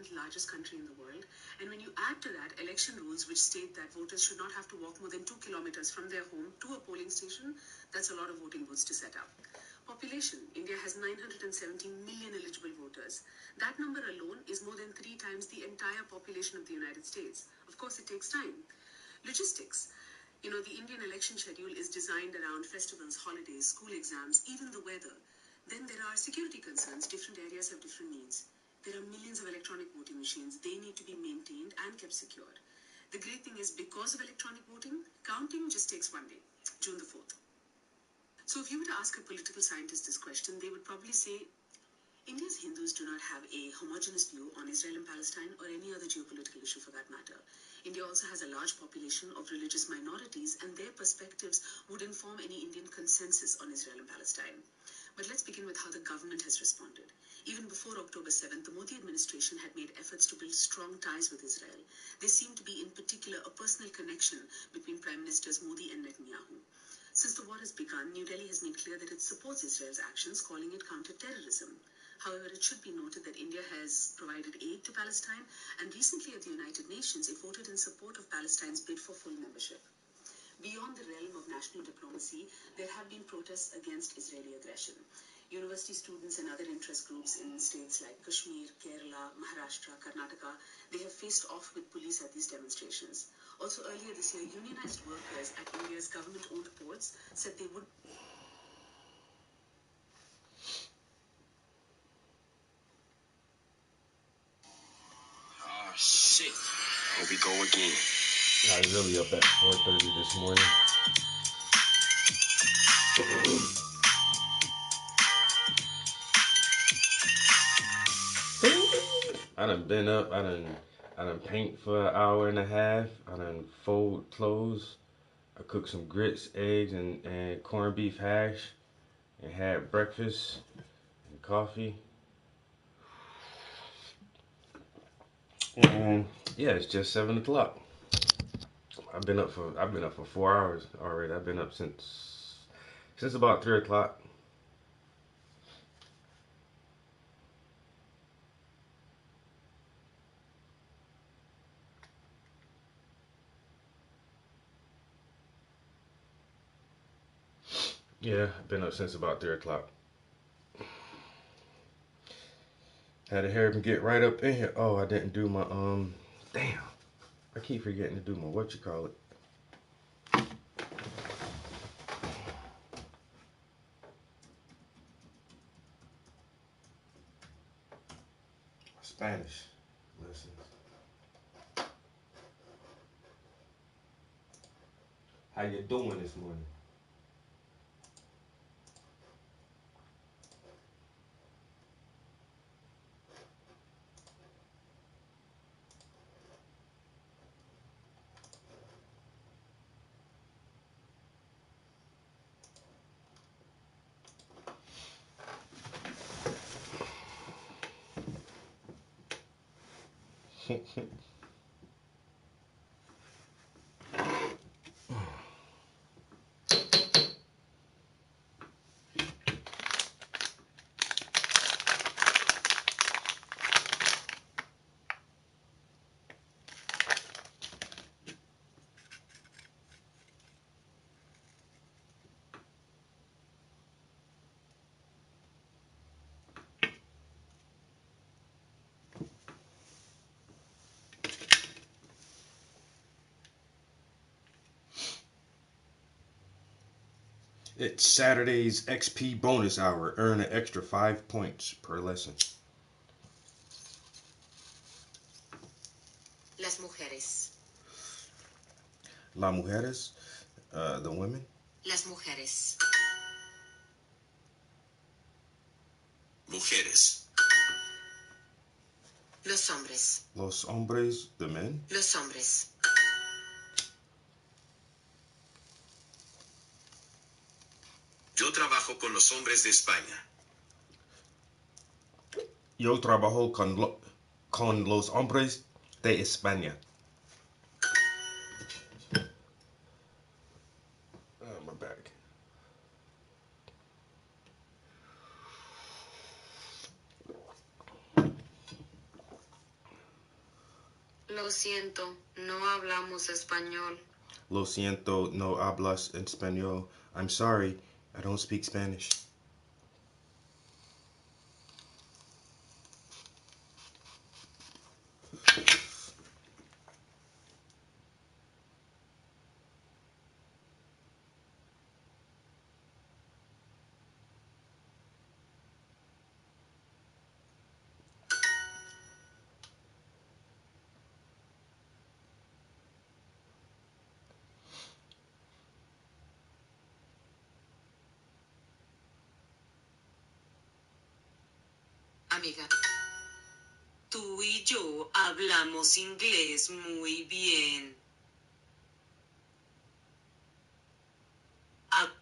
7th largest country in the world. And when you add to that election rules which state that voters should not have to walk more than 2 kilometers from their home to a polling station, that's a lot of voting booths to set up. Population, India has 970 million eligible voters. That number alone is more than 3 times the entire population of the United States. Of course, it takes time. Logistics. The Indian election schedule is designed around festivals, holidays, school exams, even the weather. Then there are security concerns. Different areas have different needs. There are millions of electronic voting machines. They need to be maintained and kept secure. The great thing is, because of electronic voting, counting just takes one day, June the 4th. So if you were to ask a political scientist this question, they would probably say, India's Hindus do not have a homogeneous view on Israel and Palestine or any other geopolitical issue for that matter. India also has a large population of religious minorities, and their perspectives would inform any Indian consensus on Israel and Palestine. But let's begin with how the government has responded. Even before October 7th, the Modi administration had made efforts to build strong ties with Israel. There seemed to be in particular a personal connection between Prime Ministers Modi and Netanyahu. Since the war has begun, New Delhi has made clear that it supports Israel's actions, calling it counter-terrorism. However, it should be noted that India has provided aid to Palestine, and recently at the United Nations, it voted in support of Palestine's bid for full membership. Beyond the realm of national diplomacy, there have been protests against Israeli aggression. University students and other interest groups in states like Kashmir, Kerala, Maharashtra, Karnataka, they have faced off with police at these demonstrations. Also earlier this year, unionized workers at India's government-owned ports said they would... Oh, shit. Here we go again. I was really up at 4:30 this morning. I done been up. I done paint for an hour and a half. I done fold clothes. I cooked some grits, eggs, and corned beef hash, and had breakfast and coffee. And yeah, it's just 7 o'clock. I've been up for 4 hours already. I've been up since about 3 o'clock. Yeah, I've been up since about 3 o'clock. Had to hurry and get right up in here. Oh, I didn't do my damn. I keep forgetting to do my Spanish lessons. How you doing this morning? It's Saturday's XP bonus hour. Earn an extra 5 points per lesson. Las mujeres. Las mujeres, the women. Las mujeres. Mujeres. Los hombres. Los hombres, the men. Los hombres. Yo trabajo con los hombres de España. Yo trabajo con los hombres de España. Oh, my back. Lo siento, no hablamos español. Lo siento, no hablas español. I'm sorry, I don't speak Spanish. Amiga, tú y yo hablamos inglés muy bien.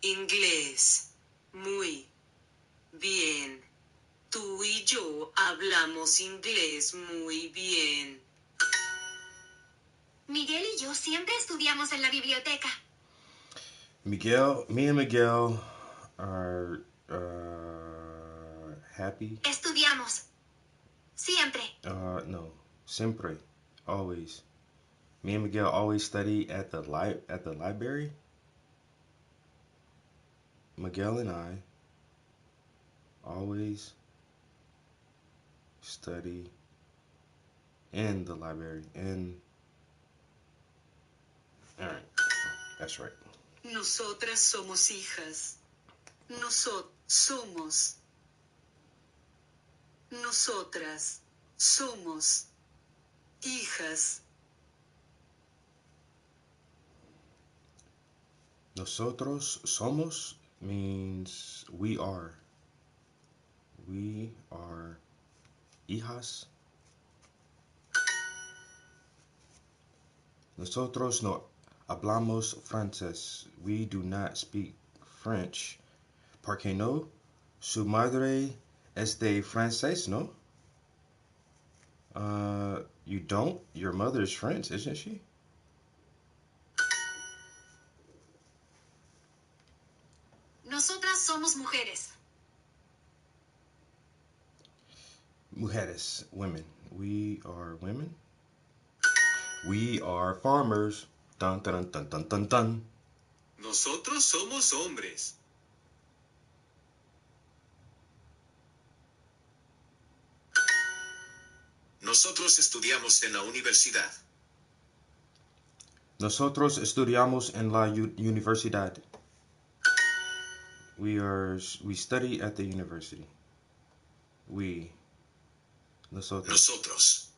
Inglés. Muy bien. Tú y yo hablamos inglés muy bien. Miguel y yo siempre estudiamos en la biblioteca. Miguel, me and Miguel are happy. Estudiamos. Siempre. No, siempre, always. Me and Miguel always study at the library. Miguel and I always study in the library. Alright, that's right. Nosotras somos hijas. Somos. Nosotras somos hijas. Nosotros somos means we are. We are hijas. Nosotros no hablamos francés. We do not speak French. ¿Por qué no? Su madre es de francés, ¿no? You don't? Your mother's French, isn't she? Nosotras somos mujeres. Mujeres, women. We are women. We are farmers. Dun dun dun dun dun dun. Nosotros somos hombres. Nosotros estudiamos en la universidad. Nosotros estudiamos en la universidad. We study at the university. We. Nosotros.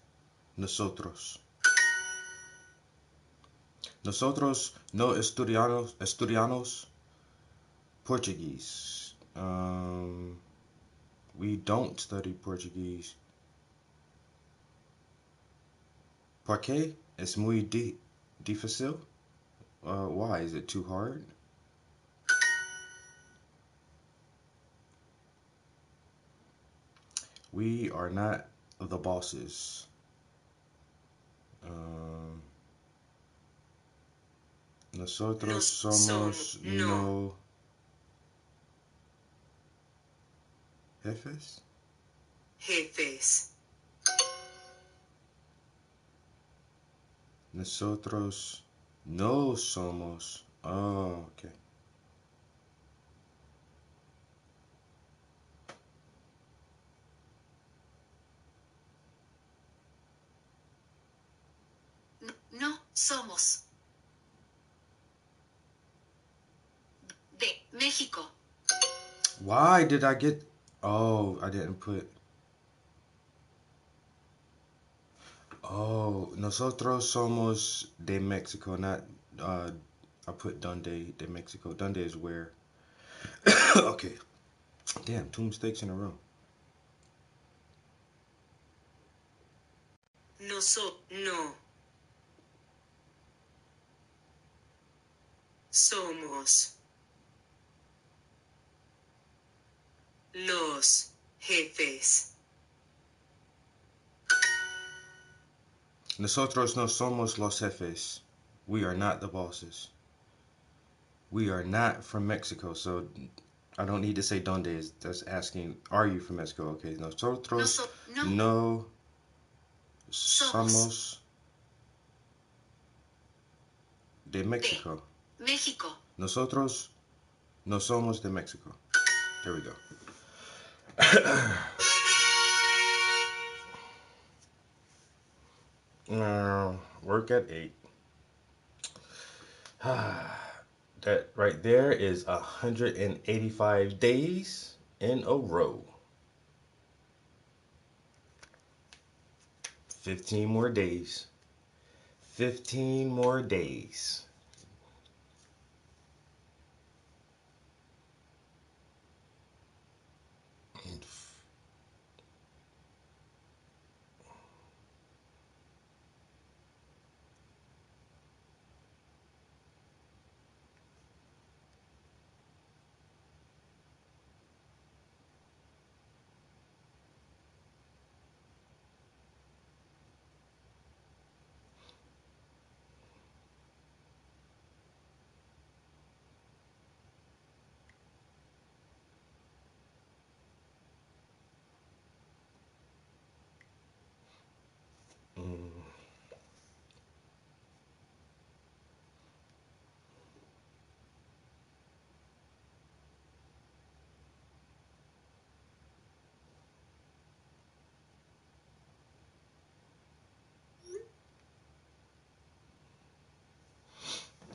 Nosotros. Nosotros no estudiamos Portuguese. We don't study Portuguese. ¿Por qué? Es muy difícil. Why? Is it too hard? We are not the bosses. Nosotros somos no jefes. Jefes. Nosotros no somos. Oh, okay. No somos. De México. Why did I get... Oh, I didn't put... Oh, nosotros somos de Mexico, not... I put donde de Mexico. Donde is where. Okay. Damn, 2 mistakes in a row. No. Somos. Los jefes. Nosotros no somos los jefes. We are not the bosses. We are not from Mexico, so I don't need to say donde. That's asking, are you from Mexico? Okay, nosotros no somos de Mexico. México. Nosotros no somos de Mexico. There we go. Work at 8. That right there is 185 days in a row. 15 more days. 15 more days.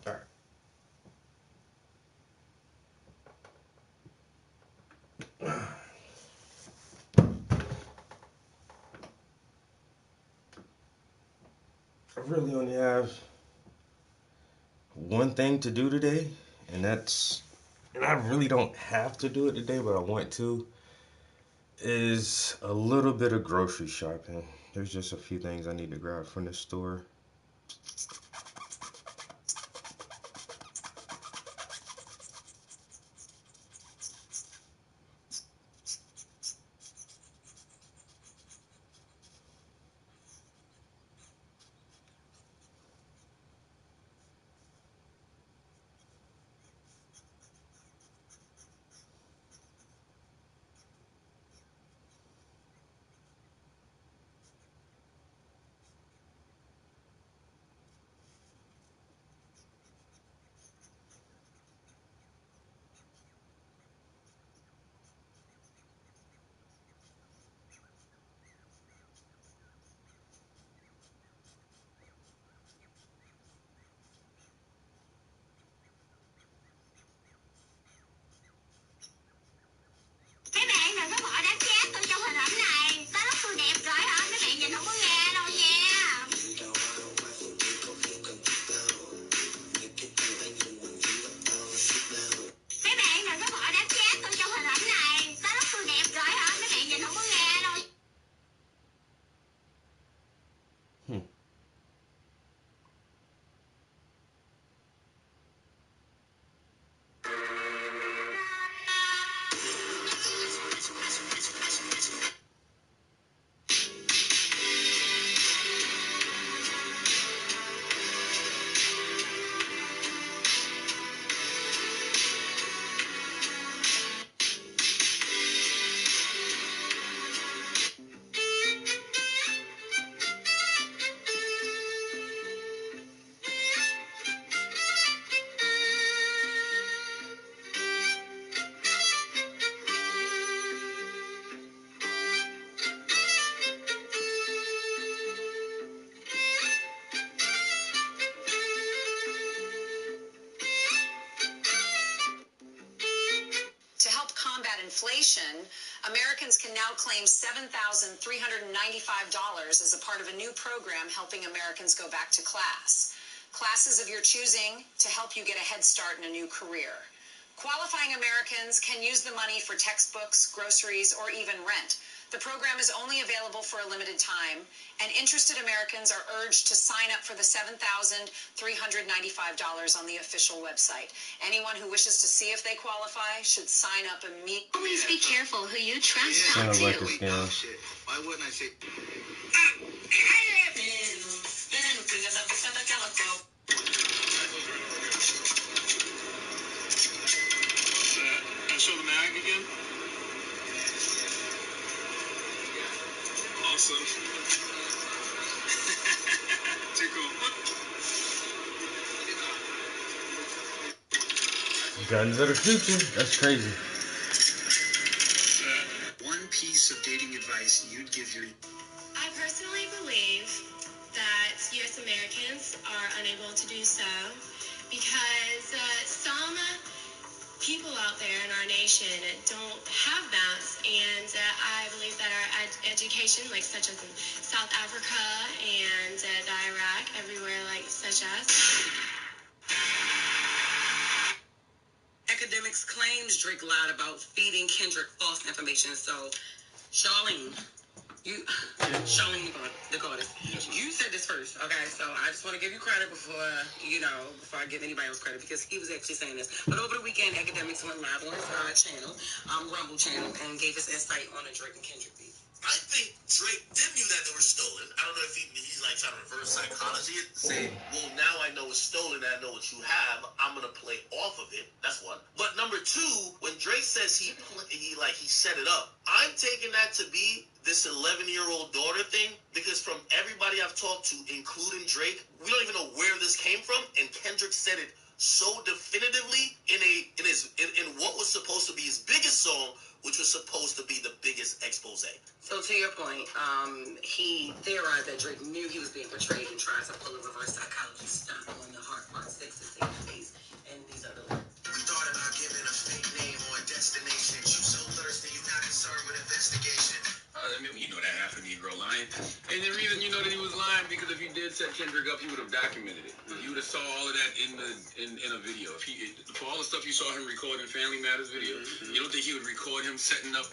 All right. I really only have one thing to do today, and I really don't have to do it today, but I want to, is a little bit of grocery shopping. There's just a few things I need to grab from the store. Mấy bạn đừng có bỏ đám chat tôi trong hình ảnh này. Tới lúc tôi đẹp rồi hả? Mấy bạn nhìn không có nghe đâu nha. Mấy bạn đừng có bỏ đám chat tôi trong hình ảnh này. Tới lúc tôi đẹp rồi hả? Mấy bạn nhìn không có nghe đâu. To help combat inflation, Americans can now claim $7,395 as a part of a new program helping Americans go back to class. Classes of your choosing to help you get a head start in a new career. Qualifying Americans can use the money for textbooks, groceries, or even rent. The program is only available for a limited time, and interested Americans are urged to sign up for the $7,395 on the official website. Anyone who wishes to see if they qualify should sign up immediately. Always be careful who you trust talk Sounds to. like a scam. Why wouldn't I say? I show the mag again. Awesome. Too cool. Guns of the future. That's crazy. One piece of dating advice you'd give your... I personally believe that U.S. Americans are unable to do so because some people out there in our nation don't have that, and I believe that our education, like such as in South Africa and the Iraq, everywhere like such as. Academics claims Drake lied about feeding Kendrick false information. So, Charlene the goddess, you said this first, okay? So I just want to give you credit before I give anybody else credit, because he was actually saying this. But over the weekend, Academics went live on his channel, Rumble channel, and gave us insight on the Drake and Kendrick beef. I think Drake did knew that they were stolen. I don't know if he's like trying to reverse psychology it, say, well, now I know it's stolen and I know what you have, I'm gonna play off of it. That's one. But number two, when Drake says he set it up, I'm taking that to be this 11-year-old daughter thing, because from everybody I've talked to, including Drake, we don't even know where this came from, and Kendrick said it so definitively in what was supposed to be his biggest song, which was supposed to be the biggest expose. So to your point, he theorized that Drake knew he was being portrayed and tried to pull a reverse psychology stunt on the Heart Part 6 to save face and these other ones. We thought about giving a fake name or a destination. You so thirsty, you're not concerned with investigation. I mean, you know that half a Negro lying. And the reason you know that he was lying, because if he did set Kendrick up, he would have documented it. You would have saw all of that in a video. For all the stuff you saw him record in Family Matters video, you don't think he would record him setting up,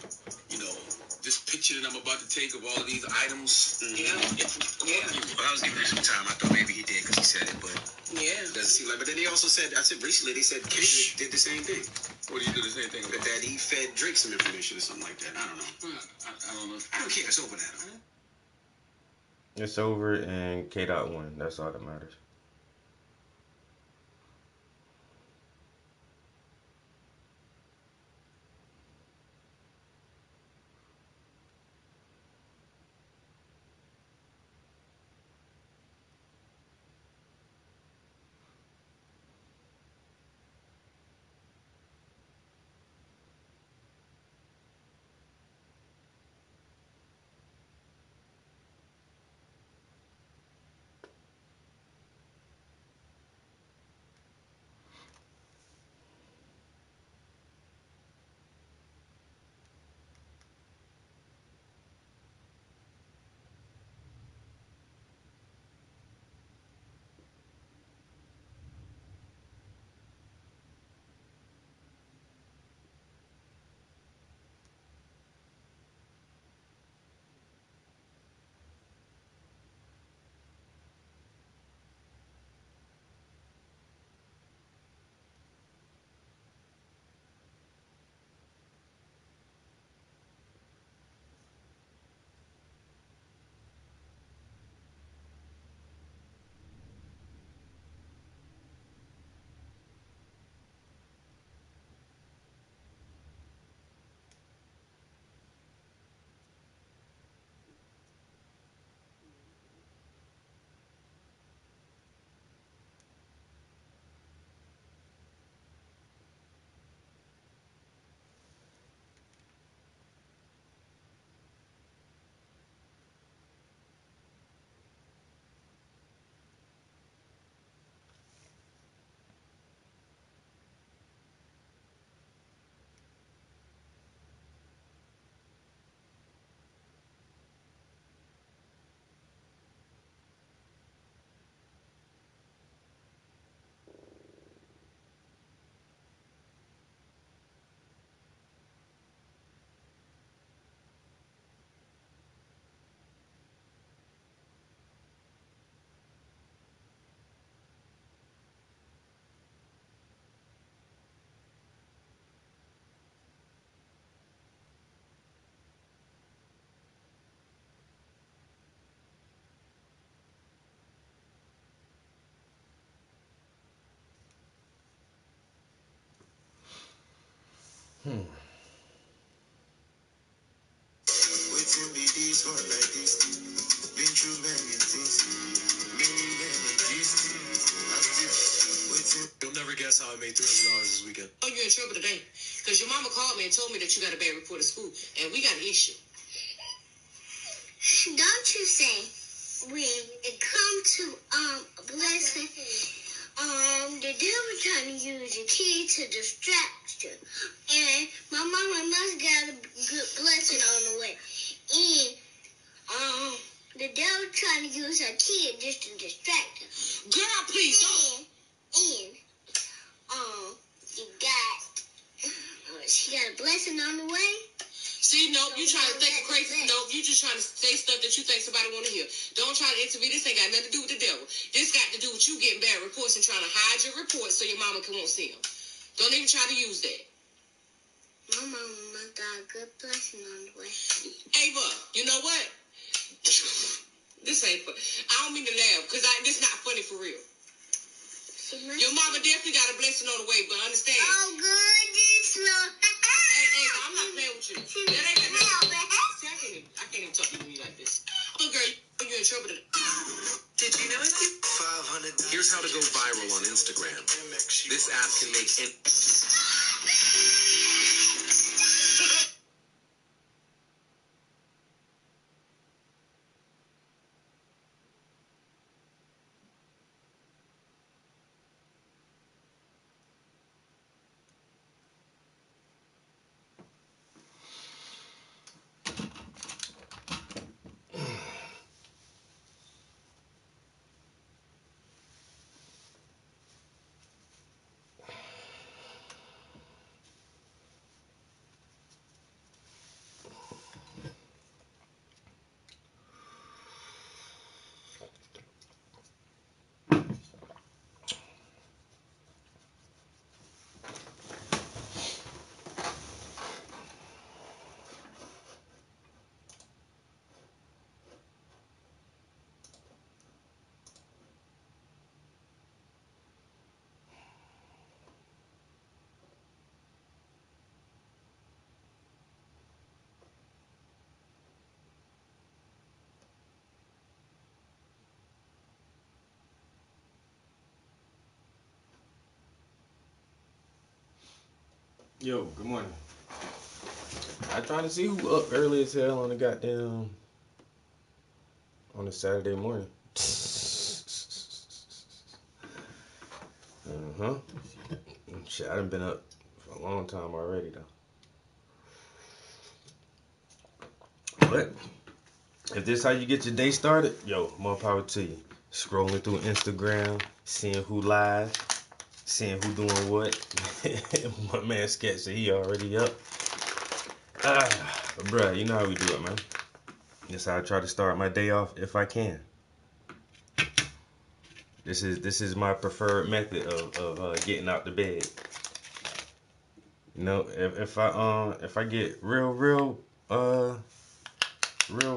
this picture that I'm about to take of all of these items? Yeah. Well, I was giving him some time. I thought maybe he did because he said it, but yeah, doesn't seem like. But then they also said, recently they said Kendrick did the same thing. What do you do the same thing about? That he fed Drake some information or something like that. I don't know. I don't know. I don't care. It's over now. It's over, and K-Dot won. That's all that matters. Waiting be this one like this. Been through many things. Many things. I still You'll never guess how I made $300 this weekend. Oh, you're in trouble today. Because your mama called me and told me that you got a bad report at school. And we got an issue. Don't you say when it comes to a blessing, the devil trying to use your kid to distract you. And my mama must got a good blessing on the way. And the devil trying to use her kid just to distract her. Girl, please don't. You got she got a blessing on the way. See, nope, you trying to think of crazy. Nope, you just trying to say stuff that you think somebody want to hear. Don't try to intervene. This ain't got nothing to do with the devil. This got to do with you getting bad reports and trying to hide your reports so your mama won't see them. Don't even try to use that. My mama got a good blessing on the way. Ava, you know what? This ain't funny. I don't mean to laugh because this not funny for real. Your mama definitely got a blessing on the way, but understand. Oh, goodness, Lord. Hey, I'm not playing with you. That ain't got nothing. I can't even talk to you like this. Oh, girl, you're in trouble today. Did you know it's $500? Here's how to go viral on Instagram. This app can make Yo, good morning. I trying to see who up early as hell on the goddamn on a Saturday morning. Shit, I done been up for a long time already though. But if this how you get your day started, yo, more power to you. Scrolling through Instagram, seeing who live, seeing who doing what. My man Sketch said he already up. Bruh, you know how we do it, man. That's how I try to start my day off if I can. This is my preferred method of getting out the bed. You know, if I get real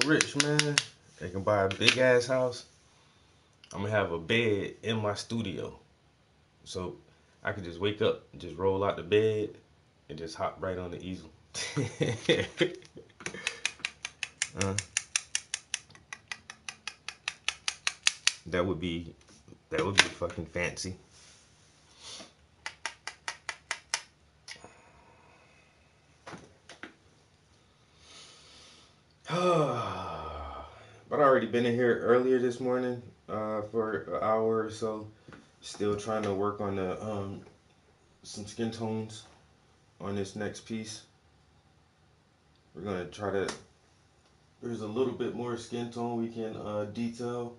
rich, man, I can buy a big ass house. I'm gonna have a bed in my studio, so I can just wake up, just roll out the bed, and just hop right on the easel. That would be fucking fancy. But I already been in here earlier this morning for an hour or so. Still trying to work on the some skin tones on this next piece. We're gonna try to. There's a little bit more skin tone we can detail,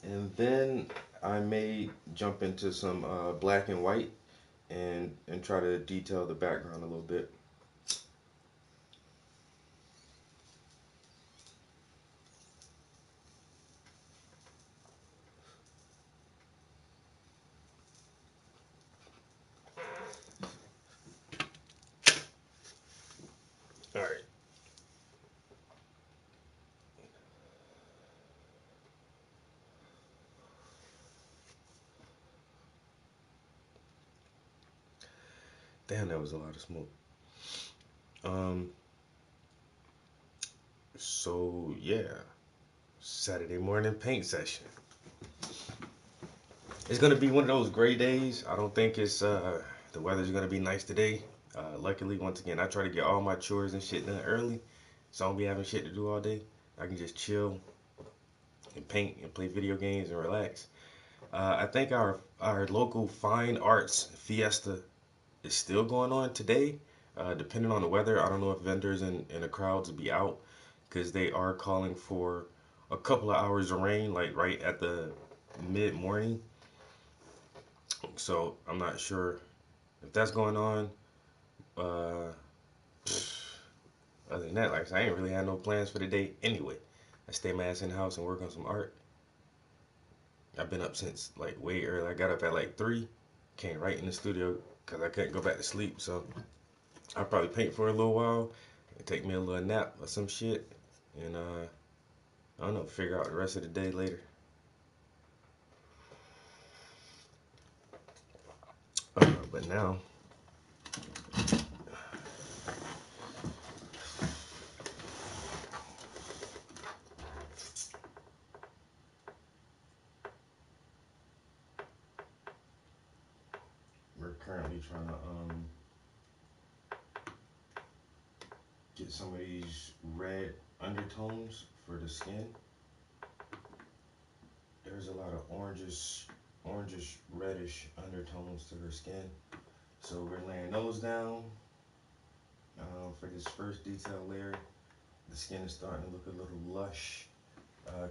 and then I may jump into some black and white and try to detail the background a little bit. All right. Damn, that was a lot of smoke. So yeah, Saturday morning paint session. It's gonna be one of those gray days. I don't think it's the weather's gonna be nice today. Luckily, once again, I try to get all my chores and shit done early, so I don't be having shit to do all day. I can just chill and paint and play video games and relax. I think our local fine arts fiesta is still going on today. Depending on the weather, I don't know if vendors and the crowds will be out because they are calling for a couple of hours of rain, like right at the mid morning. So I'm not sure if that's going on. Uh, Other than that, like I said, I ain't really had no plans for the day anyway. I stay my ass in the house and work on some art. I've been up since like way early. I got up at like 3, came right in the studio because I couldn't go back to sleep. So I'll probably paint for a little while and take me a little nap or some shit. And I don't know, figure out the rest of the day later. But now, we're currently trying to get some of these red undertones for the skin. There's a lot of orangish, reddish undertones to her skin. So we're laying those down for this first detail layer. The skin is starting to look a little lush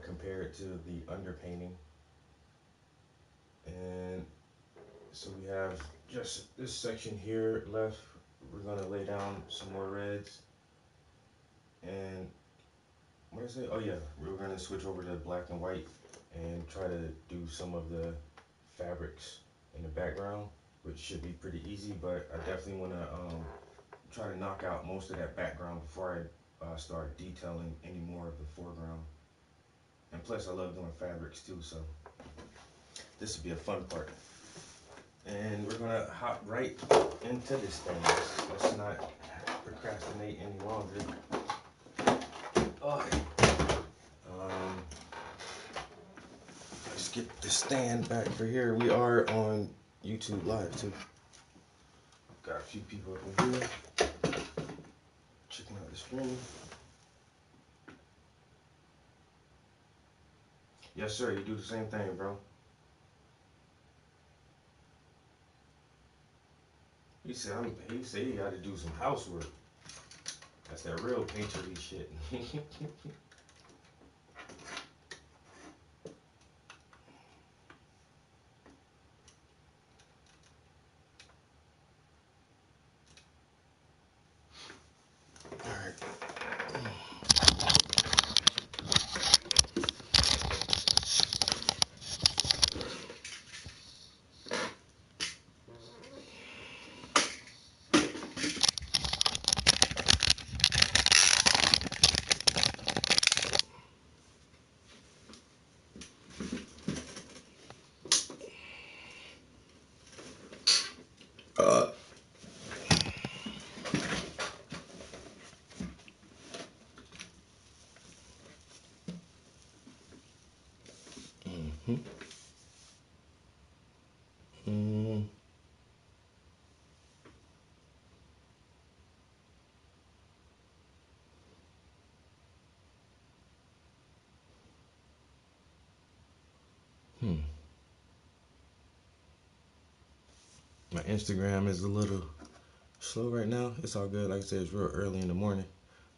compared to the underpainting. And so we have just this section here left. We're gonna lay down some more reds. And what did I say? Oh yeah, we're gonna switch over to black and white and try to do some of the fabrics in the background, which should be pretty easy, but I definitely wanna try to knock out most of that background before I start detailing any more of the foreground. And plus I love doing fabrics too, so this will be a fun part. And we're gonna hop right into this thing. Let's not procrastinate any longer. Okay. Let's get the stand back for here. We are on YouTube Live too. Got a few people up in here checking out the stream. Yes, sir. You do the same thing, bro. He said he got to do some housework. That's that real painterly shit. My Instagram is a little slow right now. It's all good. Like I said, it's real early in the morning.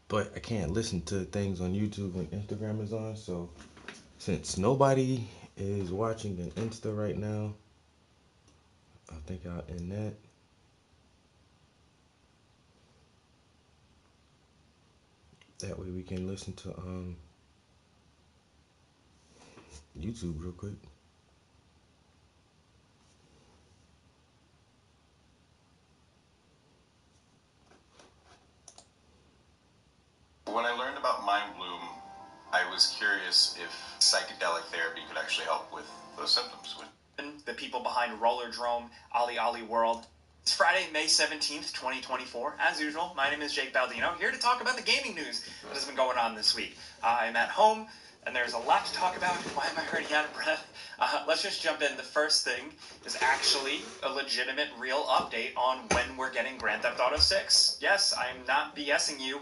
But I can't listen to things on YouTube when Instagram is on. So since nobody is watching the Insta right now, I think I'll end that. That way we can listen to YouTube real quick. When I learned about Mind Bloom, I was curious if psychedelic therapy could actually help with those symptoms. The people behind Rollerdrome, Ali World. It's Friday, May 17th, 2024. As usual, my name is Jake Baldino, here to talk about the gaming news that has been going on this week. I'm at home, and there's a lot to talk about. Why am I already out of breath? Let's just jump in. The first thing is actually a legitimate, real update on when we're getting Grand Theft Auto 6. Yes, I'm not BSing you.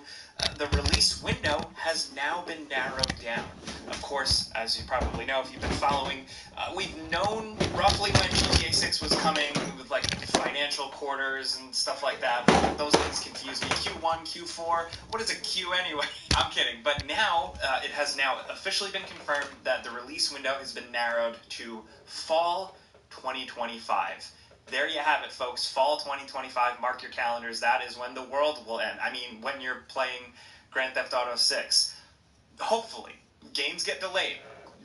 The release window has now been narrowed down. Of course, as you probably know, if you've been following, we've known roughly when GTA 6 was coming with like financial quarters and stuff like that. Those things confuse me. Q1, Q4, what is a Q anyway? I'm kidding. But now, it has now officially been confirmed that the release window has been narrowed to fall 2025. There you have it, folks. Fall 2025. Mark your calendars. That is when the world will end. I mean, when you're playing Grand Theft Auto 6. Hopefully. Games get delayed.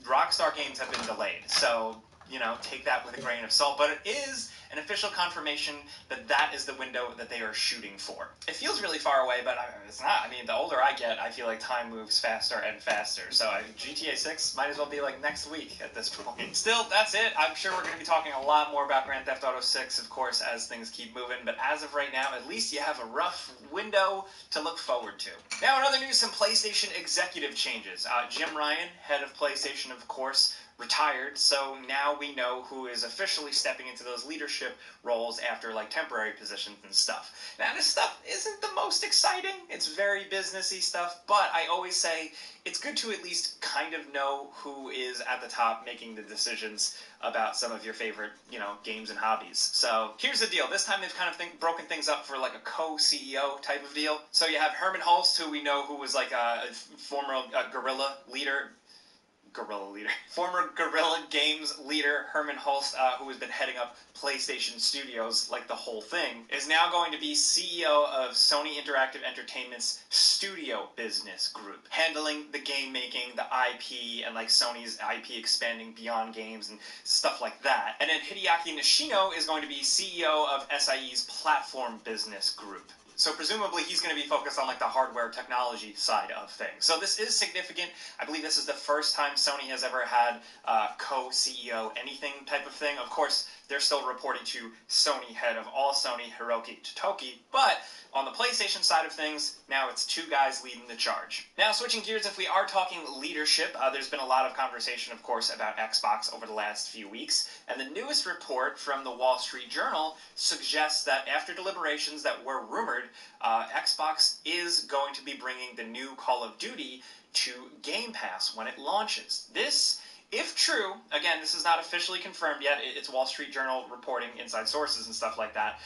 Rockstar games have been delayed. So, you know, take that with a grain of salt. But it is an official confirmation that that is the window that they are shooting for. It feels really far away, but it's not. I mean, the older I get, I feel like time moves faster and faster. So GTA 6 might as well be like next week at this point. Still, that's it. I'm sure we're going to be talking a lot more about Grand Theft Auto 6, of course, as things keep moving. But as of right now, at least you have a rough window to look forward to. Now, in other news, some PlayStation executive changes. Jim Ryan, head of PlayStation, of course, retired, so now we know who is officially stepping into those leadership roles after like temporary positions and stuff. Now this stuff isn't the most exciting, it's very businessy stuff, but I always say it's good to at least kind of know who is at the top making the decisions about some of your favorite, you know, games and hobbies. So here's the deal, this time they've kind of broken things up for like a co-CEO type of deal. So you have Hermen Hulst, who we know who was like a former former Guerrilla Games leader, Hermen Hulst, who has been heading up PlayStation Studios, like the whole thing, is now going to be CEO of Sony Interactive Entertainment's studio business group, handling the game making, the IP, and like Sony's IP expanding beyond games and stuff like that. And then Hideaki Nishino is going to be CEO of SIE's platform business group. So presumably he's going to be focused on like the hardware technology side of things. So this is significant. I believe this is the first time Sony has ever had co-CEO anything type of thing. Of course, they're still reporting to Sony head of all Sony, Hiroki Totoki, but on the PlayStation side of things, now it's two guys leading the charge. Now, switching gears, if we are talking leadership, there's been a lot of conversation, of course, about Xbox over the last few weeks, and the newest report from the Wall Street Journal suggests that after deliberations that were rumored, Xbox is going to be bringing the new Call of Duty to Game Pass when it launches. This, if true, again, this is not officially confirmed yet, it's Wall Street Journal reporting, inside sources and stuff like that.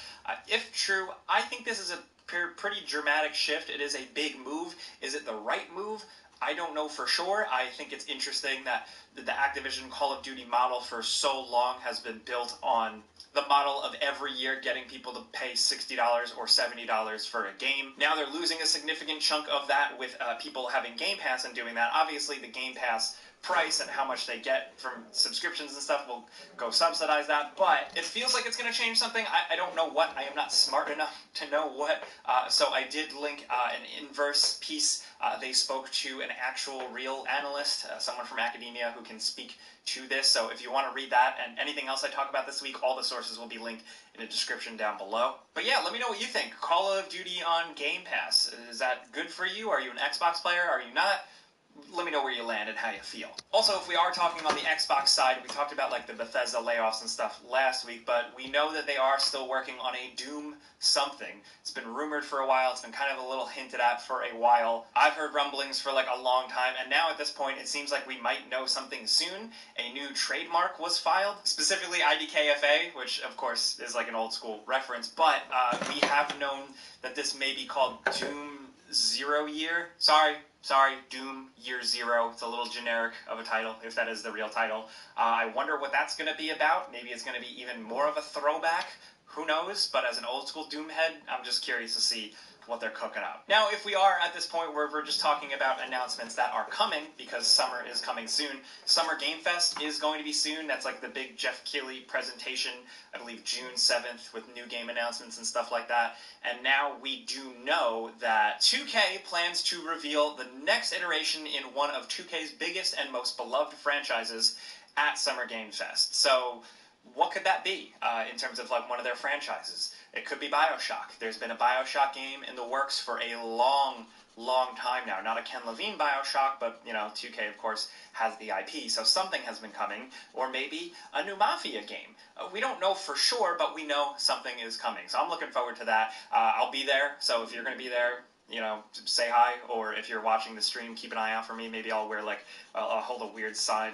If true, I think this is a pretty dramatic shift. It is a big move. Is it the right move? I don't know for sure. I think it's interesting that the Activision Call of Duty model for so long has been built on the model of every year getting people to pay $60 or $70 for a game. Now they're losing a significant chunk of that with people having Game Pass and doing that. Obviously, the Game Pass price and how much they get from subscriptions and stuff will go subsidize that, but it feels like it's going to change something. I don't know what. I am not smart enough to know what, so I did link an Inverse piece. They spoke to an actual real analyst, someone from academia who can speak to this, so if you want to read that and anything else I talk about this week, all the sources will be linked in the description down below. But yeah, let me know what you think. Call of Duty on Game Pass, is that good for you? Are you an Xbox player? Are you not? Let me know where you land and how you feel. Also, if we are talking on the Xbox side, we talked about like the Bethesda layoffs and stuff last week, but we know that they are still working on a Doom something. It's been rumored for a while. It's been kind of a little hinted at for a while. I've heard rumblings for like a long time, and now at this point, it seems like we might know something soon. A new trademark was filed, specifically IDKFA, which of course is like an old school reference, but we have known that this may be called Doom Zero Year. Sorry, Doom Year Zero. It's a little generic of a title, if that is the real title. I wonder what that's going to be about. Maybe it's going to be even more of a throwback. Who knows? But as an old school Doom head, I'm just curious to see what they're cooking up. Now, if we are at this point where we're just talking about announcements that are coming, because summer is coming soon, Summer Game Fest is going to be soon. That's like the big Jeff Keighley presentation, I believe June 7th, with new game announcements and stuff like that. And now we do know that 2K plans to reveal the next iteration in one of 2K's biggest and most beloved franchises at Summer Game Fest. So what could that be in terms of like one of their franchises? It could be BioShock. There's been a BioShock game in the works for a long long time now. Not a Ken Levine Bioshock, but, 2K, of course, has the IP, so something has been coming, or maybe a new Mafia game. We don't know for sure, but we know something is coming, so I'm looking forward to that. I'll be there, so if you're going to be there, say hi, or if you're watching the stream, keep an eye out for me. Maybe I'll wear, I'll hold a weird sign.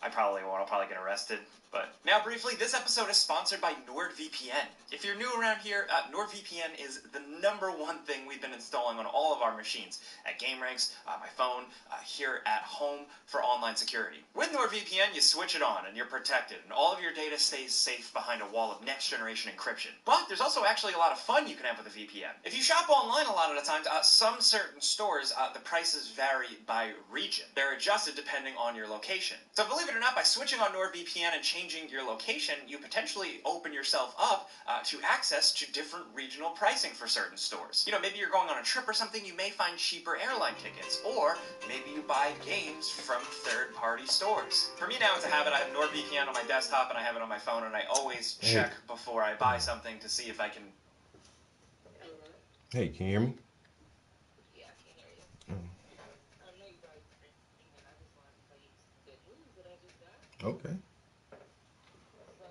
I probably won't. I'll probably get arrested. But now, briefly, this episode is sponsored by NordVPN. If you're new around here, NordVPN is the #1 thing we've been installing on all of our machines. At GameRanks, my phone, here at home for online security. With NordVPN, you switch it on and you're protected, and all of your data stays safe behind a wall of next-generation encryption. But there's also actually a lot of fun you can have with a VPN. If you shop online a lot of the times, some certain stores, the prices vary by region. They're adjusted depending on your location. So believe it or not, by switching on NordVPN and changing your location, you potentially open yourself up to access to different regional pricing for certain stores. Maybe you're going on a trip or something, you may find cheaper airline tickets, or maybe you buy games from third-party stores. For me now, it's a habit. I have NordVPN on my desktop and I have it on my phone, and I always check before I buy something to see if I can... Hey, can you hear me? Yeah, I can hear you. I know you guys are thinking, I just wanted to tell you some good news that I just got. Okay. So,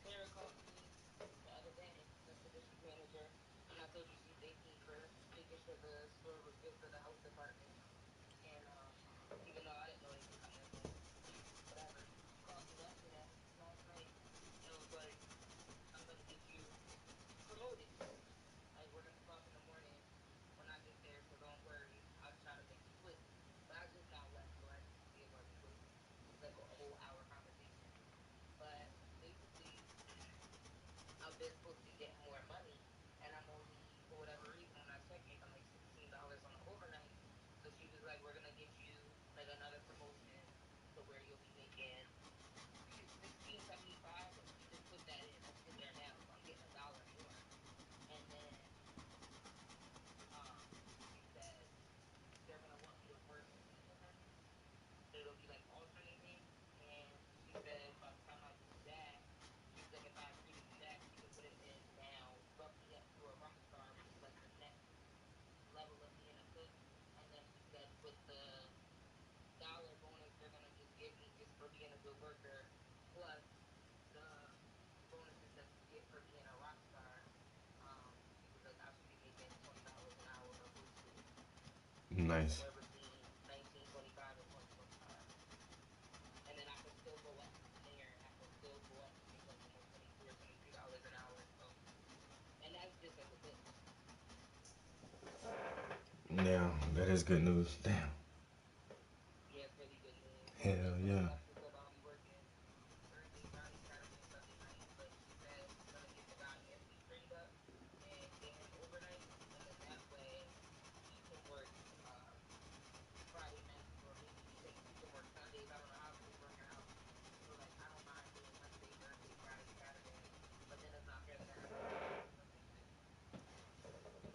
Sarah called me the other day, that's the district manager, and I told you she thanked me for making sure the store was good for the health department. And even though I didn't know anything about nursing, whatever, she called me yesterday, last night, and was like, I'm going to get you promoted. Like, we're going to talk in the morning when I get there, so don't worry. I'll try to make it quick. But I just now left, so I didn't see it wasn't quick. It was like a whole hour conversation. But basically, I've been supposed to be getting more money, and I'm only, for whatever reason, when I check, making like $16 on the overnight. So she was like, we're going to get you like another promotion to where you'll be making, I think it's $16.75, but she just put that in. That's in there now, so I'm getting $1 more. And then she said they're going to want me to work weekends. So it'll be like alternating. And she said by the time I do that, she was like, if I agree to do that, she could put it in now, bump me up to a rock star, which is like the next level of being a cook. And then she said with the dollar bonus they're going to just give me just for being a good worker, plus the bonuses that you get for being a rock star, she was like, I should be making $20 an hour or boosted. Nice. Somewhere between 19.25 and 20.25. And then I can still go up from there. I can still go up to make like almost $22 an hour. So, and that's just as a cook. Now, that is good news. Damn. Yeah, it's really good news. Hell yeah. She said I'll be working Thursday, Friday, Saturday, and Sunday night. But she said she's going to get the guy Anthony trained up and get him overnight. And then that way he can work Friday nights, or maybe he can work Sundays. I don't know how she was working out. She was like, I don't mind doing Wednesday, Thursday, Friday, Saturday. But then it's not fair that I have to work Sunday too.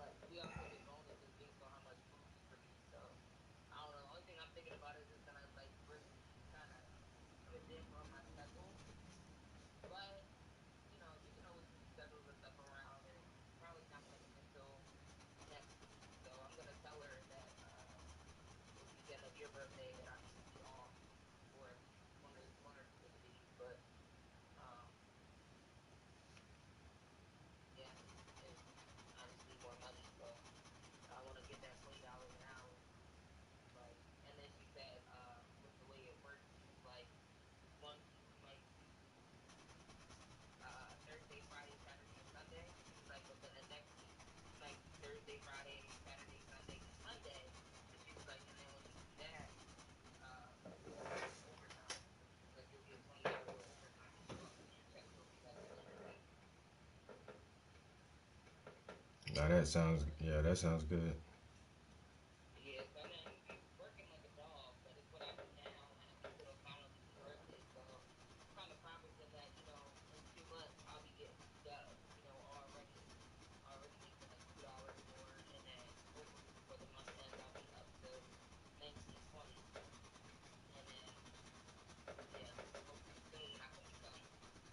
But we also get bonuses based on how much food we produce. So I don't know. The only thing I'm thinking about is just gonna like really kind of put a damper on my schedule. But you can always move schedules and stuff around, and probably not gonna be until next week. So I'm gonna tell her that the weekend of your birthday that I should be off for at least one or two of the days. But yeah, and I just need more money, so I want to get that $20 an hour. Like, and then she said, with the way it works, she was like, one week you might do Thursday, Friday, Saturday, and Sunday. She was like, but then the next week you might do Thursday, Friday, Saturday, Sunday, and Monday. And she was like, and then when you do that, overtime. She was like, you'll get $20 of overtime as well, so your check will be like the end of the week. Now that sounds good. Yeah, so I mean, you're working like a dog, but it's what I do now, and at least it'll finally be worth it. So I'm kind of promising that, in 2 months I'll be getting moved up, already making like $2 more, and then hopefully before the month ends I'll be up to 19.20, and then yeah, hopefully soon I can become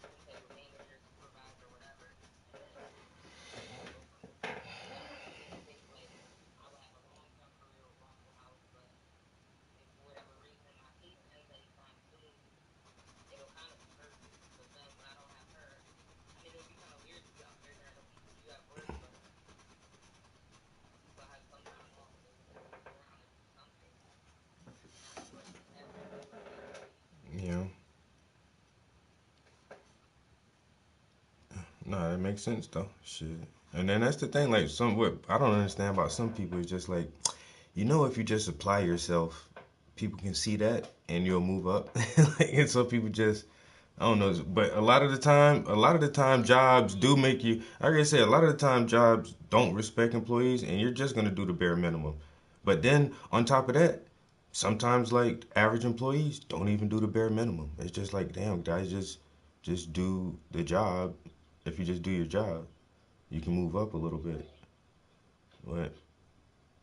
some type of manager, supervisor, whatever, and then go from there. But that money is going to take like Nah, that makes sense though. Shit. And then that's the thing, like what I don't understand about some people is just like, if you just apply yourself, people can see that and you'll move up. Like, and some people just I don't know, but a lot of the time jobs do make you like I say, a lot of the time jobs don't respect employees and you're just gonna do the bare minimum. But then on top of that, sometimes like average employees don't even do the bare minimum. It's just like, damn, guys, just do the job. If you just do your job, you can move up a little bit. But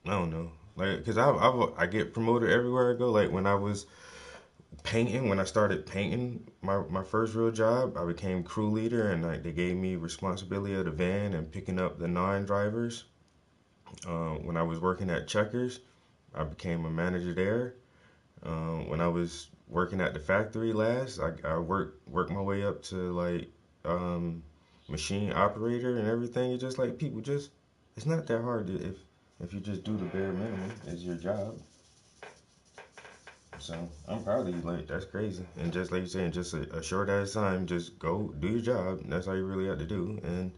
I don't know, like, cause I get promoted everywhere I go. Like when I started painting, my first real job, I became crew leader, and like they gave me responsibility of the van and picking up the non-drivers. When I was working at Checkers, I became a manager there. When I was working at the factory last, I worked my way up to like um, machine operator and everything. It's just like people just it's not that hard if you just do the bare minimum as your job. So I'm proud of you. Like that's crazy. And just like you saying, just a short ass time, just go do your job. That's all you really have to do. And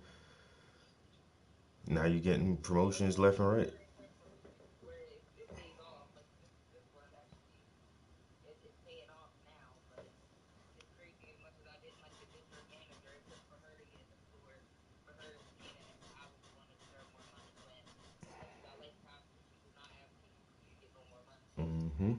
now you're getting promotions left and right. Mm-hmm.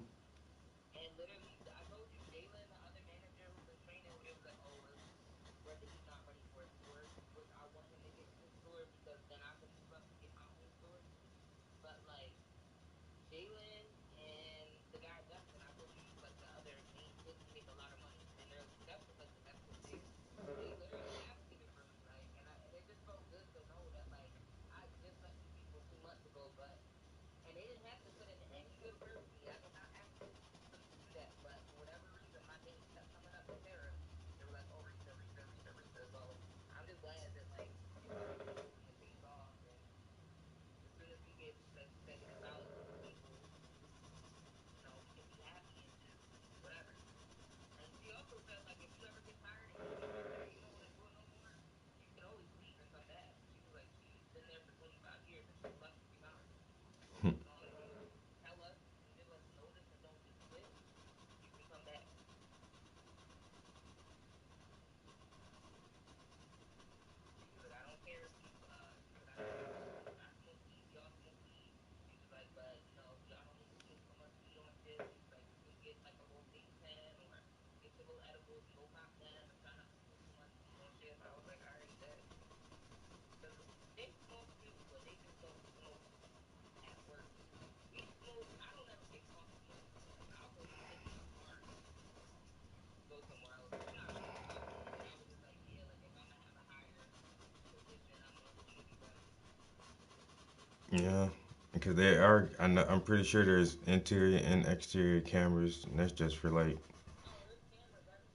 Yeah, because they are. I'm pretty sure there's interior and exterior cameras, and that's just for like,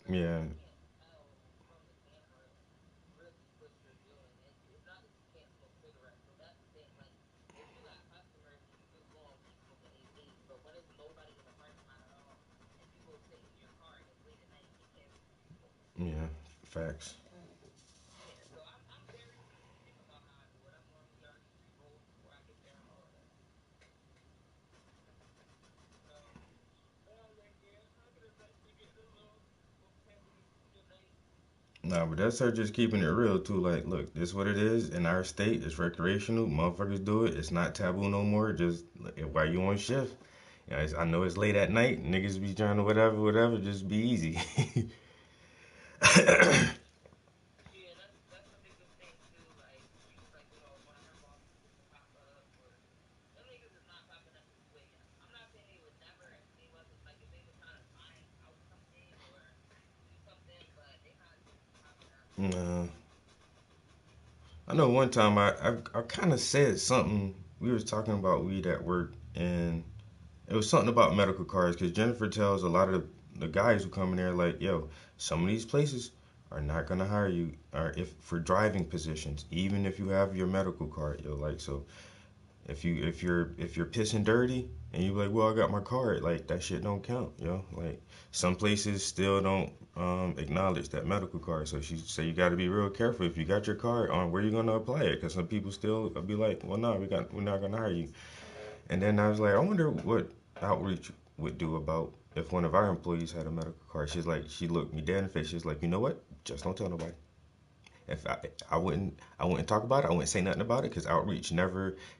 yeah, yeah, facts. Nah, but that's her just keeping it real too. Like, look, this what it is in our state. It's recreational. Motherfuckers do it. It's not taboo no more. Just like, while you on shift. Yeah, I know it's late at night. Niggas be trying to whatever, whatever. Just be easy. Nah, I know one time I kind of said something. We was talking about weed at work, and it was something about medical cards because Jennifer tells a lot of the guys who come in there like, yo, some of these places are not gonna hire you or if for driving positions, even if you have your medical card, yo, like so. If you're pissing dirty and you be like, well, I got my card, like that shit don't count, yo. Like some places still don't acknowledge that medical card. So she say you got to be real careful if you got your card on where you gonna apply it, because some people still be like, well, no, we're not gonna hire you. And then I was like, I wonder what outreach would do about if one of our employees had a medical card. She looked me dead in the face. She's like, you know what? Just don't tell nobody. If I wouldn't talk about it. I wouldn't say nothing about it because outreach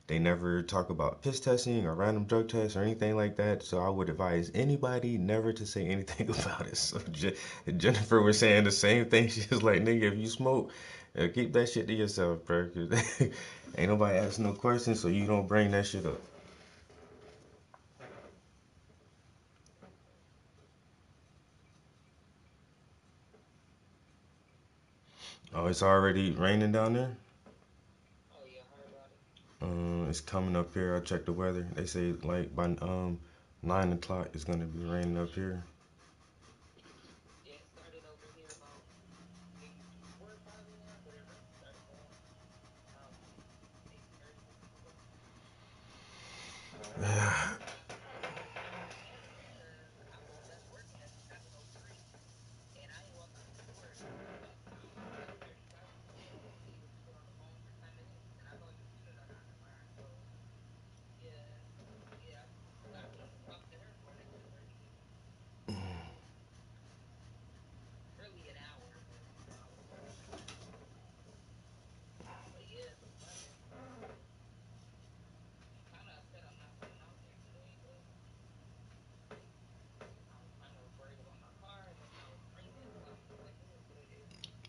they never talk about piss testing or random drug tests or anything like that. So I would advise anybody never to say anything about it. So Jennifer was saying the same thing. She was like, nigga, if you smoke, keep that shit to yourself, bro. 'Cause ain't nobody asking no questions, so you don't bring that shit up. Oh, it's already raining down there. It's coming up here. I checked the weather. They say like by 9 o'clock it's gonna be raining up here.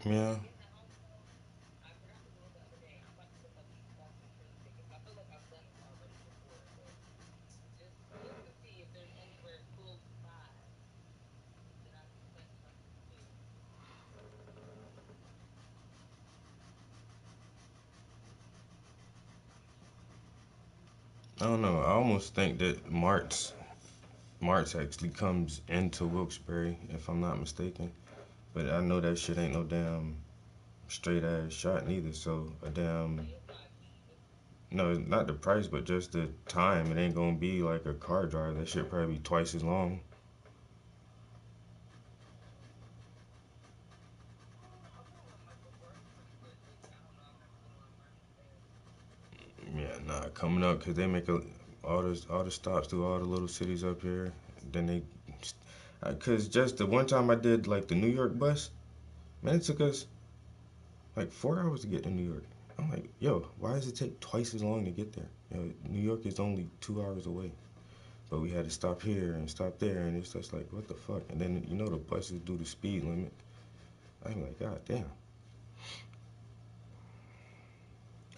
Yeah. I don't know. I almost think that Marts actually comes into Wilkes-Barre, if I'm not mistaken. But I know that shit ain't no damn straight ass shot neither. So a damn no, not the price, but just the time. It ain't gonna be like a car drive. That shit probably be twice as long. Yeah, nah, coming up because they make all the stops through all the little cities up here. Then they, cause just the one time I did like the New York bus, man, it took us like 4 hours to get to New York. I'm like, yo, why does it take twice as long to get there? New York is only 2 hours away, but we had to stop here and stop there, and it's just like, what the fuck? And then the buses do the speed limit. I'm like, god damn,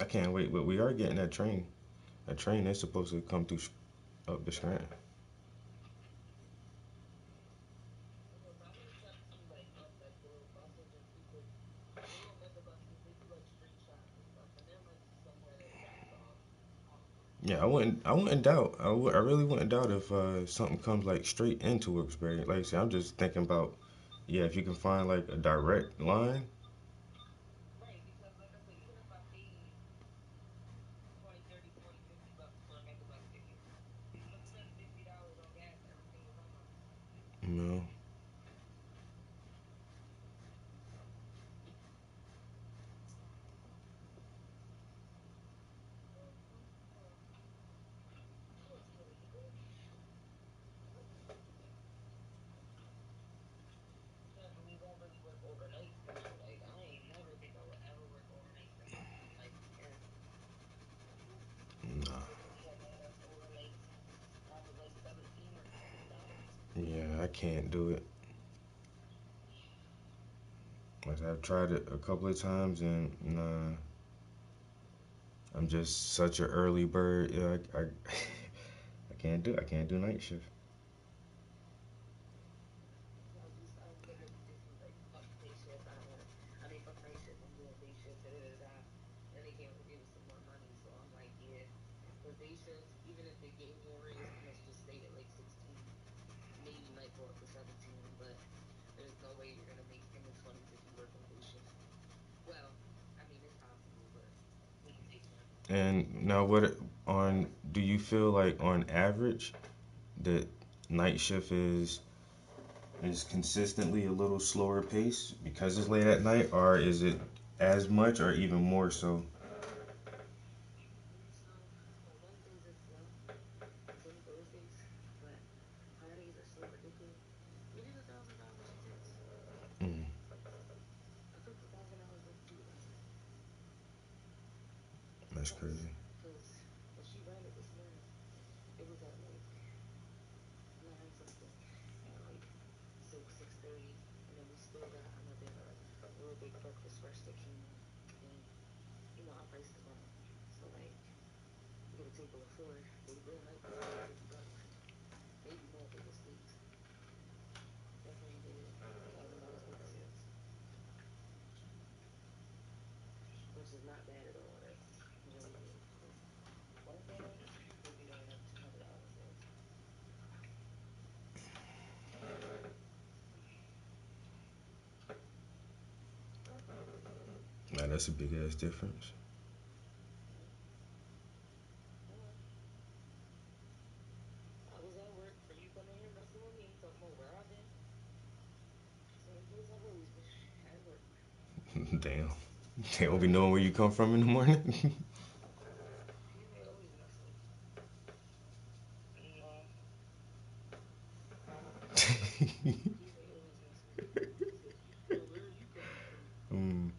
I can't wait. But we are getting that train. That train is supposed to come through up the Scranton. Yeah, I wouldn't doubt. I really wouldn't doubt if something comes like straight into Wilkes-Barre. Like I said, I'm just thinking about, yeah, if you can find like a direct line. You know, nah. Yeah, I can't do it. Like I've tried it a couple of times, and nah, I'm just such an early bird. Yeah, I can't do. I can't do night shift. And now what? Do you feel like on average that night shift is consistently a little slower pace because it's late at night, or is it as much or even more so? Mm, that's crazy. Nah, that's a big ass difference. Damn. They don't be knowing where you come from in the morning. mm.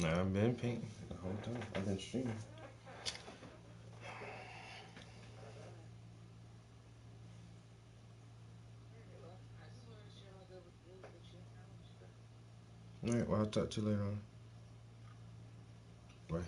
Nah, I've been painting the whole time. I've been streaming. Alright, well, I'll talk to you later on. Bye.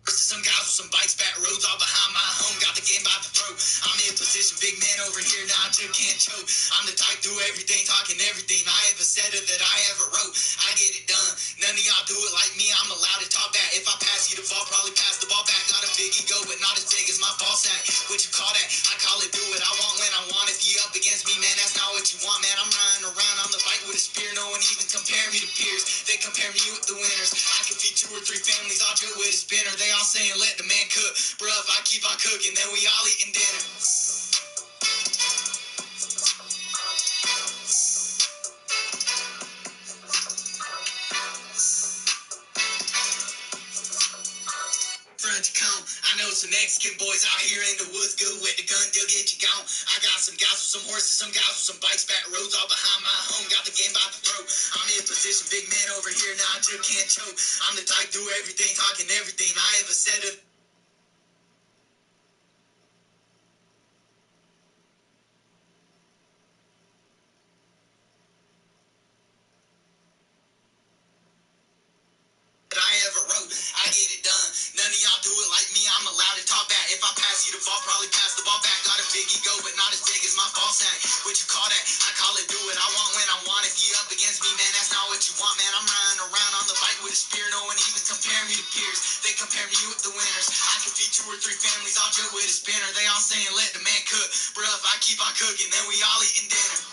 Some guys with some bikes, back roads all behind my home. Got the game by the throat. I'm in position, big man over here. Now I just can't choke. I'm the type do everything, talking everything. I ever said it that I ever wrote. I get it done. None of y'all do it like me. I'm allowed to talk back. If I pass you the ball, probably pass the ball back. Got a big ego, but not as big as my ball sack. What you call that? I call it do it. I want when I want. If you up against me, man, that's not what you want, man. I'm running around on the bike with a spear. No one even compare me to peers. They compare me with the winners. I could feed 2 or 3 families. I'll drill with a spinner. They all saying let the man cook. Bruh, if I keep on cooking, then we all eating dinner. Front to come. I know some Mexican boys out here in the woods, good with the gun, they'll get you gone. I got some guys with some horses, some guys with some bikes, back roads all behind my home. Got the game by the throat. I'm in position, big man over here, now I just can't choke. I'm the type do everything, talking everything. I ever said it. I ever wrote, I get it done. None of y'all do it like me. I'm allowed to talk back. If I pass you the ball, probably pass the ball back. Got a big ego, but not as big as my ball sack. What you call that? I call it do it. I want when I want. If you up against me, man, that's not what you want, man. I'm running around on the bike with a spear. No one even compare me to peers. They compare me with the winners. I could feed 2 or 3 families. I'll drill with a spinner. They all saying let the man cook. Bruh, if I keep on cooking, then we all eating dinner.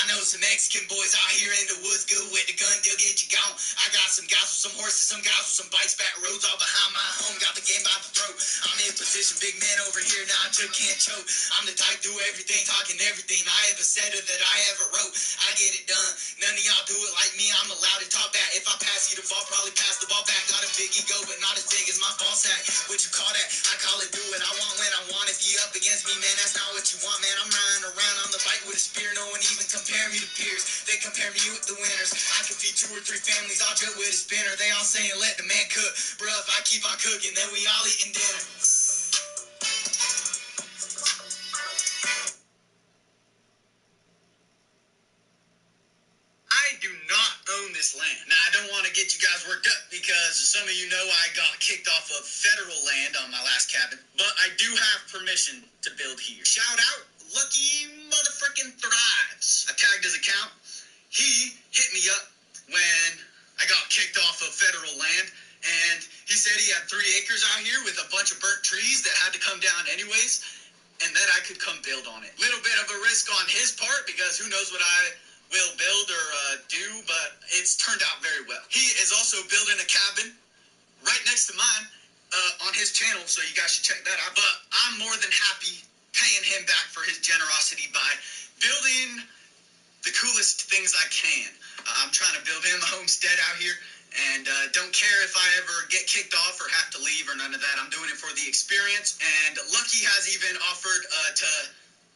I know some Mexican boys out here in the woods, good with the gun, they'll get you gone. I got some guys with some horses, some guys with some bikes, back roads all behind my home. Got the game by the throat. I'm in position, big man over here, now I just can't choke. I'm the type do everything, talking everything. I ever said it that I ever wrote. I get it done. None of y'all do it like me. I'm allowed to talk back. If I pass you the ball, probably pass the ball back. Got a big ego, but not as big as my ball sack. What you call that? I call it do it. I want when I want. If you up against me, man, that's not what you want, man. I'm running around on the bike with a spear. No one even compare me to peers. They compare me with the winners. I can feed 2 or 3 families. I'll drill with a spinner. They all saying let the man cook. Bruh, if I keep on cooking, then we all eating dinner. I do not own this land. Now, I don't want to get you guys worked up because some of you know I got kicked off of federal land on my last cabin, but I do have permission to build here. Shout out, Lucky Motherfucking Thrives. I tagged his account. He hit me up when I got kicked off of federal land, and he said he had 3 acres out here with a bunch of burnt trees that had to come down anyways, and that I could come build on it. Little bit of a risk on his part because who knows what I will build or do, but it's turned out very well. He is also building a cabin right next to mine on his channel, so you guys should check that out. But I'm more than happy paying him back for his generosity by building the coolest things I can. I'm trying to build him a homestead out here, and don't care if I ever get kicked off or have to leave or none of that. I'm doing it for the experience, and Lucky has even offered to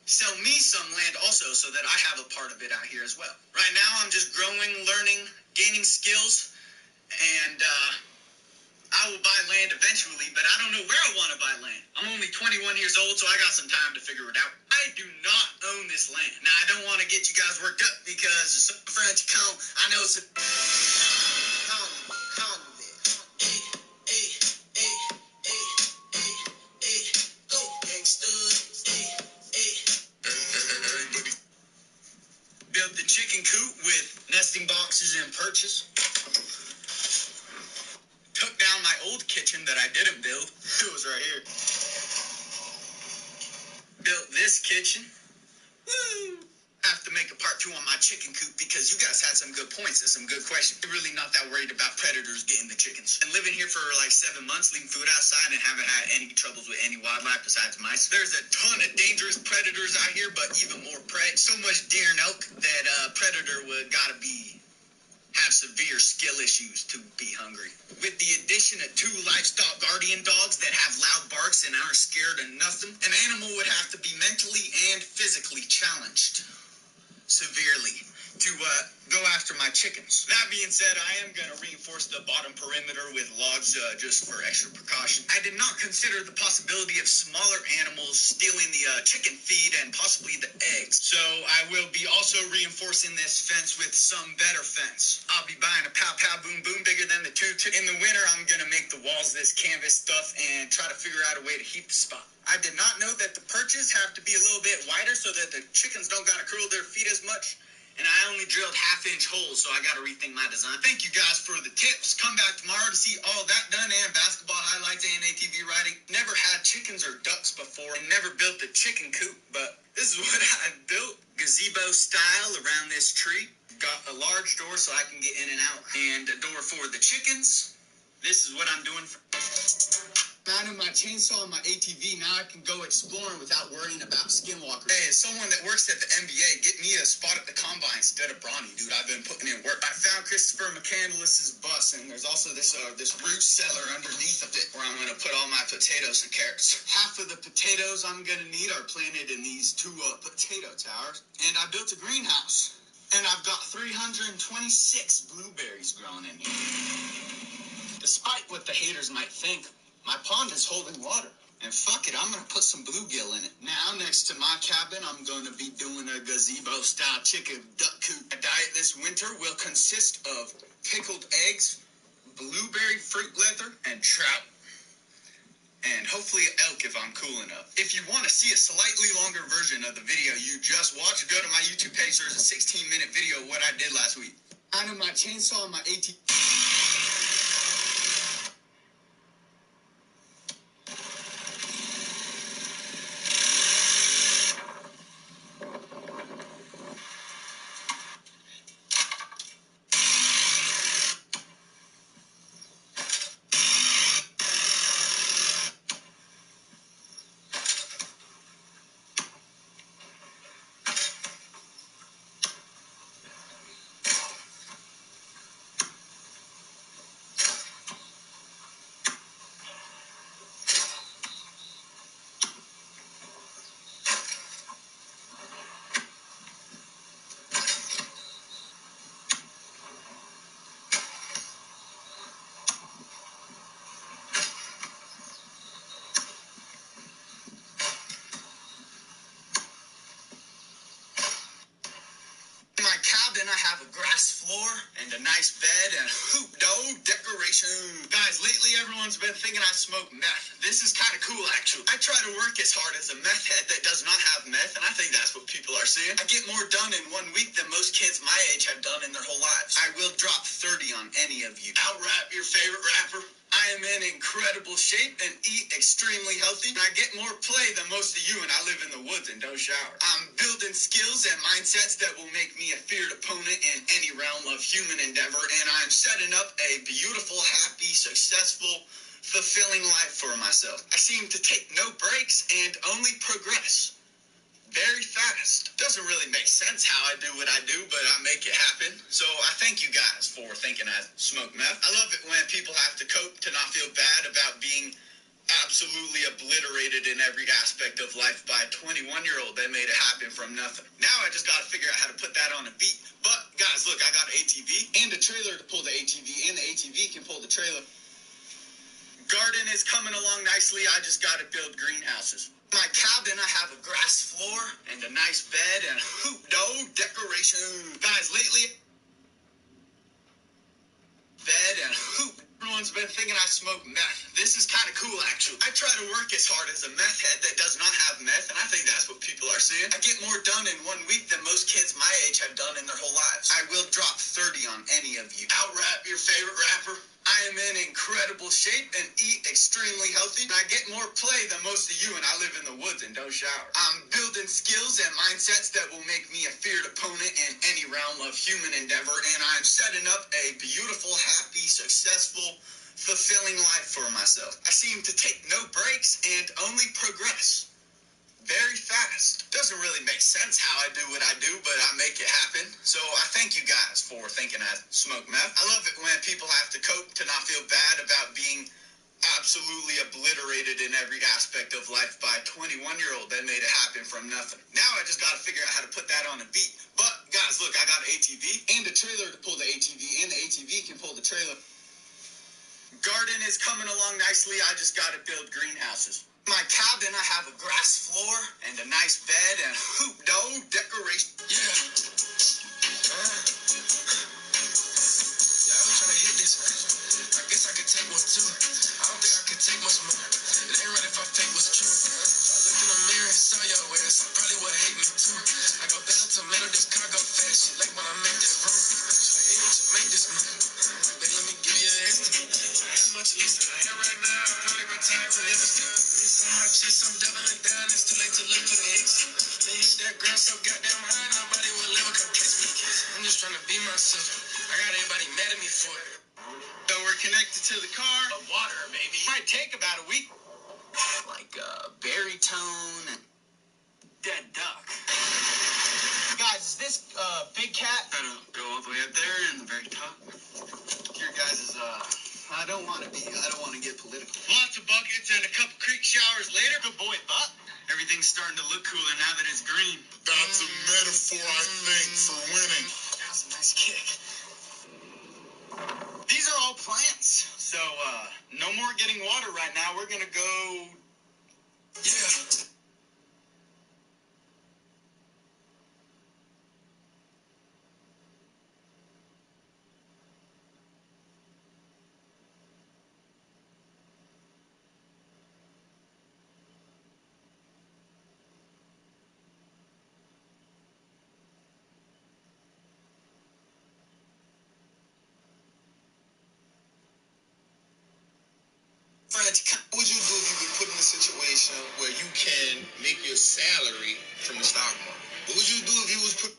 sell me some land also so that I have a part of it out here as well. Right now, I'm just growing, learning, gaining skills, and I will buy land eventually, but I don't know where I want to buy land. I'm only 21 years old, so I got some time to figure it out. I do not own this land. Now, I don't want to get you guys worked up because some French come. I know some. Built the chicken coop with nesting boxes and perches. Took down my old kitchen that I didn't build. It was right here. Built this kitchen. Woo! Have to make a part 2 on my chicken coop because you guys had some good points and some good questions. I'm really not that worried about predators getting the chickens. And living here here for like 7 months, leaving food outside and haven't had any troubles with any wildlife besides mice. There's a ton of dangerous predators out here, but even more prey. So much deer and elk that a predator would gotta have severe skill issues to be hungry. With the addition of 2 livestock guardian dogs that have loud barks and aren't scared of nothing, an animal would have to be mentally and physically challenged severely to go after my chickens. That being said, I am going to reinforce the bottom perimeter with logs just for extra precaution. I did not consider the possibility of smaller animals stealing the chicken feed and possibly the eggs. So I will be also reinforcing this fence with some better fence. I'll be buying a pow pow boom boom bigger than the 2. In the winter, I'm going to make the walls this canvas stuff and try to figure out a way to heat the spot. I did not know that the perches have to be a little bit wider so that the chickens don't got to curl their feet as much. And I only drilled 1/2-inch holes, so I got to rethink my design. Thank you guys for the tips. Come back tomorrow to see all that done and basketball highlights and ATV riding. Never had chickens or ducks before and never built a chicken coop, but this is what I built. Gazebo style around this tree. Got a large door so I can get in and out. And a door for the chickens. This is what I'm doing for... Mounted my chainsaw and my ATV, now I can go exploring without worrying about skinwalkers. Hey, as someone that works at the NBA, get me a spot at the combine instead of Bronny, dude. I've been putting in work. I found Christopher McCandless's bus, and there's also this root cellar underneath of it where I'm going to put all my potatoes and carrots. Half of the potatoes I'm going to need are planted in these 2 potato towers. And I built a greenhouse. And I've got 326 blueberries growing in here. Despite what the haters might think, my pond is holding water. And fuck it, I'm going to put some bluegill in it. Now, next to my cabin, I'm going to be doing a gazebo-style chicken duck coop. My diet this winter will consist of pickled eggs, blueberry fruit leather, and trout. And hopefully elk if I'm cool enough. If you want to see a slightly longer version of the video you just watched, go to my YouTube page. There's a 16-minute video of what I did last week. Out of my chainsaw and my ATV. Then I have a grass floor and a nice bed and hoop dough decoration. Guys, lately everyone's been thinking I smoke meth. This is kind of cool, actually. I try to work as hard as a meth head that does not have meth, and I think that's what people are saying. I get more done in 1 week than most kids my age have done in their whole lives. I will drop 30 on any of you. Out-rap your favorite rapper. I am in incredible shape and eat extremely healthy. And I get more play than most of you, and I live in the woods and don't shower. I'm building skills and mindsets that will make me a feared opponent in any realm of human endeavor, and I'm setting up a beautiful, happy, successful, fulfilling life for myself. I seem to take no breaks and only progress very fast. Doesn't really make sense how I do what I do, but I make it happen. So I thank you guys for thinking I smoke meth. I love it when people have to cope to not feel bad about being absolutely obliterated in every aspect of life by a 21-year-old that made it happen from nothing. Now I just got to figure out how to put that on a beat. But guys, look, I got an ATV and a trailer to pull the ATV, and the ATV can pull the trailer. Garden is coming along nicely. I just got to build greenhouses. My cabin, I have a grass floor and a nice bed and hoop dough decoration. Guys, lately, bed and hoop. Everyone's been thinking I smoke meth. This is kind of cool, actually. I try to work as hard as a meth head that does not have meth, and I think that's what people are saying. I get more done in 1 week than most kids my age have done in their whole lives. I will drop 30 on any of you. Out-rap your favorite rapper. I am in incredible shape and eat extremely healthy. I get more play than most of you, and I live in the woods and don't shower. I'm building skills and mindsets that will make me a feared opponent in any realm of human endeavor, and I'm setting up a beautiful, happy, successful, fulfilling life for myself. I seem to take no breaks and only progress very fast. Doesn't really make sense how I do what I do, but I make it happen. So I thank you guys for thinking I smoke meth. I love it when people have to cope to not feel bad about being absolutely obliterated in every aspect of life by a 21-year-old that made it happen from nothing. Now I just got to figure out how to put that on a beat. But guys, look, I got an ATV and a trailer to pull the ATV, and the ATV can pull the trailer. Garden is coming along nicely. I just got to build greenhouses. My cabin, I have a grass floor and a nice bed and hoop dome decoration. Yeah. Yeah, I'm trying to hit this. I guess I could take one too. I don't think I could take much more. It ain't right if I fake what's true. I looked in the mirror and saw your ass. I probably would hate me too. I go better tomato, this car go fast. She like when I make that room. She ain't to make this move. Baby, let me give you an estimate. How much at least I have right now? I probably retire to live still. My chest, I'm doubling down. It's too late to look for the exit. They hit that girl so goddamn high. Nobody will ever come catch me. I'm just trying to be myself. I got everybody mad at me for it. So we're connected to the car. The water, maybe. Might take about a week. Like baritone and dead duck. Guys, is this big cat? Gotta go all the way up there and the very top. Your guys' I don't want to get political. Lots of buckets and a couple creek showers later. Good boy, Buck. Everything's starting to look cooler now that it's green. That's a metaphor, I think, for winning. That was a nice kick. These are all plants. So, no more getting water right now. We're gonna go... Yeah. What would you do if you were put in a situation where you can make your salary from the stock market? What would you do if you was put...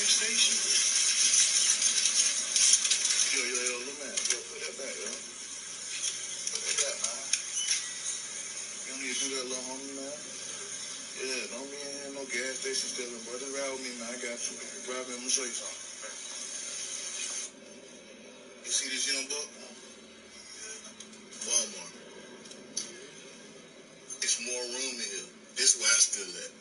Station. Yo, little man. Yo, put that back, yo. Put that back, man. You don't need to do that, little homie, man. Yeah, don't be in here no gas station stealing, bro. Just ride with me, man. I got you. Drive me, I'm gonna show you something. You see this young buck? Walmart. It's more room in here. This is where I still at.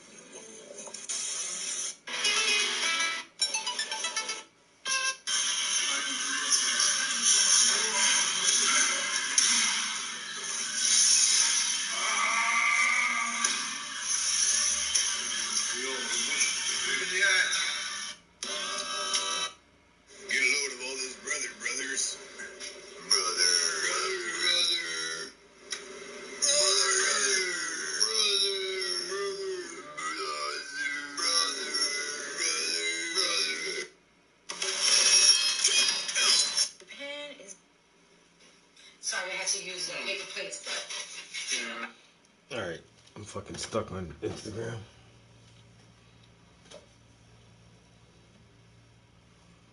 fucking stuck on Instagram.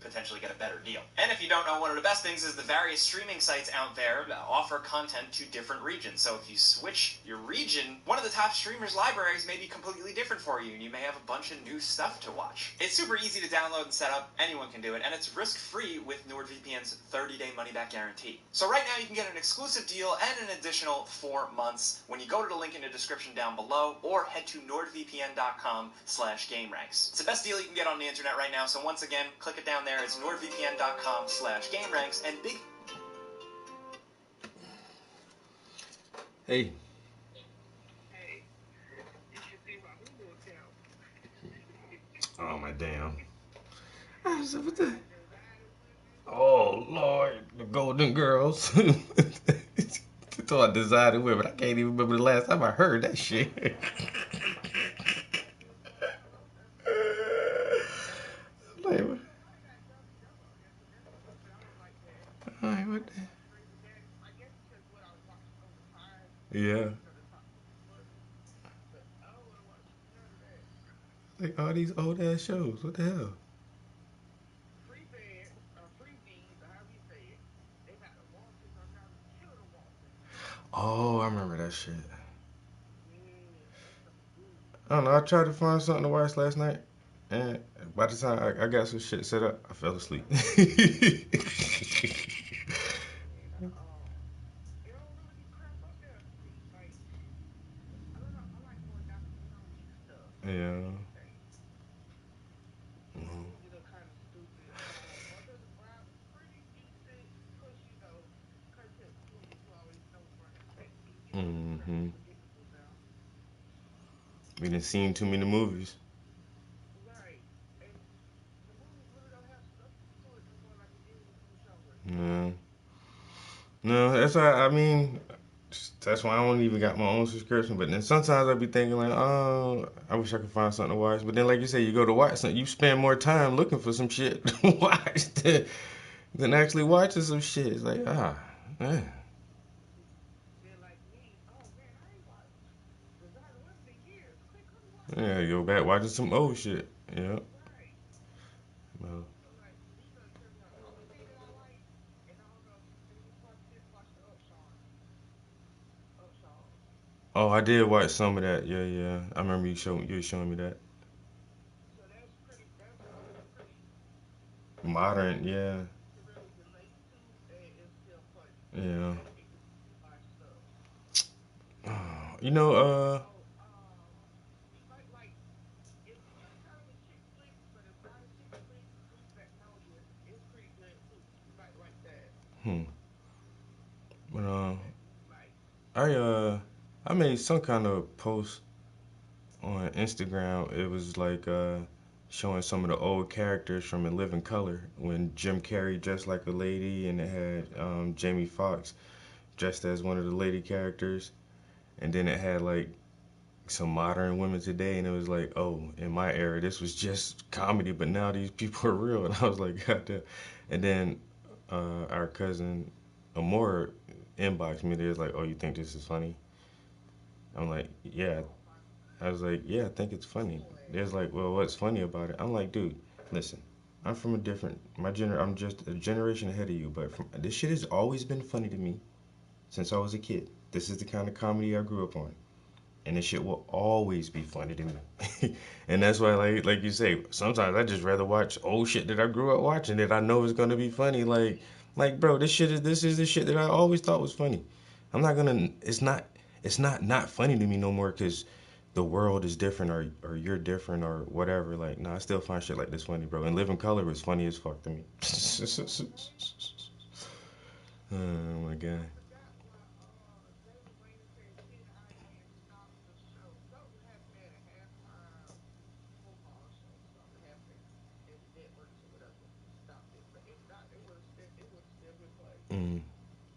Potentially get a better deal. And if you don't know, one of the best things is the various streaming sites out there offer content to different regions. So if you switch your region, one of the top streamers' libraries may be completely different for you, and you may have a bunch of new stuff to watch. It's super easy to download and set up. Anyone can do it, and it's risk-free with NordVPN's 30-day money-back guarantee. So right now you can get an exclusive deal and an additional 4 months when you go to the link in the description down below, or head to nordvpn.com/GameRanks. It's the best deal you can get on the internet right now, so once again, click it down there. It's nordvpn.com/GameRanks, and big... Hey. Oh, my damn. What the... Oh, Lord. The Golden Girls. So I decided with it. I can't even remember the last time I heard that shit. Like, what? Like, what the... Yeah. Like all these old ass shows. What the hell? Oh, I remember that shit. I don't know. I tried to find something to watch last night, and by the time I got some shit set up, I fell asleep. Yeah. Mm-hmm. We done seen too many movies. No. No, that's why, I mean, that's why I don't even got my own subscription. But then sometimes I be thinking like, oh, I wish I could find something to watch. But then, like you say, you go to watch something, you spend more time looking for some shit to watch than actually watching some shit. It's like, man. Yeah, you go back watching some old shit. Yeah. Well. Oh, I did watch some of that. Yeah, yeah. I remember you showing me that. Modern, yeah. Yeah. You know, hmm. But I I made some kind of post on Instagram. It was like showing some of the old characters from In Living Color when Jim Carrey dressed like a lady, and it had Jamie Foxx dressed as one of the lady characters, and then it had like some modern women today, and it was like, oh, in my era, this was just comedy, but now these people are real, and I was like, God damn. And then our cousin Amor inboxed me. They was like, oh, you think this is funny? I'm like, yeah. I was like, yeah, I think it's funny. They was like, well, what's funny about it? I'm like, dude, listen, I'm from a different, I'm just a generation ahead of you, but this shit has always been funny to me since I was a kid. This is the kind of comedy I grew up on. And this shit will always be funny to me. And that's why, like you say, sometimes I just rather watch old shit that I grew up watching that I know is gonna be funny. Like, bro, this is the shit that I always thought was funny. I'm not gonna. It's not funny to me no more because the world is different or you're different or whatever. Like, nah, I still find shit like this funny, bro. And Living Color was funny as fuck to me. Oh my god. Mm.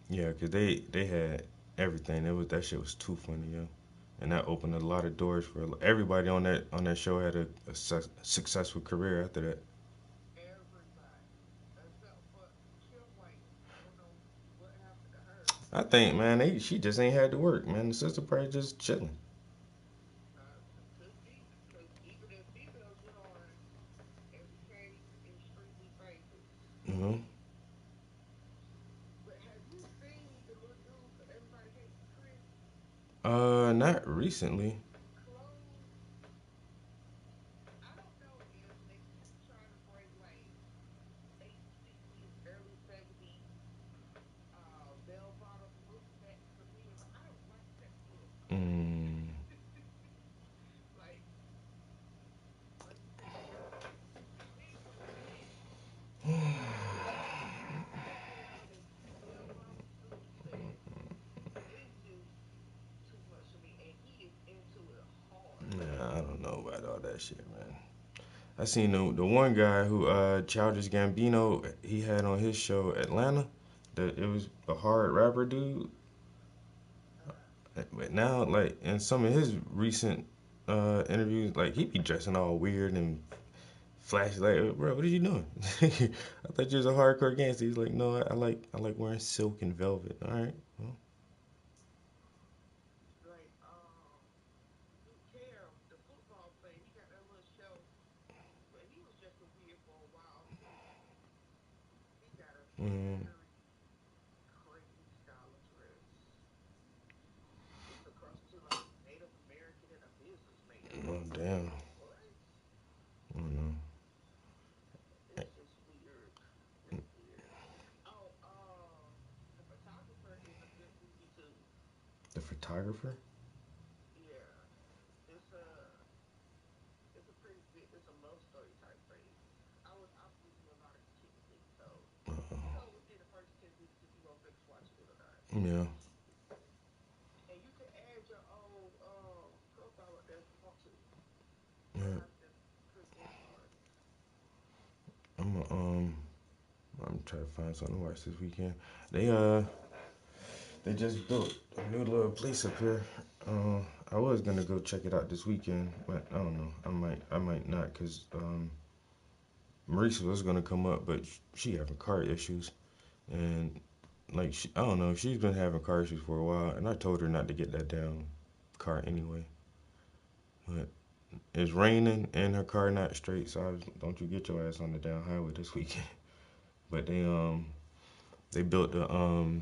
Yeah, cause they had everything. That shit was too funny, yo. And that opened a lot of doors for everybody on that show had a successful career after that. I think, man, she just ain't had to work, man. The sister probably just chilling. know. Not recently. Mm. Nah, I don't know about all that shit, man. I seen the one guy who Childish Gambino he had on his show Atlanta. It was a hard rapper dude. But now, like in some of his recent interviews, like he be dressing all weird and flashy. Like, bro, what are you doing? I thought you was a hardcore gangster. He's like, no, I like wearing silk and velvet. All right, well. Mm, oh damn. Mm, the photographer. Uh, yeah. Yeah. I'm I'm trying to find something to watch this weekend. They just built a new little place up here. I was gonna go check it out this weekend, but I don't know. I might not, cause Marisa was gonna come up, but she having car issues, and like I don't know, she's been having car issues for a while, and I told her not to get that damn car anyway. But it's raining and her car not straight, so don't you get your ass on the down highway this weekend. But they built a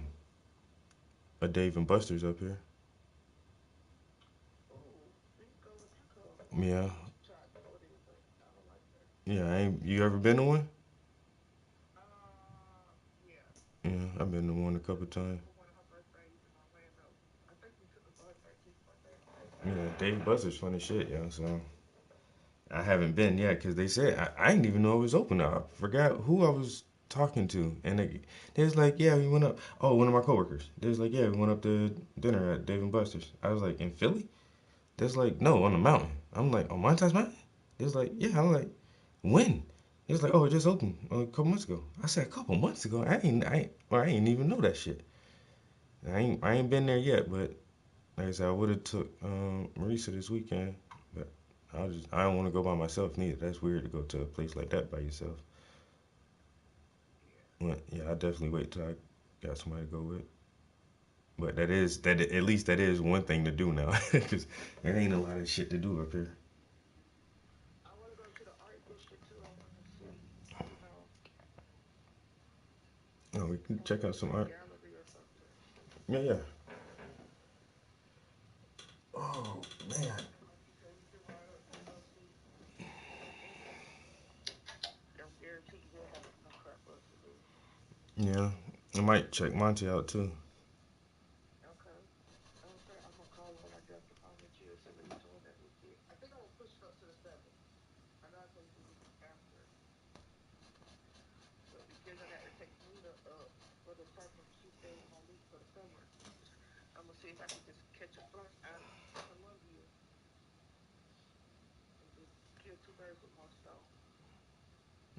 Dave and Buster's up here. Yeah, yeah. I ain't you ever been to one? Yeah, I've been to one a couple times. Yeah, Dave Buster's funny shit, yo. So I haven't been yet because they said I didn't even know it was open. I forgot who I was talking to, and they was like, "Yeah, we went up." Oh, one of my coworkers. They was like, "Yeah, we went up to dinner at Dave and Buster's." I was like, "In Philly?" They was like, "No, on the mountain." I'm like, "On Montage Mountain?" They was like, "Yeah." I'm like, "When?" He was like, "Oh, it just opened a couple months ago." I said, "A couple months ago? I ain't even know that shit." I ain't been there yet, but like I said, I would have took Marisa this weekend, but I don't want to go by myself neither. That's weird to go to a place like that by yourself. But yeah, I definitely wait till I got somebody to go with. But that at least that is one thing to do now, because there ain't a lot of shit to do up here. Oh, we can check out some art. Yeah, yeah. Oh man. Yeah, I might check Monty out too.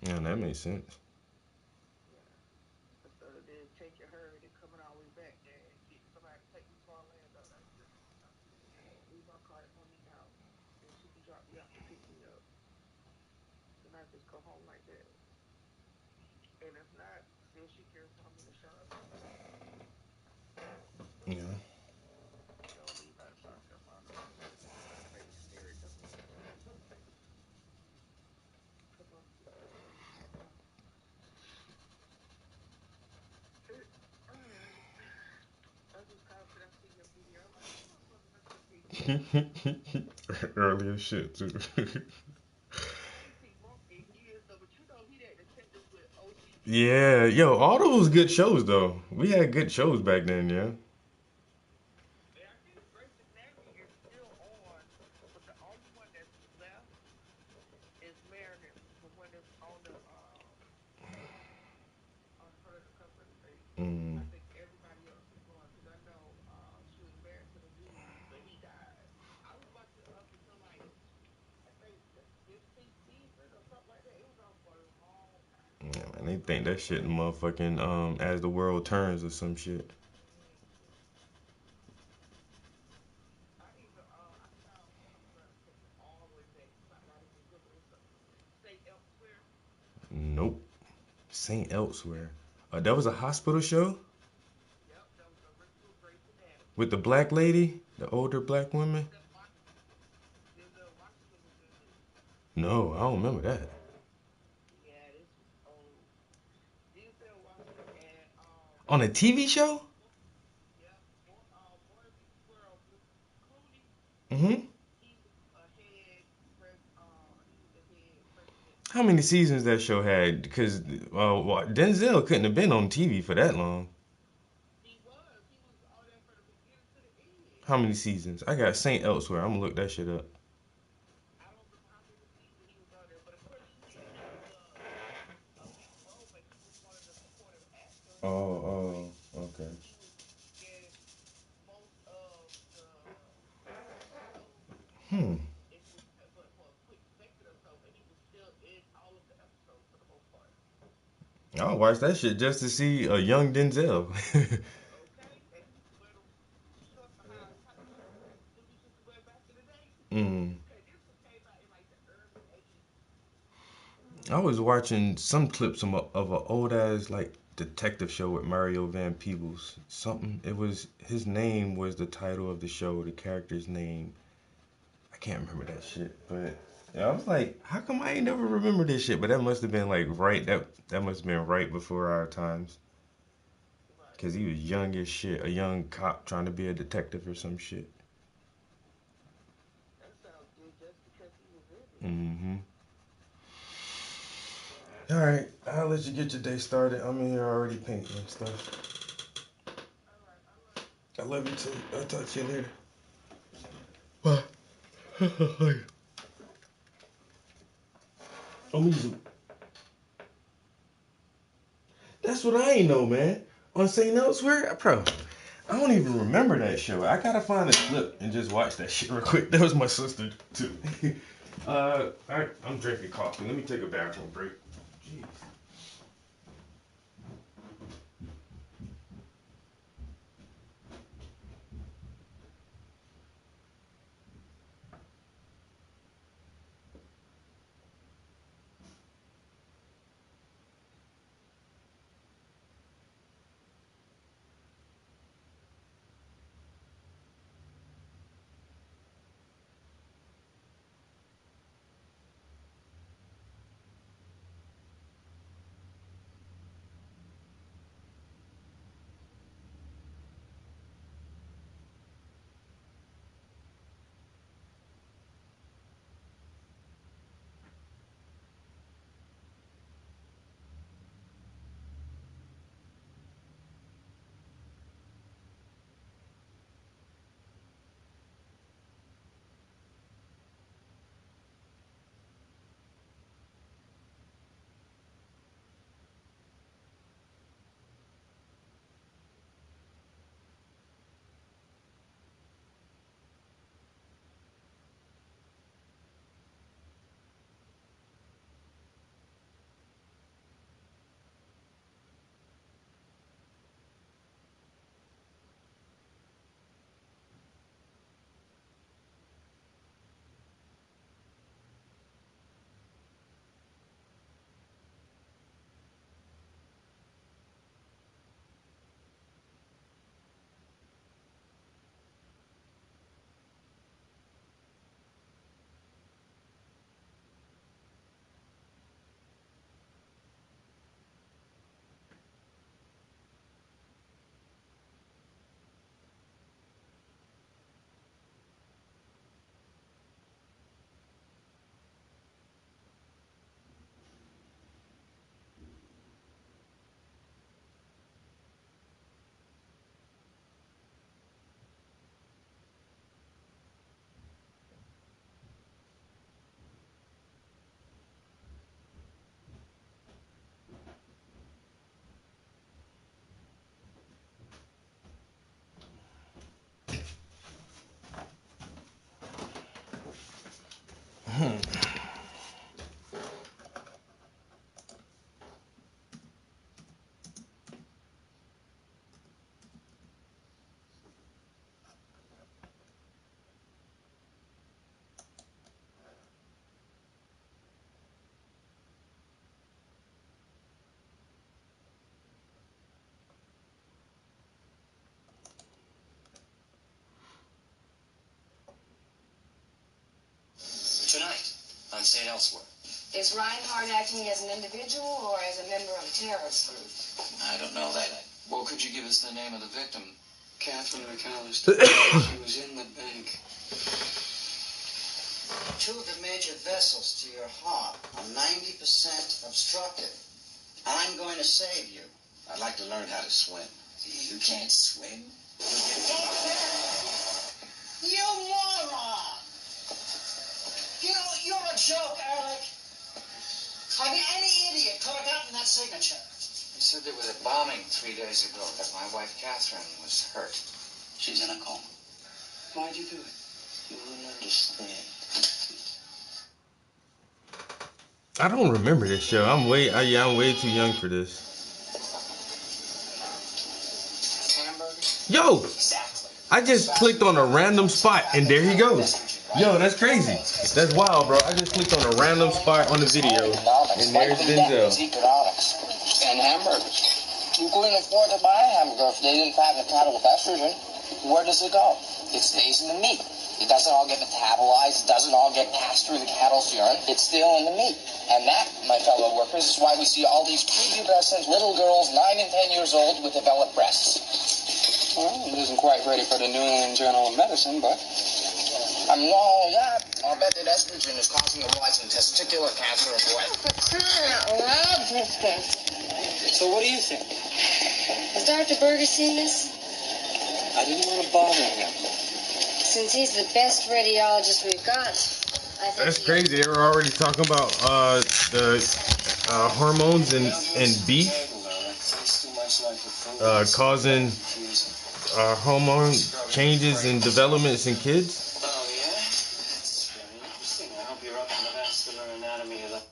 Yeah, that makes sense. Yeah. Earlier shit too. Yeah, yo, all those good shows though. We had good shows back then, yeah. Mm. Yeah, man, they think that shit motherfucking as the world turns or some shit. Nope. Saint Elsewhere. That was a hospital show with the black lady, the older black woman. No, I don't remember that. On a TV show? Mm-hmm. How many seasons that show had? Because Denzel couldn't have been on TV for that long. How many seasons? I got Saint Elsewhere. I'm gonna look that shit up. Oh, oh, okay. Hmm. I'll watch that shit just to see a young Denzel. Mm. I was watching some clips of an old ass like detective show with Mario Van Peebles. Something. It was his name was the title of the show. The character's name. I can't remember that shit. But yeah, I was like, how come I ain't never remember this shit? But that must have been like right. That must have been right before our times. Cause he was young as shit, a young cop trying to be a detective or some shit. Mm-hmm. All right, I'll let you get your day started. I'm in here already painting and stuff. I love you too. I'll talk to you later. Bye. I'm easy. That's what I ain't know, man. On St. Elsewhere, bro. I don't even remember that show. I gotta find a clip and just watch that shit real quick. That was my sister too. Alright, I'm drinking coffee. Let me take a bathroom break. Jeez. say it elsewhere. Is Reinhardt acting as an individual or as a member of a terrorist group? I don't know that. Well, could you give us the name of the victim? Catherine McAllister. She was in the bank. Two of the major vessels to your heart are 90% obstructed. I'm going to save you. I'd like to learn how to swim. You can't swim. You moron! You're a joke, Alec. I mean, any idiot could have gotten that signature. They said there was a bombing 3 days ago that my wife Catherine was hurt. She's in a coma. Why'd you do it? You wouldn't understand. I don't remember this show. I'm way too young for this. Yo, I just clicked on a random spot and there he goes. Yo, that's crazy. That's wild, bro. I just clicked on a random spot on the video and there's Denzel. And hamburgers. You couldn't afford to buy a hamburger if they didn't have the cattle with estrogen. Where does it go? It stays in the meat. It doesn't all get metabolized. It doesn't all get passed through the cattle's urine. It's still in the meat. And that, my fellow workers, is why we see all these prepubescent little girls, 9 and 10 years old, with developed breasts. Well, it isn't quite ready for the New England Journal of Medicine, but... No, yeah, I'll bet that estrogen is causing a rise in testicular cancer as well. So what do you think? Has Dr. Berger seen this? I didn't want to bother him. Since he's the best radiologist we've got, I think That's crazy. They were already talking about the hormones and beef causing hormone changes and developments in kids. Oh, yeah? That's very interesting. I hope you're up on the vascular anatomy of the...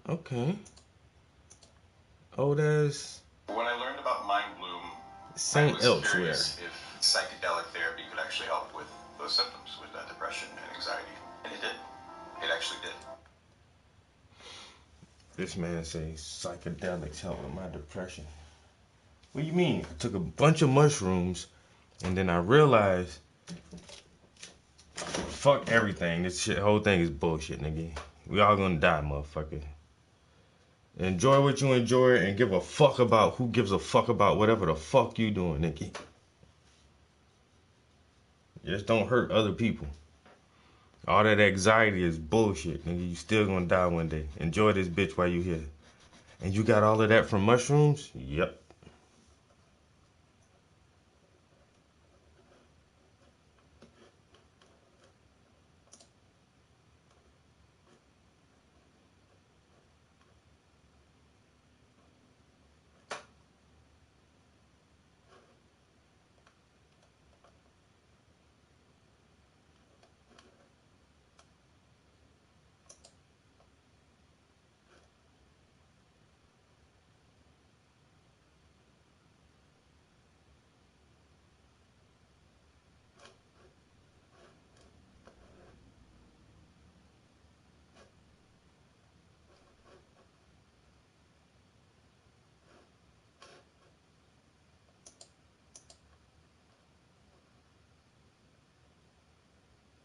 Okay. Oh, there's When I learned about Mind Bloom, Saint I was Elsewhere. curious if psychedelic therapy could actually help with those symptoms, with depression and anxiety. And it did. It actually did. This man says psychedelics help with my depression. What do you mean? I took a bunch of mushrooms and then I realized, fuck everything. This shit, whole thing is bullshit, nigga. We all gonna die, motherfucker. Enjoy what you enjoy and give a fuck about who gives a fuck about whatever the fuck you doing, nigga. Just don't hurt other people. All that anxiety is bullshit, nigga. You still gonna die one day. Enjoy this bitch while you here. And you got all of that from mushrooms? Yep.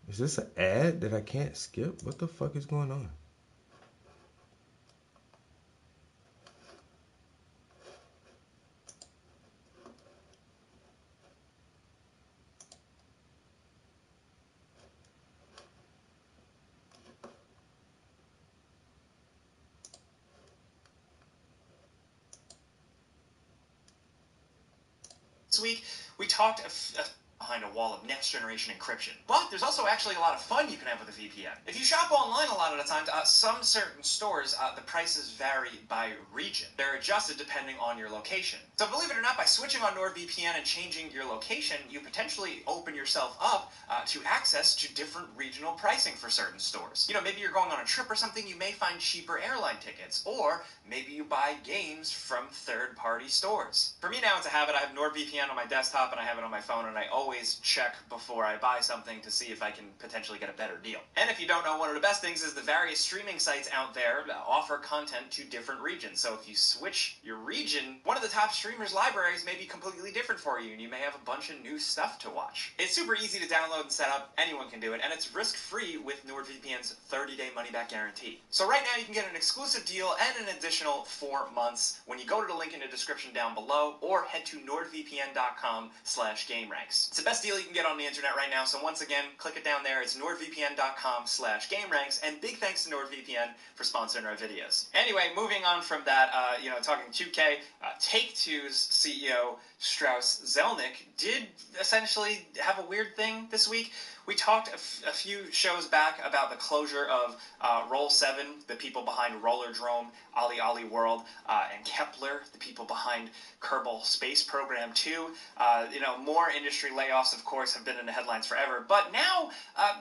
Is this an ad that I can't skip? What the fuck is going on? This week, we talked behind a wall of next-generation encryption. But there's also actually a lot of fun you can have with a VPN. If you shop online a lot of the times, some certain stores, the prices vary by region. They're adjusted depending on your location. So believe it or not, by switching on NordVPN and changing your location, you potentially open yourself up to access to different regional pricing for certain stores. You know, maybe you're going on a trip or something, you may find cheaper airline tickets, or maybe you buy games from third-party stores. For me now, it's a habit. I have NordVPN on my desktop and I have it on my phone, and I always always check before I buy something to see if I can potentially get a better deal. And if you don't know, one of the best things is the various streaming sites out there offer content to different regions. So if you switch your region, one of the top streamers' libraries may be completely different for you, and you may have a bunch of new stuff to watch. It's super easy to download and set up. Anyone can do it, and it's risk-free with NordVPN's 30-day money-back guarantee. So right now you can get an exclusive deal and an additional 4 months when you go to the link in the description down below or head to nordvpn.com/GameRanks. It's the best deal you can get on the internet right now, so once again, click it down there. It's nordvpn.com/GameRanks, and big thanks to NordVPN for sponsoring our videos. Anyway, moving on from that, talking 2K, Take-Two's CEO Strauss Zelnick did essentially have a weird thing this week. We talked a few shows back about the closure of Roll7, the people behind Rollerdrome, Ali World, and Kepler, the people behind Kerbal Space Program 2. More industry layoffs, of course, have been in the headlines forever. But now,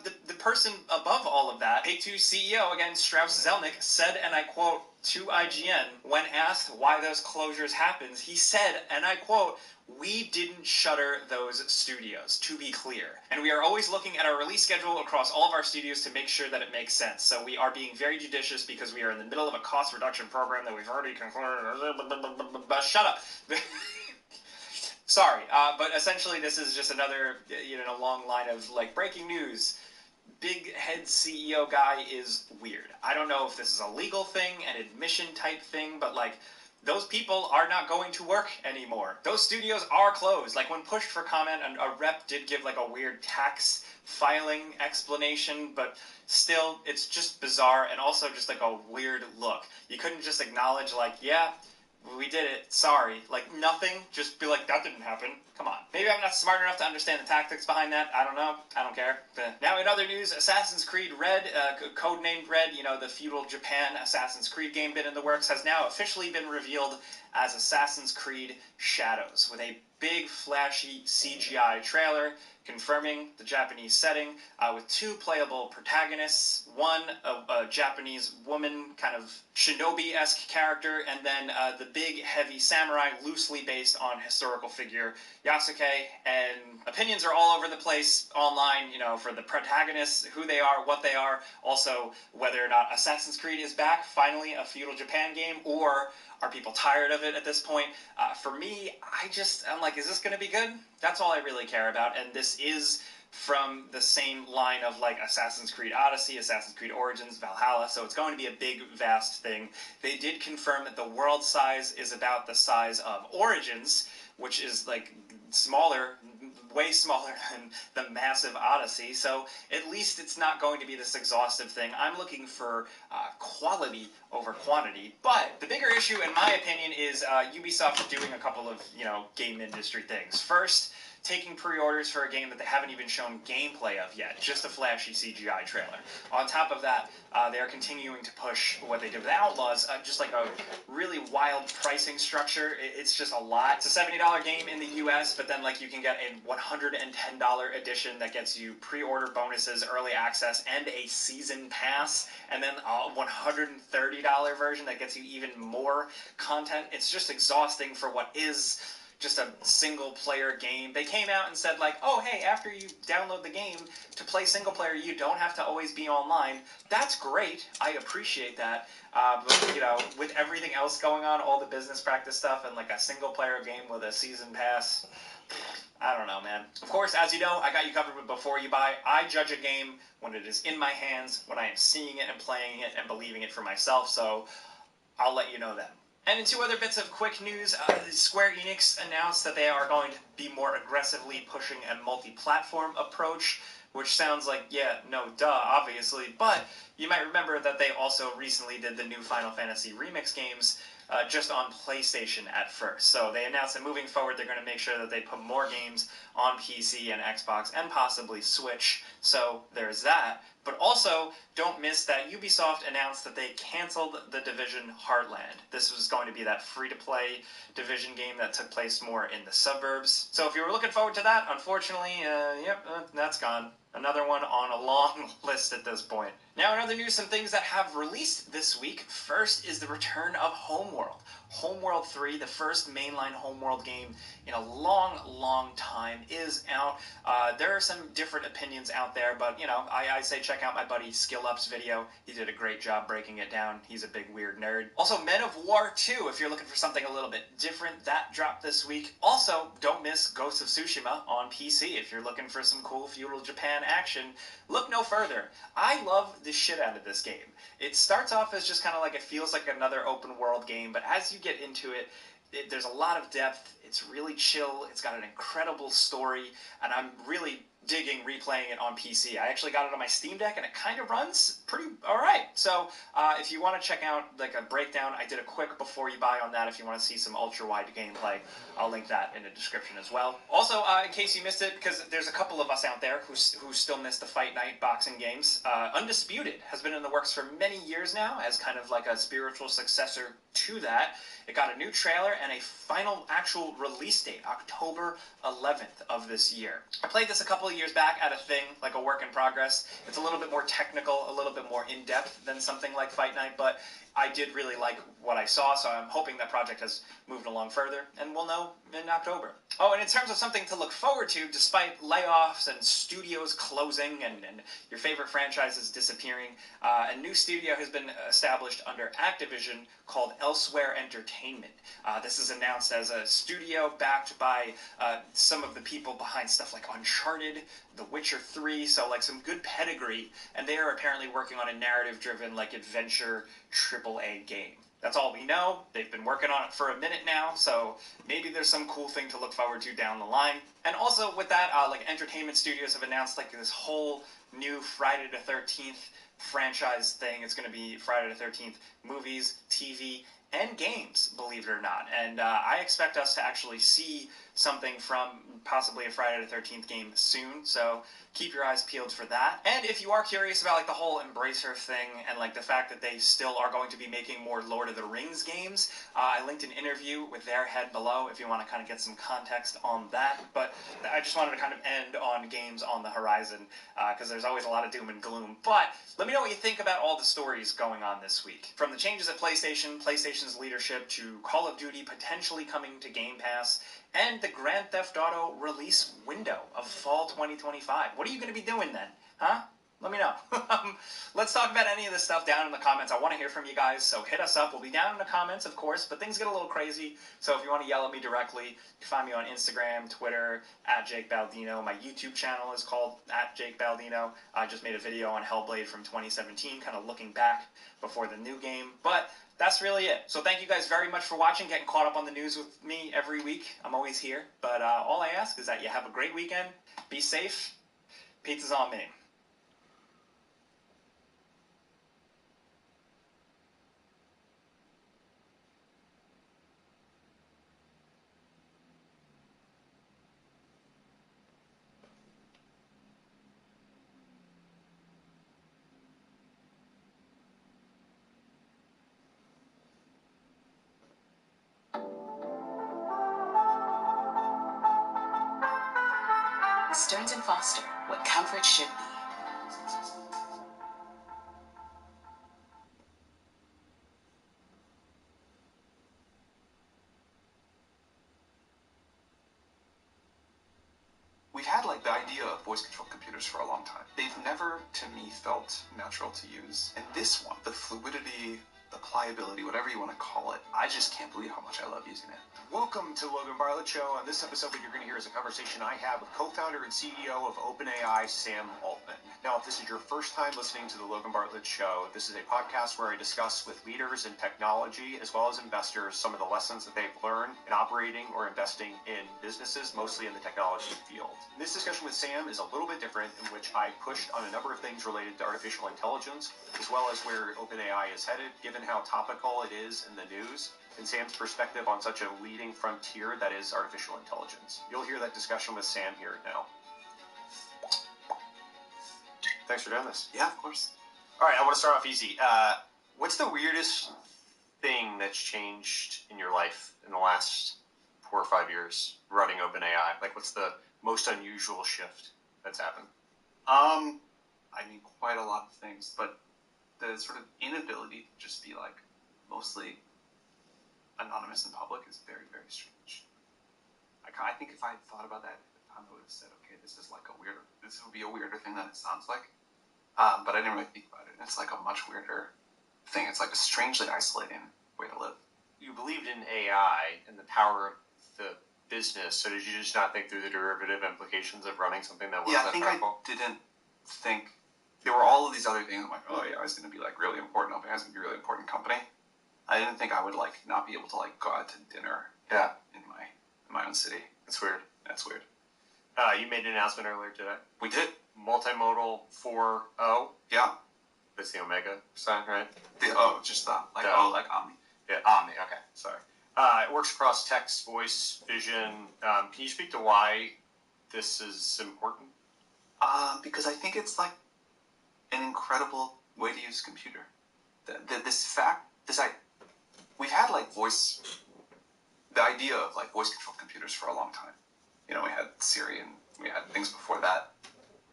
the person above all of that, Take-Two's CEO, again, Strauss Zelnick, said, and I quote, to IGN, when asked why those closures happened, he said, and I quote, "We didn't shutter those studios, to be clear. And we are always looking at our release schedule across all of our studios to make sure that it makes sense. So we are being very judicious because we are in the middle of a cost reduction program that we've already concluded." Shut up. Sorry, but essentially this is just another, long line of, breaking news. Big head CEO guy is weird. I don't know if this is a legal thing, an admission type thing, but, those people are not going to work anymore. Those studios are closed. When pushed for comment, a rep did give, a weird tax filing explanation, but still, it's just bizarre and also just, a weird look. You couldn't just acknowledge, yeah, we did it, sorry. Nothing, just be like, that didn't happen. Come on. Maybe I'm not smart enough to understand the tactics behind that. I don't know. I don't care. Now, in other news, Assassin's Creed Red, codenamed Red, the feudal Japan Assassin's Creed game been in the works, has now officially been revealed as Assassin's Creed Shadows, with a big, flashy CGI trailer confirming the Japanese setting, with 2 playable protagonists, one a Japanese woman, kind of shinobi-esque character, and then the big, heavy samurai, loosely based on historical figure Yasuke, and opinions are all over the place online, for the protagonists, who they are, what they are, also whether or not Assassin's Creed is back, finally a feudal Japan game, or are people tired of it at this point? For me, I'm like, is this going to be good? That's all I really care about, and this is from the same line of, Assassin's Creed Odyssey, Assassin's Creed Origins, Valhalla, so it's going to be a big, vast thing. They did confirm that the world size is about the size of Origins, which is, smaller, way smaller than the massive Odyssey, so at least it's not going to be this exhaustive thing. I'm looking for quality over quantity, but the bigger issue, in my opinion, is Ubisoft doing a couple of, game industry things. First, taking pre-orders for a game that they haven't even shown gameplay of yet, just a flashy CGI trailer. On top of that, they're continuing to push what they did with Outlaws, just a really wild pricing structure. It's just a lot. It's a $70 game in the US, but then you can get a $110 edition that gets you pre-order bonuses, early access, and a season pass, and then a $130 version that gets you even more content. It's just exhausting for what is just a single-player game. They came out and said, oh, hey, after you download the game to play single-player, you don't have to always be online. That's great. I appreciate that. But, with everything else going on, all the business practice stuff, and, a single-player game with a season pass, I don't know, man. Of course, as you know, I got you covered with Before You Buy. I judge a game when it is in my hands, when I am seeing it and playing it and believing it for myself, so I'll let you know then. And in 2 other bits of quick news, Square Enix announced that they are going to be more aggressively pushing a multi-platform approach, which sounds like, yeah, no, duh, obviously, but you might remember that they also recently did the new Final Fantasy Remix games just on PlayStation at first. So they announced that moving forward, they're going to make sure that they put more games on PC and Xbox and possibly Switch. So there's that. But also, don't miss that Ubisoft announced that they canceled The Division Heartland. This was going to be that free-to-play Division game that took place more in the suburbs. So if you were looking forward to that, unfortunately, that's gone. Another one on a long list at this point. Now, in other news, some things that have released this week. First is the return of Homeworld. Homeworld 3, the first mainline Homeworld game in a long, long time, is out. There are some different opinions out there, but, you know, I say check out my buddy SkillUp's video. He did a great job breaking it down. He's a big weird nerd. Also, Men of War 2, if you're looking for something a little bit different, that dropped this week. Also, don't miss Ghost of Tsushima on PC. If you're looking for some cool feudal Japan action, look no further. I love the shit out of this game. It starts off as just kind of like, it feels like another open world game, but as you get into it, there's a lot of depth. It's really chill. It's got an incredible story, and I'm really digging replaying it on PC. I actually got it on my Steam Deck, and it kind of runs pretty alright. So if you want to check out like a breakdown, I did a quick before you buy on that if you want to see some ultra-wide gameplay. I'll link that in the description as well. Also, in case you missed it, because there's a couple of us out there who still miss the Fight Night boxing games, Undisputed has been in the works for many years now as kind of like a spiritual successor to that. It got a new trailer and a final actual release date, October 11th of this year. I played this a couple of years back at a thing, like a work in progress. It's a little bit more technical, a little bit more in-depth than something like Fight Night, but I did really like what I saw, so I'm hoping that project has moved along further, and we'll know in October. Oh, and in terms of something to look forward to, despite layoffs and studios closing and your favorite franchises disappearing, a new studio has been established under Activision called Elsewhere Entertainment. This is announced as a studio backed by some of the people behind stuff like Uncharted, The Witcher 3, so like some good pedigree, and they are apparently working on a narrative-driven, like, adventure AAA game. That's all we know. They've been working on it for a minute now, so maybe there's some cool thing to look forward to down the line. And also with that, like, entertainment studios have announced like this whole new Friday the 13th franchise thing. It's going to be Friday the 13th movies, TV, and games, believe it or not. And I expect us to actually see something from possibly a Friday the 13th game soon, so keep your eyes peeled for that. And if you are curious about like the whole Embracer thing and like the fact that they still are going to be making more Lord of the Rings games, I linked an interview with their head below if you want to kind of get some context on that. But I just wanted to kind of end on games on the horizon, because there's always a lot of doom and gloom. But let me know what you think about all the stories going on this week. From the changes at PlayStation, PlayStation's leadership, to Call of Duty potentially coming to Game Pass, and the Grand Theft Auto release window of fall 2025. What are you going to be doing then? Huh? Let me know. Let's talk about any of this stuff down in the comments. I want to hear from you guys, so hit us up. We'll be down in the comments, of course, but things get a little crazy, so if you want to yell at me directly, you can find me on Instagram, Twitter, @JakeBaldino. My YouTube channel is called @JakeBaldino. I just made a video on Hellblade from 2017, kind of looking back before the new game, but that's really it. So thank you guys very much for watching, getting caught up on the news with me every week. I'm always here, but all I ask is that you have a great weekend, be safe, pizza's on me. Stearns & Foster, what comfort should be. We've had like the idea of voice control computers for a long time. They've never, to me, felt natural to use. And this one, the fluidity, the pliability, whatever you want to call it, I just can't believe how much I love using it. Welcome to the Logan Bartlett Show. On this episode, what you're going to hear is a conversation I have with co-founder and CEO of OpenAI, Sam Altman. Now, if this is your first time listening to the Logan Bartlett Show, this is a podcast where I discuss with leaders in technology as well as investors some of the lessons that they've learned in operating or investing in businesses, mostly in the technology field. This discussion with Sam is a little bit different, in which I pushed on a number of things related to artificial intelligence, as well as where OpenAI is headed, given how topical it is in the news, and Sam's perspective on such a leading frontier that is artificial intelligence. You'll hear that discussion with Sam here now. Thanks for doing this. Yeah, of course. All right, I want to start off easy. What's the weirdest thing that's changed in your life in the last 4 or 5 years running OpenAI? Like, what's the most unusual shift that's happened? I mean, quite a lot of things, but the sort of inability to just be like mostly anonymous in public is very, very strange. I think if I had thought about that at the time, I would have said, okay, this would be a weirder thing than it sounds like. But I didn't really think about it. It's like a much weirder thing. It's like a strangely isolating way to live. You believed in AI and the power of the business, so did you just not think through the derivative implications of running something that was Yeah, I that think powerful? I didn't think there were all of these other things. I'm like, oh yeah, it's going to be like really important. OpenAI is going to be a really important company. I didn't think I would like not be able to like go out to dinner. Yeah. In my own city. That's weird. That's weird. You made an announcement earlier today. We did. Multimodal 4.0. Yeah. That's the Omega sign, right? Just that. Like like Omni. Yeah, Omni. Okay, sorry. It works across text, voice, vision. Can you speak to why this is important? Because I think it's like an incredible way to use a computer. We've had like the idea of like voice-controlled computers for a long time. You know, we had Siri and we had things before that.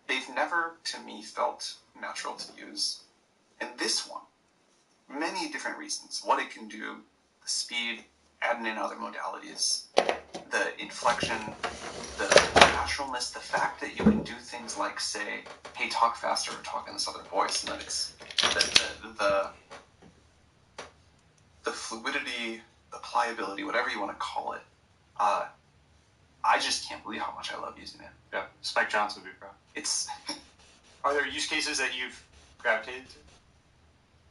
They've never, to me, felt natural to use. And this one, many different reasons. What it can do, the speed, adding in other modalities, the inflection, the naturalness, the fact that you can do things like say, hey, talk faster or talk in this other voice, and then it's the fluidity, the pliability, whatever you want to call it. I just can't believe how much I love using it. Yeah, Spike Jonze would be proud. Are there use cases that you've gravitated to?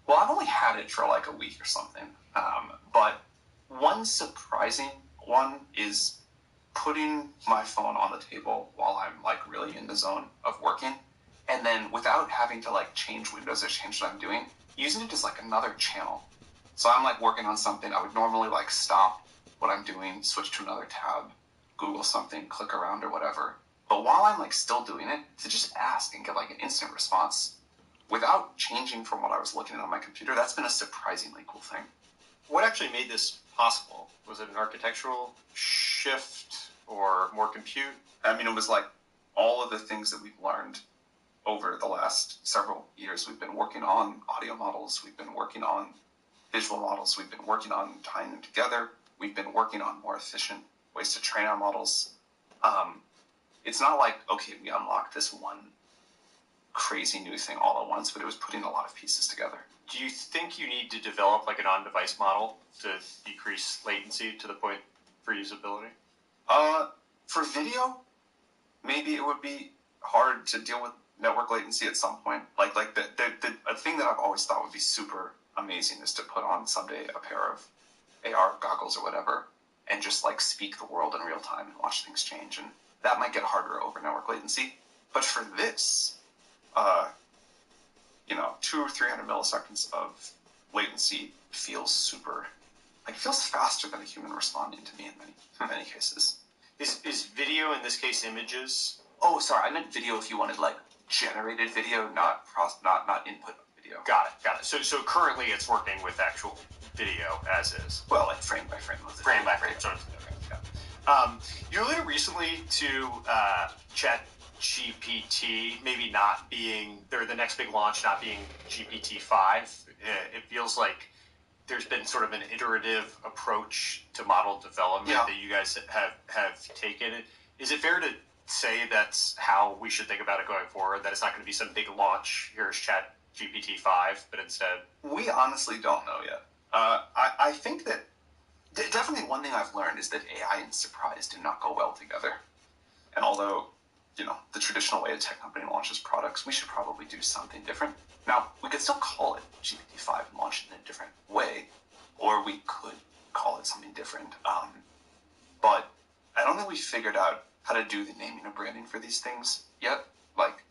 Well, I've only had it for like a week or something. But one surprising one is putting my phone on the table while I'm like really in the zone of working, and then without having to like change windows or change what I'm doing, using it as like another channel. So I'm like working on something, I would normally like stop what I'm doing, switch to another tab, Google something, click around or whatever. But while I'm like still doing it, to just ask and get like an instant response without changing from what I was looking at on my computer, that's been a surprisingly cool thing. What actually made this possible? Was it an architectural shift or more compute? I mean, it was like all of the things that we've learned over the last several years. We've been working on audio models. We've been working on visual models. We've been working on tying them together. We've been working on more efficient ways to train our models. It's not like, okay, we unlocked this one crazy new thing all at once, but it was putting a lot of pieces together. Do you think you need to develop like an on-device model to decrease latency to the point for usability? For video, maybe it would be hard to deal with network latency at some point. Like a thing that I've always thought would be super amazing is to put on someday a pair of AR goggles or whatever and just like speak the world in real time and watch things change. And that might get harder over network latency. But for this, 200 or 300 milliseconds of latency feels super, like it feels faster than a human responding to me in many cases. Is video, in this case, images? Oh, sorry, I meant video if you wanted like generated video, not input video. Got it. So currently it's working with actual video as is. Well, like frame by frame. Frame by frame. So you alluded recently to ChatGPT maybe not being, or the next big launch not being GPT-5. It feels like there's been sort of an iterative approach to model development that you guys have taken. Is it fair to say that's how we should think about it going forward, that it's not going to be some big launch, here's ChatGPT-5, but instead? We honestly don't know yet. I think that definitely one thing I've learned is that AI and surprise do not go well together. And although, the traditional way a tech company launches products, we should probably do something different. Now, we could still call it GPT-5 and launch it in a different way, or we could call it something different. But I don't think we figured out how to do the naming and branding for these things yet. Like,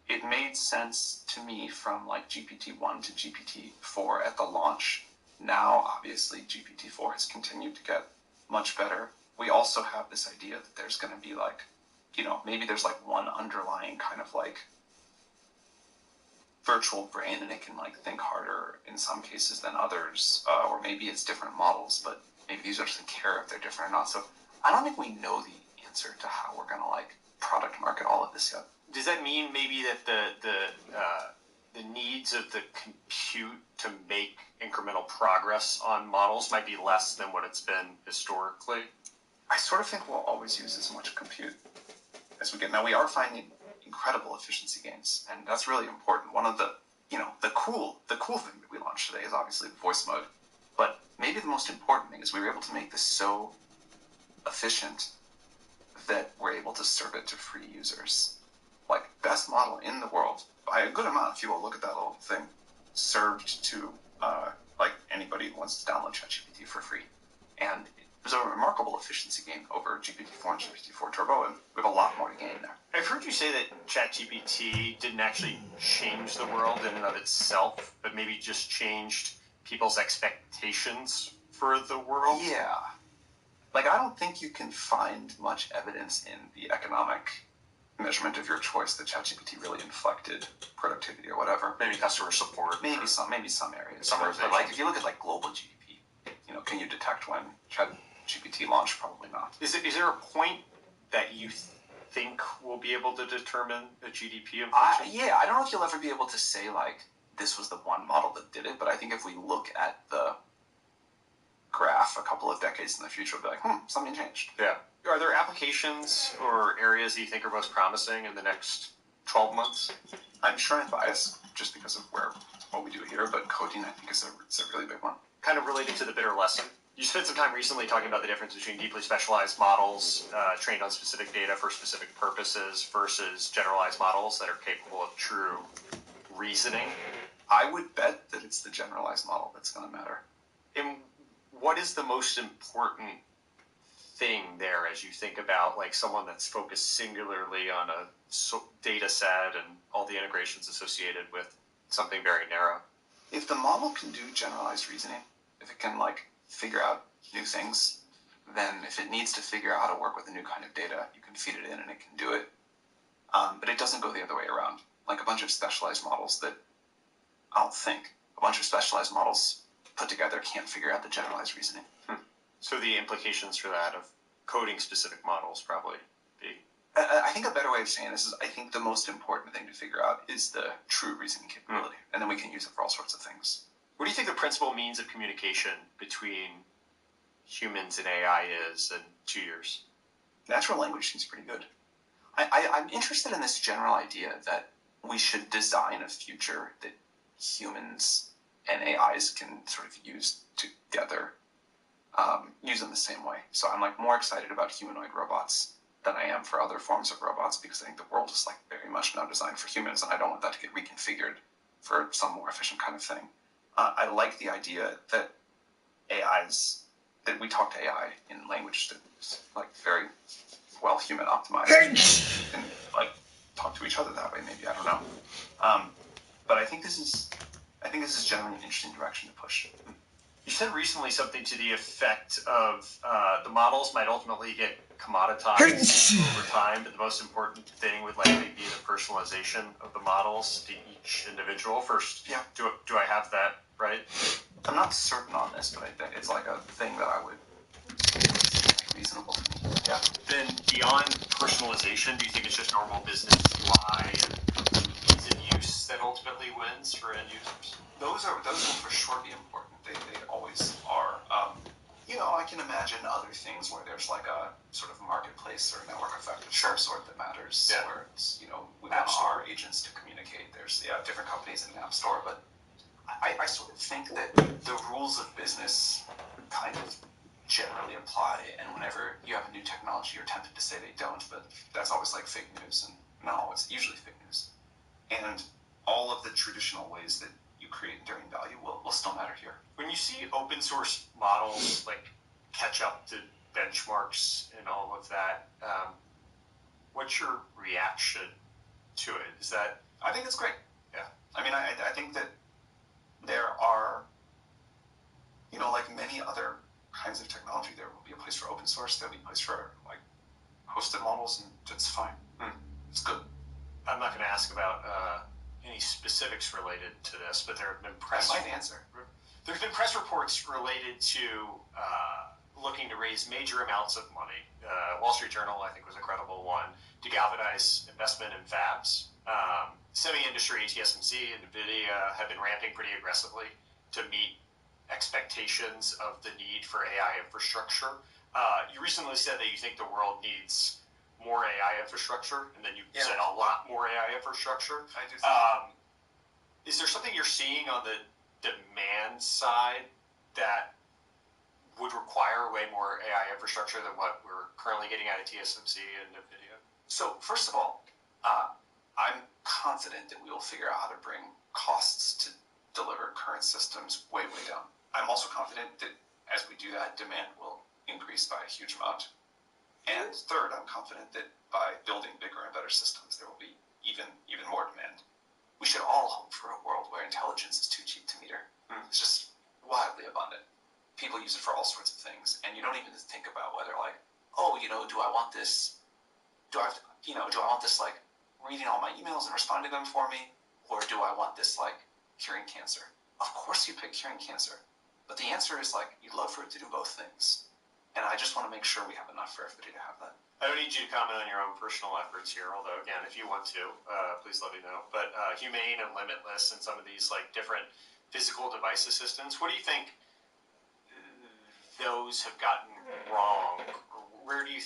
it made sense to me from like GPT-1 to GPT-4 at the launch. Now, obviously, GPT-4 has continued to get much better. We also have this idea that there's going to be like, maybe there's like one underlying kind of like virtual brain and it can like think harder in some cases than others, or maybe it's different models, but maybe these doesn't care if they're different or not. So I don't think we know the answer to how we're going to like product market all of this yet. Does that mean maybe that the needs of the compute to make incremental progress on models might be less than what it's been historically? I sort of think we'll always use as much compute as we get. Now we are finding incredible efficiency gains, and that's really important. One of the, the cool thing that we launched today is obviously the voice mode, but maybe the most important thing is we were able to make this so efficient that we're able to serve it to free users. Like, best model in the world, by a good amount, if you will look at that little thing, served to, like, anybody who wants to download ChatGPT for free. And it was a remarkable efficiency gain over GPT-4 and GPT-4 Turbo, and we have a lot more to gain there. I've heard you say that ChatGPT didn't actually change the world in and of itself, but maybe just changed people's expectations for the world? Yeah. Like, I don't think you can find much evidence in the economic measurement of your choice that ChatGPT really inflected productivity or whatever. Maybe customer support. Maybe some areas. But like, if you look at like global GDP, can you detect when ChatGPT launched? Probably not. Is there a point that you think we'll be able to determine the GDP inflation? I don't know if you'll ever be able to say like this was the one model that did it, but I think if we look at the graph a couple of decades in the future, we'll be like, something changed. Yeah. Are there applications or areas that you think are most promising in the next 12 months? I'm sure I'm biased just because of what we do here, but coding I think is a really big one. Kind of related to the bitter lesson. You spent some time recently talking about the difference between deeply specialized models trained on specific data for specific purposes versus generalized models that are capable of true reasoning. I would bet that it's the generalized model that's going to matter. And what is the most important thing there as you think about like someone that's focused singularly on a data set and all the integrations associated with something very narrow? If the model can do generalized reasoning, if it can like figure out new things, then if it needs to figure out how to work with a new kind of data, you can feed it in and it can do it. But it doesn't go the other way around. Like a bunch of specialized models that I don't think a bunch of specialized models put together can't figure out the generalized reasoning. So the implications for that of coding specific models probably be... I think a better way of saying this is I think the most important thing to figure out is the true reasoning capability, and then we can use it for all sorts of things. What do you think the principal means of communication between humans and AI is in 2 years? Natural language seems pretty good. I'm interested in this general idea that we should design a future that humans and AIs can sort of use together, use in the same way. So I'm like more excited about humanoid robots than I am for other forms of robots because I think the world is like very much now designed for humans, and I don't want that to get reconfigured for some more efficient kind of thing. I like the idea that that we talk to AI in language that's like very well human optimized and like talk to each other that way. Maybe I don't know, but I think this is generally an interesting direction to push. You said recently something to the effect of the models might ultimately get commoditized over time, but the most important thing would likely be the personalization of the models to each individual. First, yeah. Do I have that right? I'm not certain on this, but I think it's like a thing that I would seem reasonable to me. Yeah. Then beyond personalization, do you think it's just normal business UI and ease of use that ultimately wins for end users? Those will for sure be important. They always are. I can imagine other things where there's like a sort of marketplace or network effect of some sort that matters. Yeah. Where it's, we want our agents to communicate. There's different companies in the App Store, but I sort of think that the rules of business kind of generally apply, and whenever you have a new technology, you're tempted to say they don't, but that's always like fake news, and no, it's usually fake news. And all of the traditional ways that you create enduring value will still matter here. When you see open source models like catch up to benchmarks and all of that, what's your reaction to it? Is that... I think it's great. Yeah. I mean, I think that there are, like many other kinds of technology, there will be a place for open source, there'll be a place for like hosted models, and it's fine. It's good. I'm not going to ask about any specifics related to this, but there have been press. I might answer. There's been press reports related to looking to raise major amounts of money. Wall Street Journal, I think, was a credible one, to galvanize investment in fabs. Semi-industry, TSMC and NVIDIA have been ramping pretty aggressively to meet expectations of the need for AI infrastructure. You recently said that you think the world needs more AI infrastructure, and then you said a lot more AI infrastructure. I do. Is there something you're seeing on the demand side that would require way more AI infrastructure than what we're currently getting out of TSMC and NVIDIA? So, first of all, I'm confident that we will figure out how to bring costs to deliver current systems way, way down. I'm also confident that as we do that, demand will increase by a huge amount. And third, I'm confident that by building bigger and better systems, there will be even more demand. We should all hope for a world where intelligence is too cheap to meter. It's just wildly abundant. People use it for all sorts of things, and you don't even think about whether, like, oh, do I want this? Do I want this, like, reading all my emails and responding to them for me? Or do I want this, like, curing cancer? Of course you pick curing cancer. But the answer is, like, you'd love for it to do both things. And I just want to make sure we have enough for everybody to have that. I don't need you to comment on your own personal efforts here, although, again, if you want to, please let me know. But Humane and Limitless and some of these, like, different physical device assistants, what do you think those have gotten wrong? Where do you...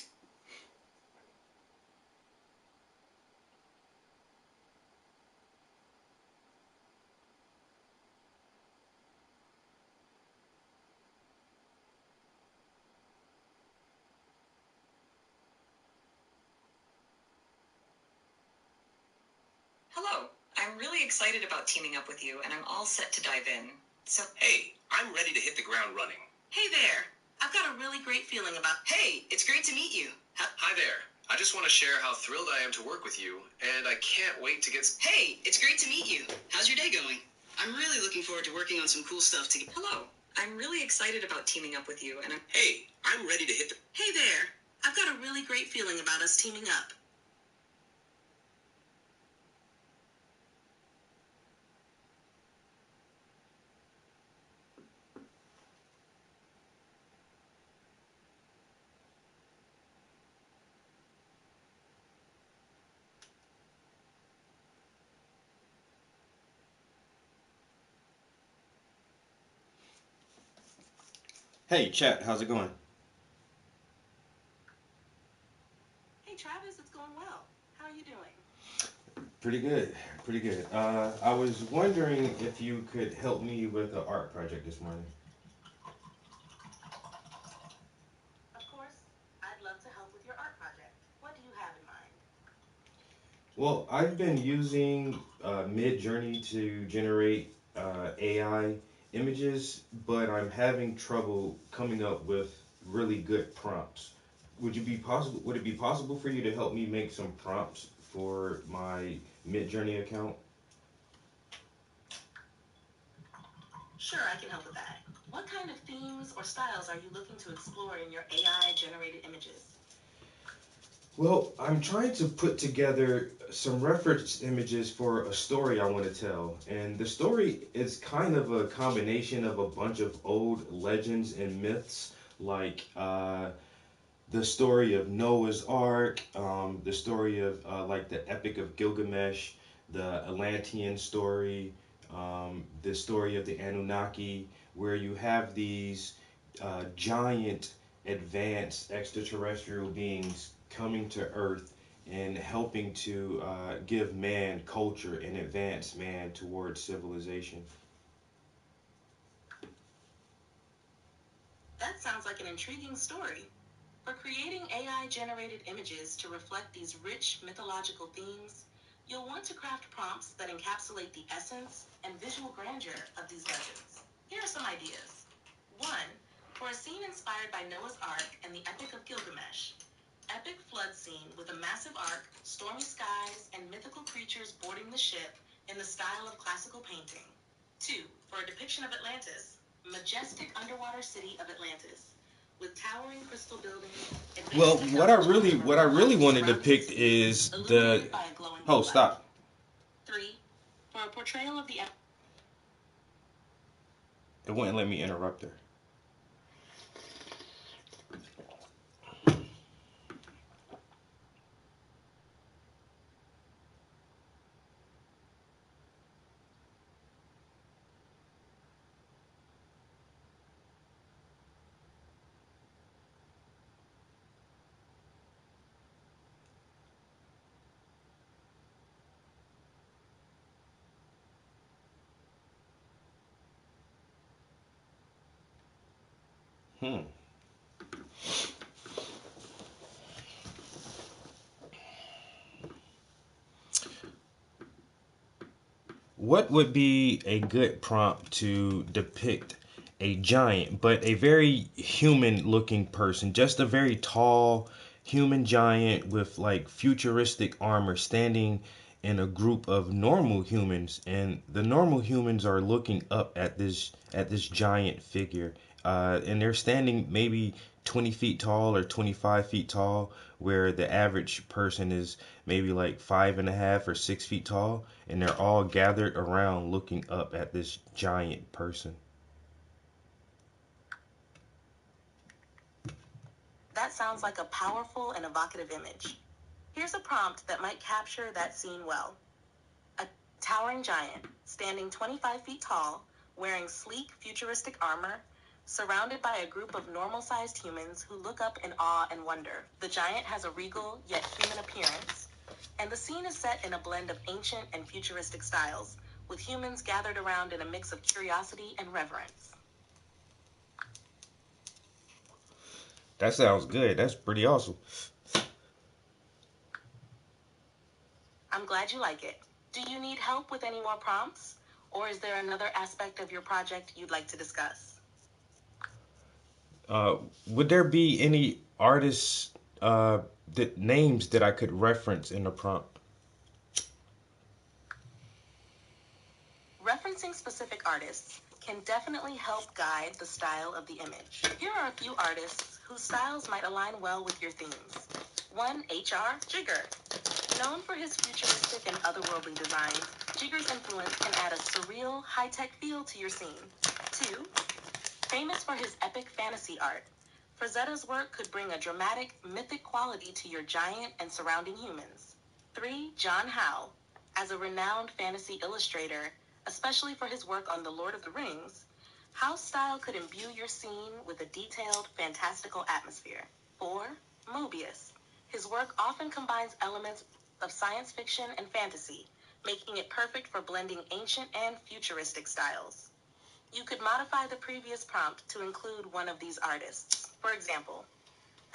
Hello. I'm really excited about teaming up with you, and I'm all set to dive in. So, hey, I'm ready to hit the ground running. Hey there. I've got a really great feeling about... Hey, it's great to meet you. Hi there. I just want to share how thrilled I am to work with you, and I can't wait to get... Hey, it's great to meet you. How's your day going? I'm really looking forward to working on some cool stuff together. Hello. I'm really excited about teaming up with you, and I'm... Hey, I'm ready to hit the... Hey there. I've got a really great feeling about us teaming up. Hey, chat, how's it going? Hey, Travis, it's going well. How are you doing? Pretty good, pretty good. I was wondering if you could help me with an art project this morning. Of course, I'd love to help with your art project. What do you have in mind? Well, I've been using Midjourney to generate AI images, but I'm having trouble coming up with really good prompts. Would it be possible for you to help me make some prompts for my Midjourney account? Sure, I can help with that. What kind of themes or styles are you looking to explore in your AI-generated images? Well, I'm trying to put together some reference images for a story I want to tell. And the story is kind of a combination of a bunch of old legends and myths, like the story of Noah's Ark, the story of like the Epic of Gilgamesh, the Atlantean story, the story of the Anunnaki, where you have these giant advanced extraterrestrial beings coming to Earth and helping to give man culture and advance man towards civilization. That sounds like an intriguing story. For creating AI-generated images to reflect these rich mythological themes, you'll want to craft prompts that encapsulate the essence and visual grandeur of these legends. Here are some ideas. 1. For a scene inspired by Noah's Ark and the Epic of Gilgamesh, epic flood scene with a massive ark, stormy skies, and mythical creatures boarding the ship in the style of classical painting. 2. For a depiction of Atlantis, majestic underwater city of Atlantis, with towering crystal buildings. Well, what I really want to depict is the... Oh, stop. 3. a portrayal of the... It wouldn't let me interrupt her. What would be a good prompt to depict a giant, but a very human looking person? Just a very tall human giant with like futuristic armor standing in a group of normal humans, and the normal humans are looking up at this giant figure, and they're standing maybe 20 feet tall or 25 feet tall, where the average person is maybe like 5.5 or 6 feet tall, and they're all gathered around looking up at this giant person. That sounds like a powerful and evocative image. Here's a prompt that might capture that scene well. A towering giant, standing 25 feet tall, wearing sleek, futuristic armor, surrounded by a group of normal-sized humans who look up in awe and wonder. The giant has a regal, yet human appearance, and the scene is set in a blend of ancient and futuristic styles, with humans gathered around in a mix of curiosity and reverence. That sounds good. That's pretty awesome. I'm glad you like it. Do you need help with any more prompts? Or is there another aspect of your project you'd like to discuss? Would there be any artists names that I could reference in the prompt? Referencing specific artists can definitely help guide the style of the image. Here are a few artists whose styles might align well with your themes. 1. H.R. Giger. Known for his futuristic and otherworldly designs, Giger's influence can add a surreal, high-tech feel to your scene. 2. Famous for his epic fantasy art, Frazetta's work could bring a dramatic, mythic quality to your giant and surrounding humans. 3. John Howe. As a renowned fantasy illustrator, especially for his work on The Lord of the Rings, Howe's style could imbue your scene with a detailed, fantastical atmosphere. 4. Moebius. His work often combines elements of science fiction and fantasy, making it perfect for blending ancient and futuristic styles. You could modify the previous prompt to include one of these artists. For example,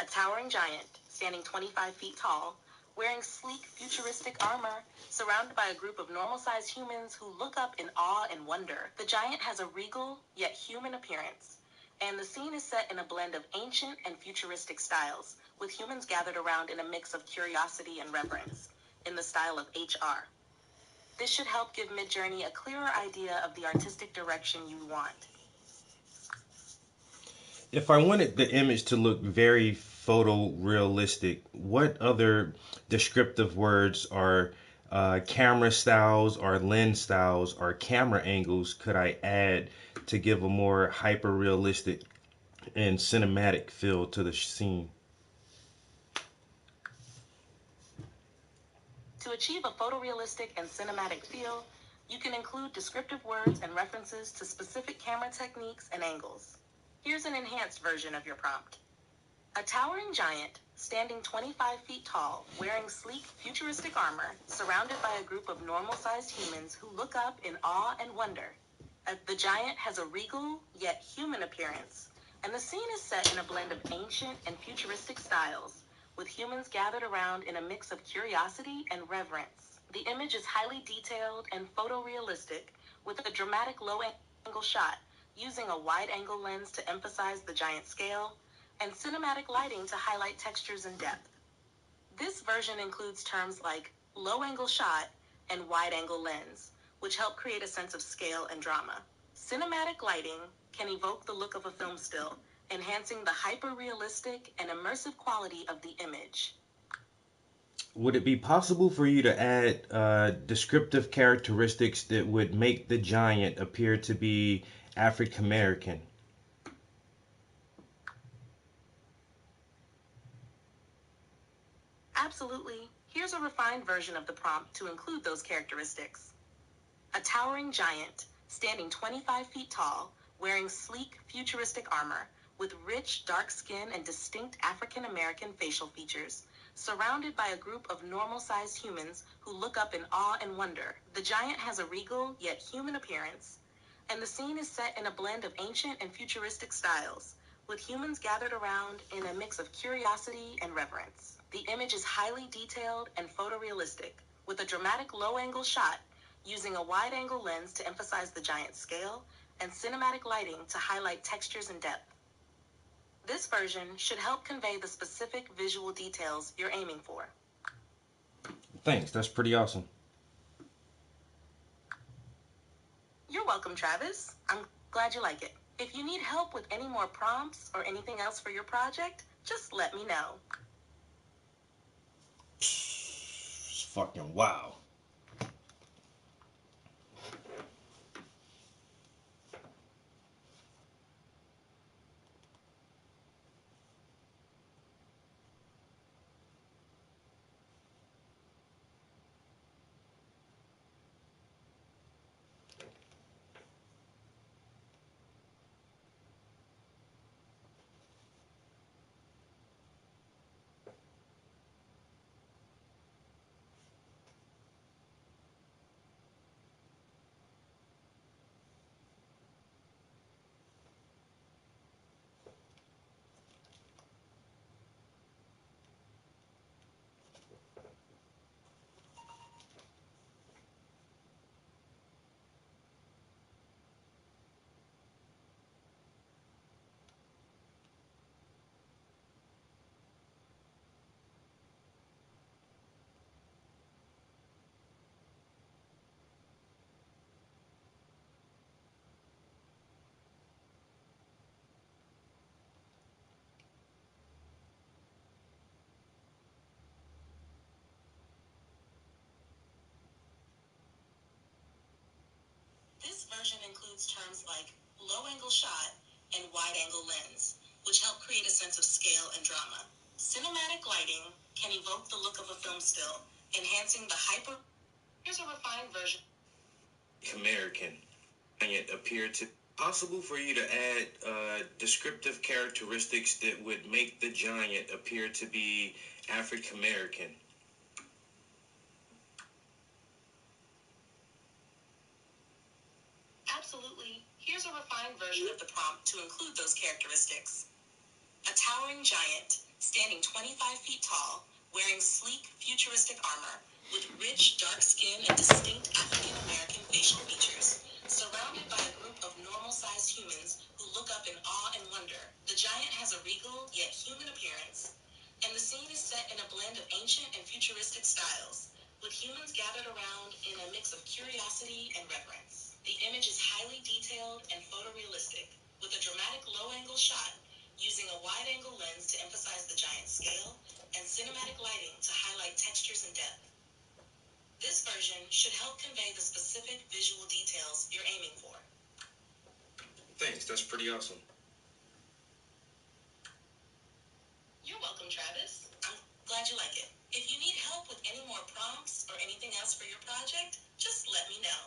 a towering giant, standing 25 feet tall, wearing sleek, futuristic armor, surrounded by a group of normal-sized humans who look up in awe and wonder. The giant has a regal, yet human appearance, and the scene is set in a blend of ancient and futuristic styles, with humans gathered around in a mix of curiosity and reverence, in the style of H.R. This should help give Midjourney a clearer idea of the artistic direction you want. If I wanted the image to look very photorealistic, what other descriptive words or camera styles or lens styles or camera angles could I add to give a more hyper-realistic and cinematic feel to the scene? To achieve a photorealistic and cinematic feel, you can include descriptive words and references to specific camera techniques and angles. Here's an enhanced version of your prompt. A towering giant, standing 25 feet tall, wearing sleek, futuristic armor, surrounded by a group of normal-sized humans who look up in awe and wonder. The giant has a regal, yet human appearance, and the scene is set in a blend of ancient and futuristic styles, with humans gathered around in a mix of curiosity and reverence. The image is highly detailed and photorealistic, with a dramatic low-angle shot, using a wide-angle lens to emphasize the giant scale, and cinematic lighting to highlight textures and depth. This version includes terms like low-angle shot and wide-angle lens, which help create a sense of scale and drama. Cinematic lighting can evoke the look of a film still, enhancing the hyper-realistic and immersive quality of the image. Would it be possible for you to add descriptive characteristics that would make the giant appear to be African American? Absolutely. Here's a refined version of the prompt to include those characteristics. A towering giant, standing 25 feet tall, wearing sleek, futuristic armor, with rich, dark skin and distinct African American facial features, surrounded by a group of normal-sized humans who look up in awe and wonder. The giant has a regal, yet human appearance, and the scene is set in a blend of ancient and futuristic styles, with humans gathered around in a mix of curiosity and reverence. The image is highly detailed and photorealistic, with a dramatic low-angle shot using a wide-angle lens to emphasize the giant's scale and cinematic lighting to highlight textures and depth. This version should help convey the specific visual details you're aiming for. Thanks, that's pretty awesome. You're welcome, Travis. I'm glad you like it. If you need help with any more prompts or anything else for your project, just let me know. It's fucking wow. This version includes terms like low-angle shot and wide-angle lens, which help create a sense of scale and drama. Cinematic lighting can evoke the look of a film still, enhancing the hyper... Here's a refined version. American. And it appeared to possible for you to add descriptive characteristics that would make the giant appear to be African American. Absolutely. Here's a refined version of the prompt to include those characteristics. A towering giant, standing 25 feet tall, wearing sleek, futuristic armor, with rich, dark skin and distinct African American facial features, surrounded by a group of normal-sized humans who look up in awe and wonder. The giant has a regal, yet human appearance, and the scene is set in a blend of ancient and futuristic styles, with humans gathered around in a mix of curiosity and reverence. The image is highly detailed and photorealistic, with a dramatic low-angle shot using a wide-angle lens to emphasize the giant's scale and cinematic lighting to highlight textures and depth. This version should help convey the specific visual details you're aiming for. Thanks, that's pretty awesome. You're welcome, Travis. I'm glad you like it. If you need help with any more prompts or anything else for your project, just let me know.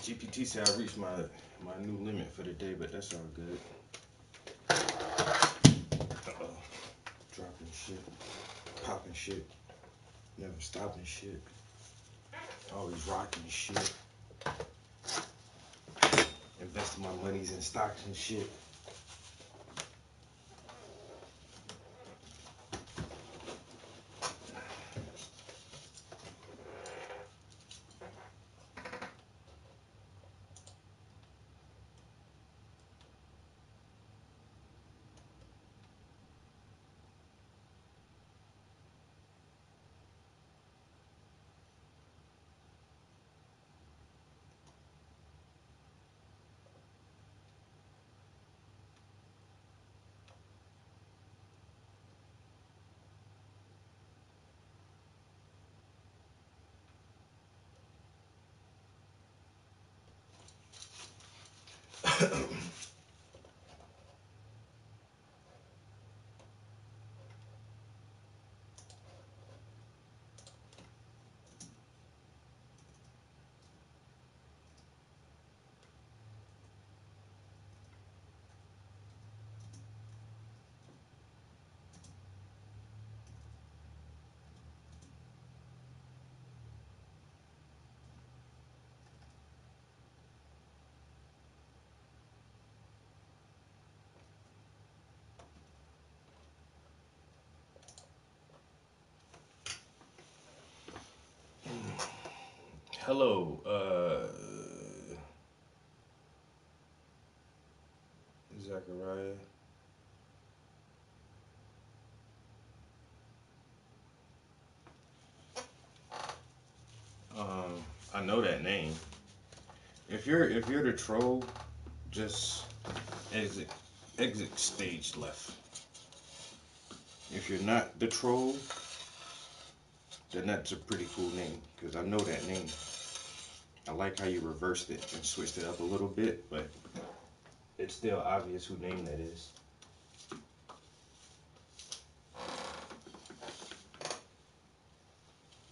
GPT said I reached my new limit for the day, but that's all good. Dropping shit, popping shit, never stopping shit, always rocking shit, investing my monies in stocks and shit. Hello, Zachariah. I know that name. If you're the troll, just exit stage left. If you're not the troll, then that's a pretty cool name, because I know that name. I like how you reversed it and switched it up a little bit, but it's still obvious who name that is.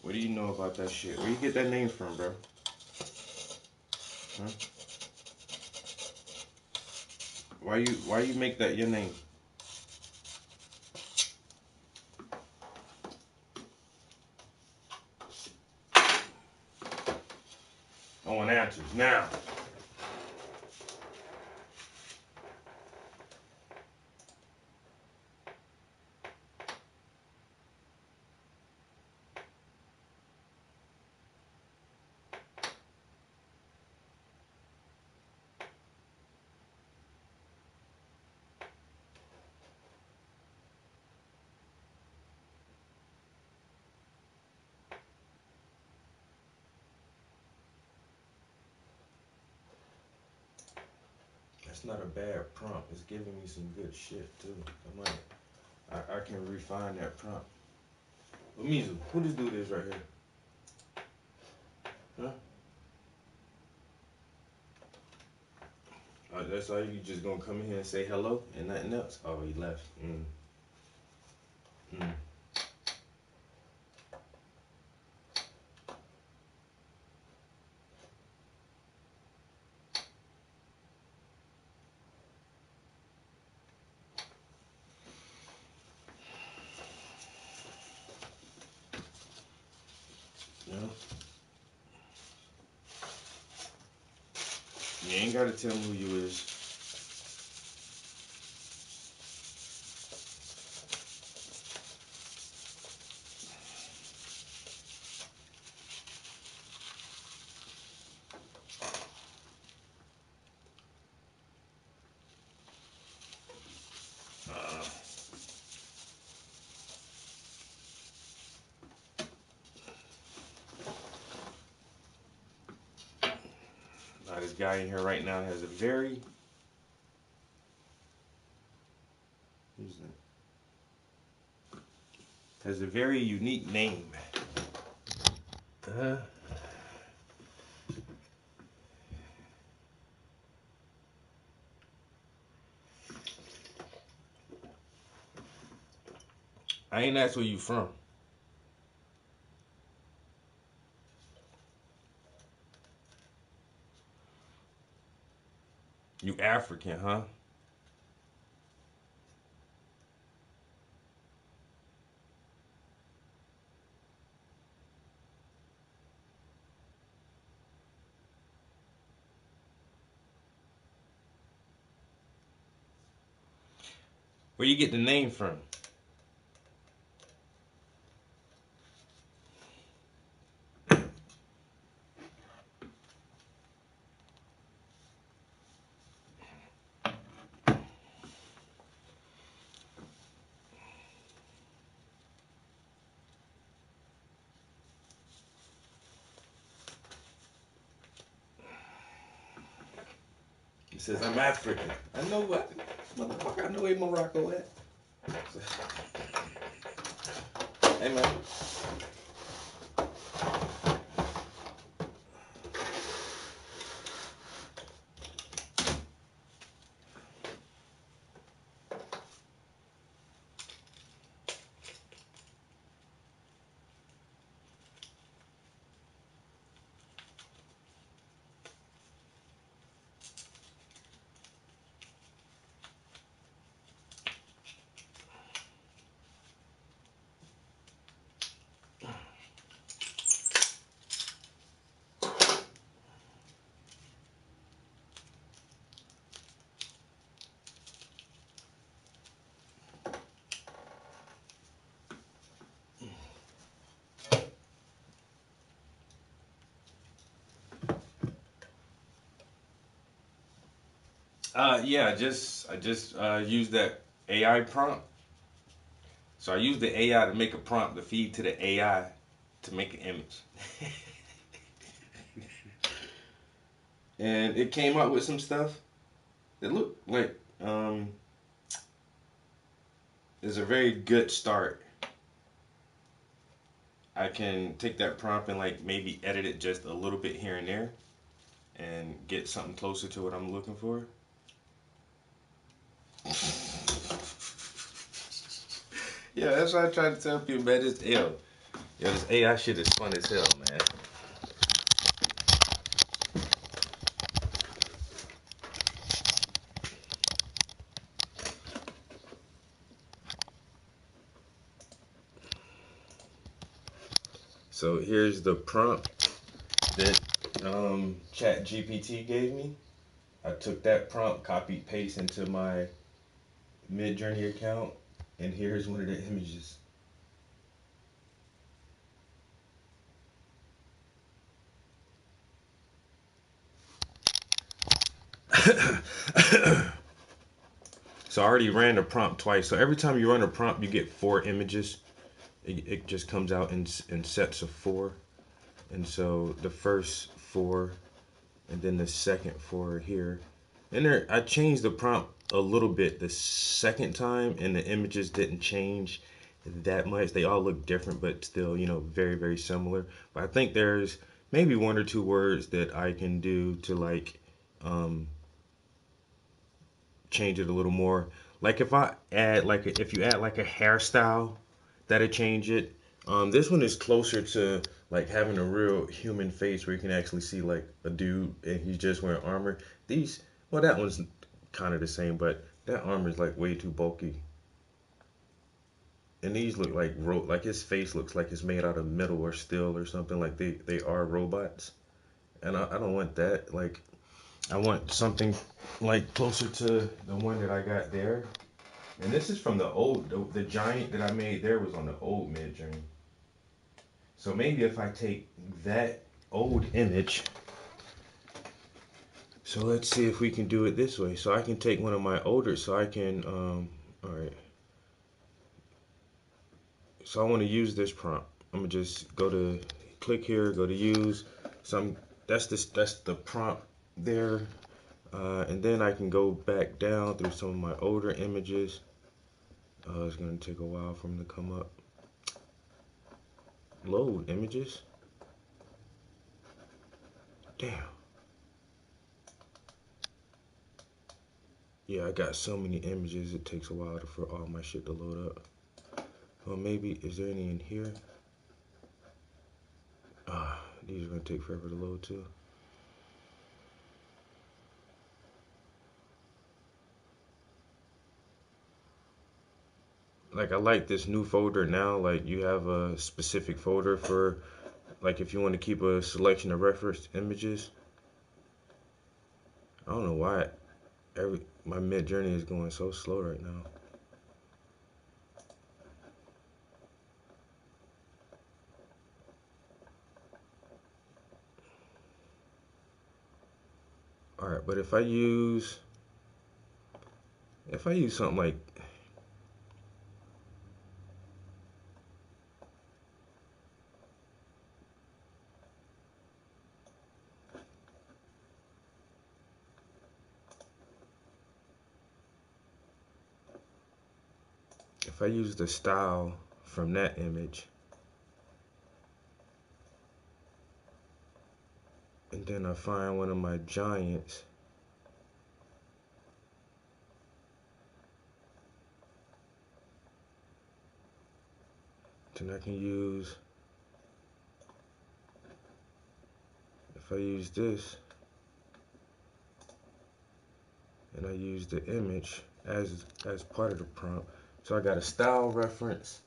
What do you know about that shit? Where you get that name from, bro? Huh? Why you make that your name? I want answers now. That's not a bad prompt. It's giving me some good shit too. I can refine that prompt. Mizu, who this dude is right here? Huh? That's all you just gonna come in here and say hello and nothing else? Oh, he left. Yeah. You ain't gotta tell me who you is. This guy in here right now has a very unique name. I ain't asked where you from. You African, huh? Where you get the name from? He says, I'm African. I know what, motherfucker, I know where Morocco at. Hey, man. Yeah, I just used that AI prompt. So I used the AI to make a prompt to feed to the AI to make an image. And it came up with some stuff that looked like is a very good start. I can take that prompt and like maybe edit it just a little bit here and there and get something closer to what I'm looking for. Yeah, that's what I try to tell people, man. It's ill. Yo, this AI shit is fun as hell, man. So here's the prompt that ChatGPT gave me. I took that prompt, copied, paste into my Midjourney account, and here's one of the images. So I already ran the prompt twice. So every time you run a prompt, you get 4 images. It just comes out in sets of 4. And so the first 4, and then the second 4 here. And there, I changed the prompt a little bit the second time, and the images didn't change that much. They all look different, but still, you know, very, very similar. But I think there's maybe 1 or 2 words that I can do to like change it a little more. Like if I add like if you add like a hairstyle, that'll change it. This one is closer to like having a real human face where you can actually see like a dude and he's just wearing armor. These, well, that one's kind of the same, but that armor is like way too bulky. And these look like his face looks like it's made out of metal or steel or something. Like they are robots, and I don't want that. Like I want something like closer to the one that I got there. And this is from the old, the giant that I made there was on the old Midjourney. So maybe if I take that old image, so let's see if we can do it this way. So I can take one of my older, so I can, all right. So I want to use this prompt. I'm gonna just go to, click here, go to use. So that's the prompt there. And then I can go back down through some of my older images. It's gonna take a while for them to come up. Load images. Damn. Yeah, I got so many images, it takes a while for all my shit to load up. Well, maybe, is there any in here? These are gonna take forever to load too. like I like this new folder now. Like you have a specific folder for, like if you want to keep a selection of reference images. I don't know why my Midjourney is going so slow right now. All right, but if I use something like if I use the style from that image and then I find one of my giants, then I can use, if I use this and I use the image as part of the prompt, so I got a style reference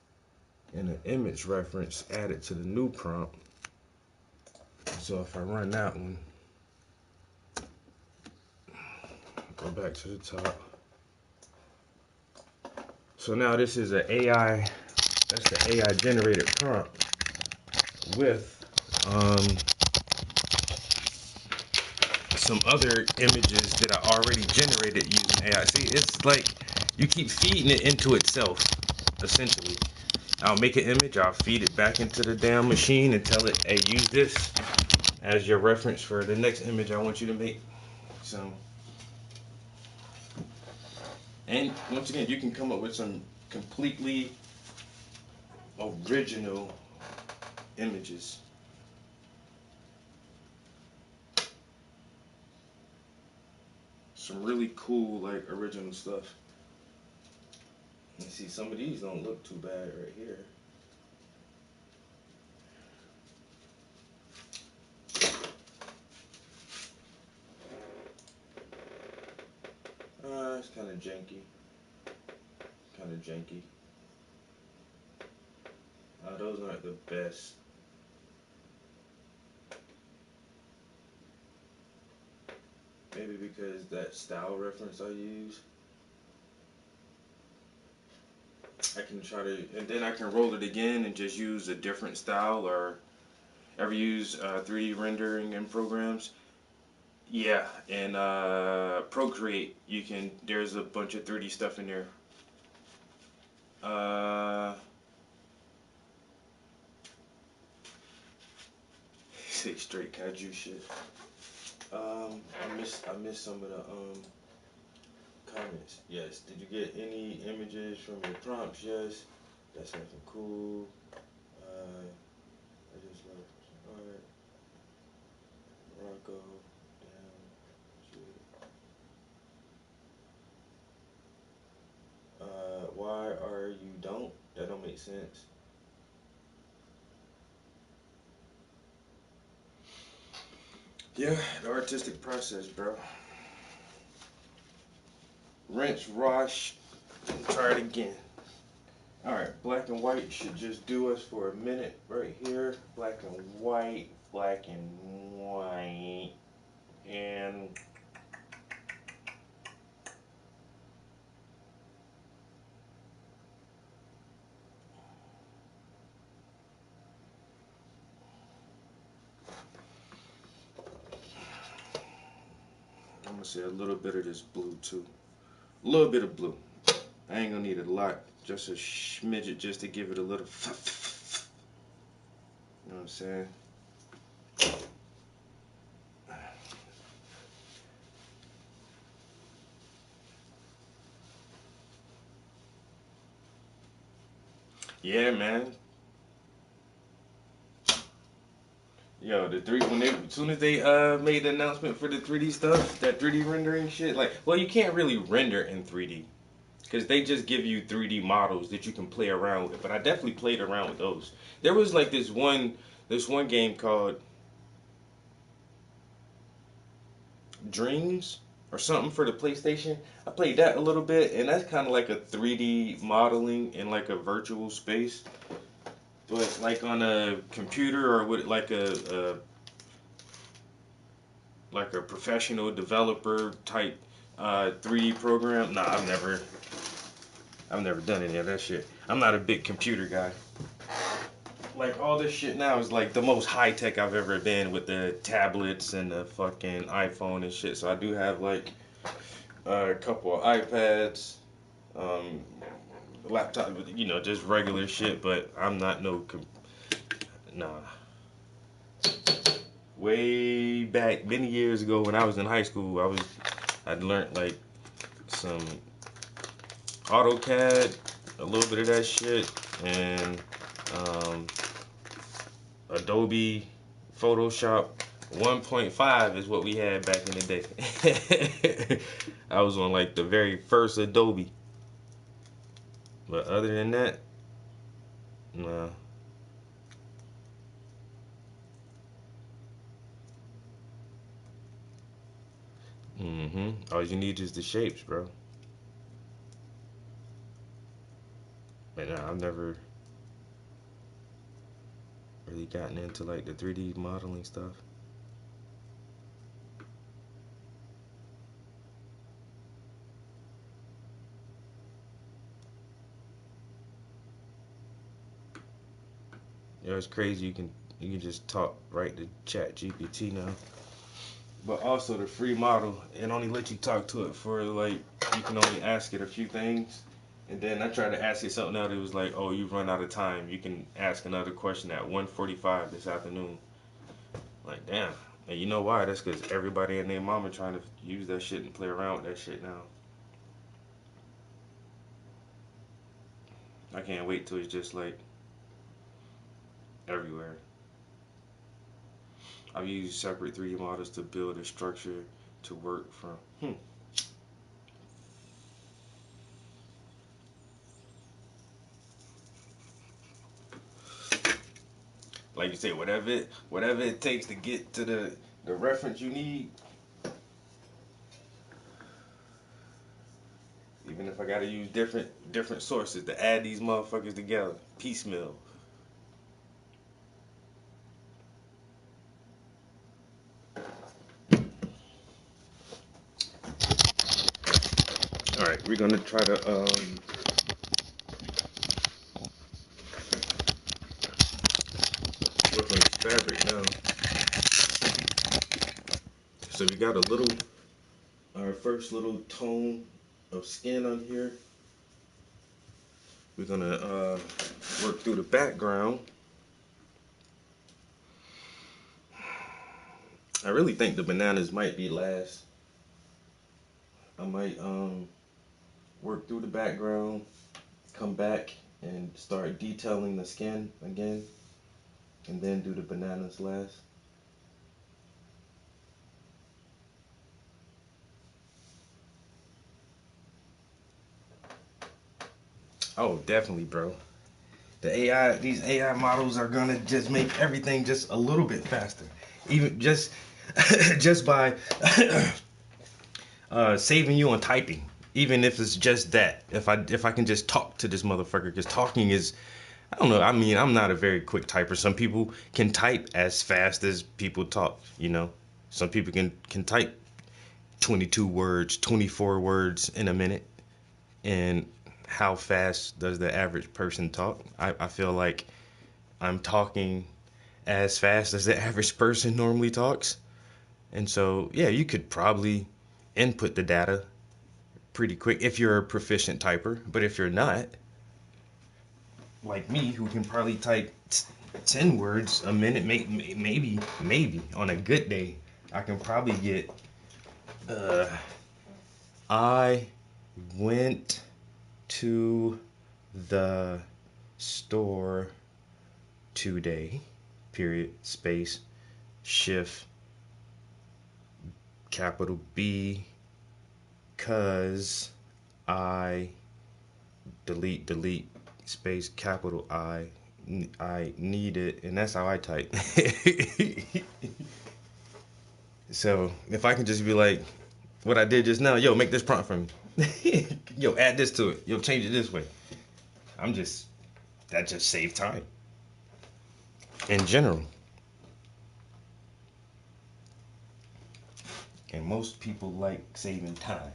and an image reference added to the new prompt. So if I run that one, go back to the top. So now this is an AI, that's the AI generated prompt with some other images that I already generated using AI. See, it's like you keep feeding it into itself, essentially. I'll make an image, I'll feed it back into the damn machine and tell it, hey, use this as your reference for the next image I want you to make. So, and once again, you can come up with some completely original images. Some really cool, like, original stuff. You see, some of these don't look too bad right here. It's kind of janky. Those aren't the best. Maybe because that style reference I use. I can try to, and then I can roll it again and just use a different style. Or ever use 3D rendering in programs? Yeah, and Procreate, you can, there's a bunch of 3D stuff in there. Say straight kaiju shit. I missed some of the comments. Yes. Did you get any images from your prompts? Yes. That's something cool. I just love art. Rocco. Damn. Why are you don't? That don't make sense. Yeah, the artistic process, bro. Rinse, wash, and try it again. Alright, black and white should just do us for a minute right here. Black and white, and I'm gonna say a little bit of this blue too. A little bit of blue. I ain't gonna need a lot, just a smidget, just to give it a little. You know what I'm saying? Yeah, man. Yo, the as soon as they made the announcement for the 3D stuff, that 3D rendering shit, like, well, you can't really render in 3D because they just give you 3D models that you can play around with. But I definitely played around with those. There was like this one game called Dreams. or something for the PlayStation. I played that a little bit, and that's kind of like a 3D modeling in like a virtual space. But like on a computer or with like a professional developer type 3D program. Nah, I've never done any of that shit. I'm not a big computer guy. Like all this shit now is like the most high tech I've ever been with the tablets and the fucking iPhone and shit. So I do have like a couple of iPads, laptop, you know, just regular shit. But I'm not nah. Way back many years ago when I was in high school, I'd learned like some AutoCAD, a little bit of that shit, and Adobe Photoshop 1.5 is what we had back in the day. I was on like the very first Adobe. But other than that, nah. All you need is the shapes, bro. But nah, I've never really gotten into like the 3D modeling stuff. Yeah, it's crazy. You can just talk right to ChatGPT now. But also the free model, it only lets you talk to it for like, you can only ask it a few things. And then I tried to ask it something else. It was like, oh, you've run out of time. You can ask another question at 1:45 this afternoon. Like, damn. And you know why? That's because everybody and their mama trying to use that shit and play around with that shit now. I can't wait till it's just like everywhere. I've used separate 3D models to build a structure to work from. Like you say, whatever it takes to get to the reference you need. Even if I gotta use different sources to add these motherfuckers together, piecemeal. All right, we're gonna try to work on this fabric now. So we got our first little tone of skin on here. We're gonna work through the background. I really think the bananas might be last. I might work through the background, come back and start detailing the skin again, and then do the bananas last. Oh, definitely, bro. These AI models are gonna just make everything just a little bit faster. Even just by saving you on typing. Even if it's just that. If I can just talk to this motherfucker, because talking is, I don't know, I mean, I'm not a very quick typer. Some people can type as fast as people talk, you know. Some people can type 22 words, 24 words in a minute. And how fast does the average person talk? I feel like I'm talking as fast as the average person normally talks. And so, yeah, you could probably input the data pretty quick if you're a proficient typer. But if you're not, like me, who can probably type 10 words a minute, maybe on a good day, I can probably get, I went to the store today, period, space, shift, capital B, cause I, delete, space, capital I need it, and that's how I type. So if I can just be like, what I did just now. Yo, make this prompt for me. Yo, add this to it. Yo, change it this way. That just saved time. In general. And most people like saving time.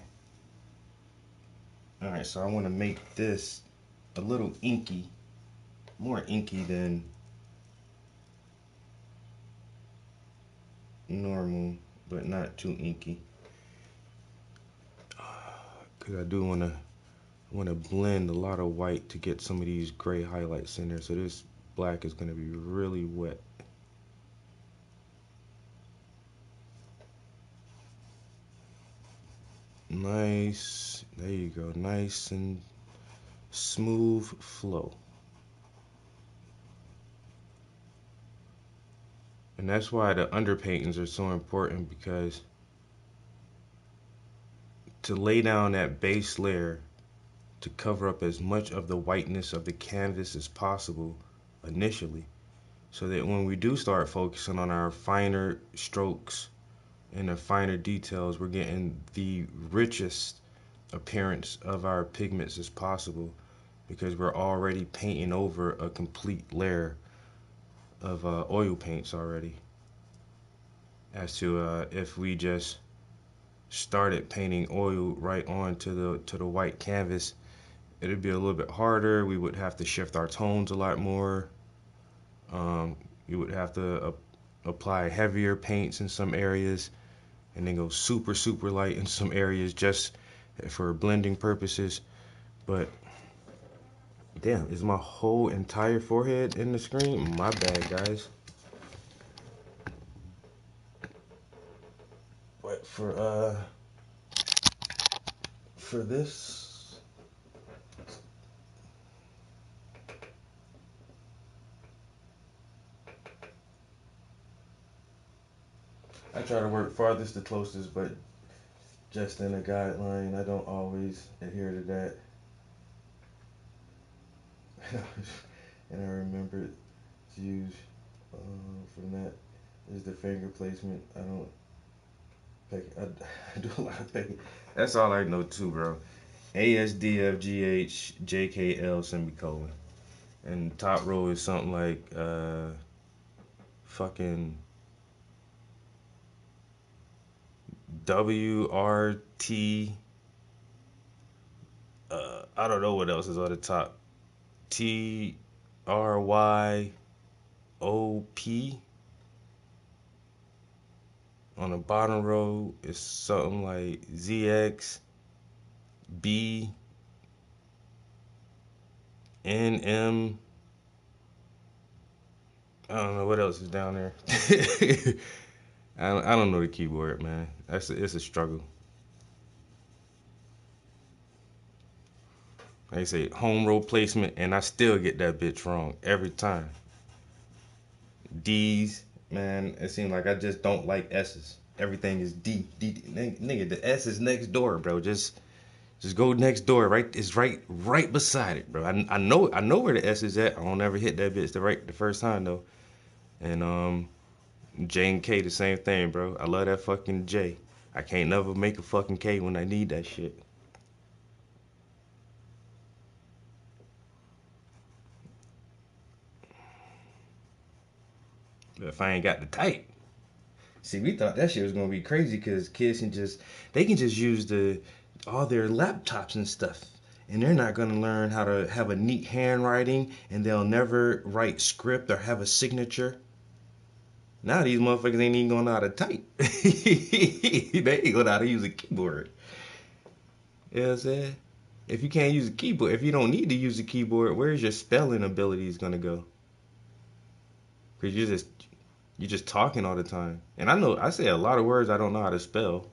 Alright, so I want to make this a little inky. More inky than normal, but not too inky. Because I do want to blend a lot of white to get some of these gray highlights in there. So this black is going to be really wet. Nice, there you go, nice and smooth flow. And that's why the underpaintings are so important, because to lay down that base layer to cover up as much of the whiteness of the canvas as possible initially, so that when we do start focusing on our finer strokes and the finer details, we're getting the richest appearance of our pigments as possible, because we're already painting over a complete layer of oil paints already. As to if we just started painting oil right onto the white canvas, it'd be a little bit harder. We would have to shift our tones a lot more. You would have to apply heavier paints in some areas, and then go super light in some areas just for blending purposes. But damn, is my whole entire forehead in the screen? My bad, guys. But for this, I try to work farthest to closest, but just in a guideline. I don't always adhere to that. And I remember to use from that is the finger placement. I don't peck. I do a lot of pecking. That's all I know too, bro. ASDFGH JKL semicolon, and top row is something like fucking WRT. I don't know what else is on the top. TRYOP. On the bottom row is something like ZX B NM. I don't know what else is down there. I don't know the keyboard, man. It's a struggle. Like I say, home row placement, and I still get that bitch wrong every time. D's, man, it seems like I just don't like S's. Everything is D. Nigga, the S is next door, bro. Just go next door. Right, it's right beside it, bro. I know where the S is at. I don't ever hit that bitch the first time though. And J and K the same thing, bro. I love that fucking J. I can't never make a fucking K when I need that shit. But if I ain't got the type. See, we thought that shit was gonna be crazy because kids can just use all their laptops and stuff, and they're not gonna learn how to have a neat handwriting, and they'll never write script or have a signature. Now these motherfuckers ain't even gonna know how to type. They ain't gonna know how to use a keyboard. You know what I'm saying? If you can't use a keyboard, if you don't need to use a keyboard, where's your spelling abilities gonna go? Because you're just talking all the time. And I say a lot of words I don't know how to spell.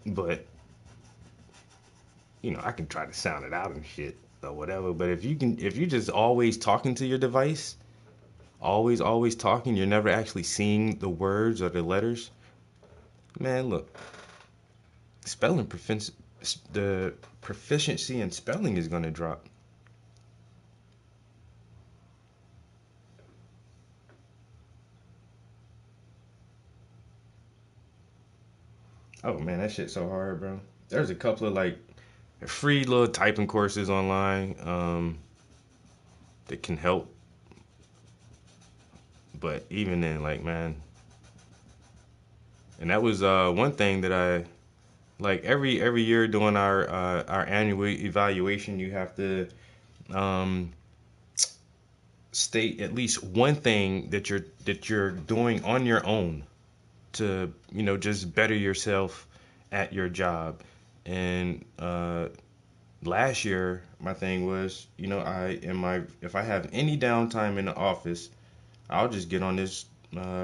But I can try to sound it out and shit or whatever. But if you're just always talking to your device, always talking, you're never actually seeing the words or the letters. Man, look, the proficiency in spelling is gonna drop. Oh man, that shit's so hard, bro. There's a couple of like free little typing courses online that can help. But even then, like, man, and that was one thing that I like every year during our annual evaluation, you have to state at least one thing that you're doing on your own to, you know, just better yourself at your job. And last year my thing was, you know, if I have any downtime in the office, I'll just get on this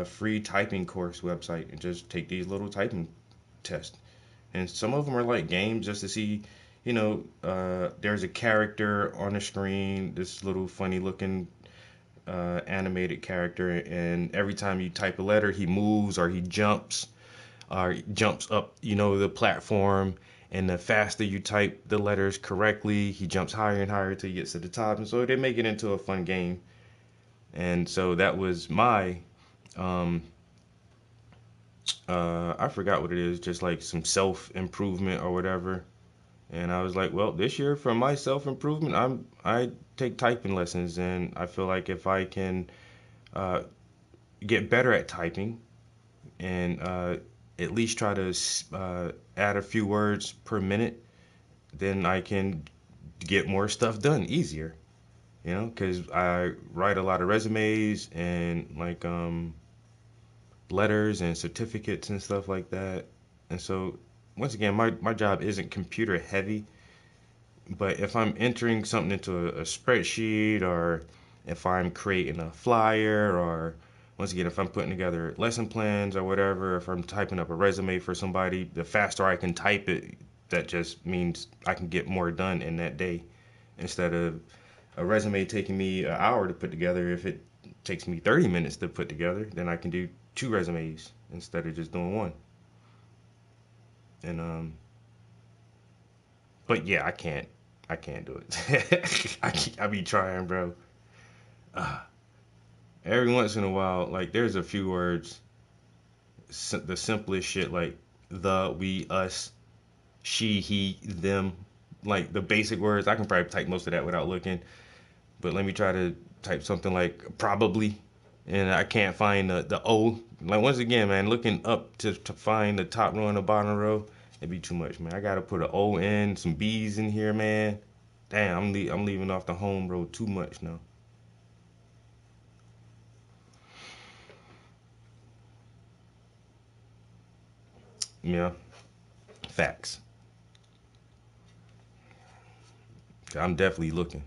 free typing course website and just take these little typing tests. And some of them are like games just to see, you know, there's a character on the screen, this little funny looking animated character, and every time you type a letter, he moves or he jumps up, you know, the platform. And the faster you type the letters correctly, he jumps higher and higher till he gets to the top. And so they make it into a fun game. And so that was my, I forgot what it is, just like some self-improvement or whatever. And I was like, well, this year for my self-improvement, I take typing lessons. And I feel like if I can get better at typing and at least try to add a few words per minute, then I can get more stuff done easier. You know, because I write a lot of resumes and like letters and certificates and stuff like that. And so, once again, my job isn't computer heavy, but if I'm entering something into a spreadsheet, or if I'm creating a flyer, or once again, if I'm putting together lesson plans or whatever, if I'm typing up a resume for somebody, the faster I can type it, that just means I can get more done in that day. Instead of a resume taking me an hour to put together, if it takes me 30 minutes to put together, then I can do 2 resumes instead of just doing 1. And but yeah, I can't do it. I be trying, bro. Every once in a while, like there's a few words, the simplest shit, like the, we, us, she, he, them, like the basic words. I can probably type most of that without looking, but let me try to type something like probably, and I can't find the O. Like, once again, man, looking up to find the top row and the bottom row, it'd be too much, man. I gotta put an O in, some B's in here, man. Damn, I'm leaving off the home row too much now. Yeah, facts. I'm definitely looking.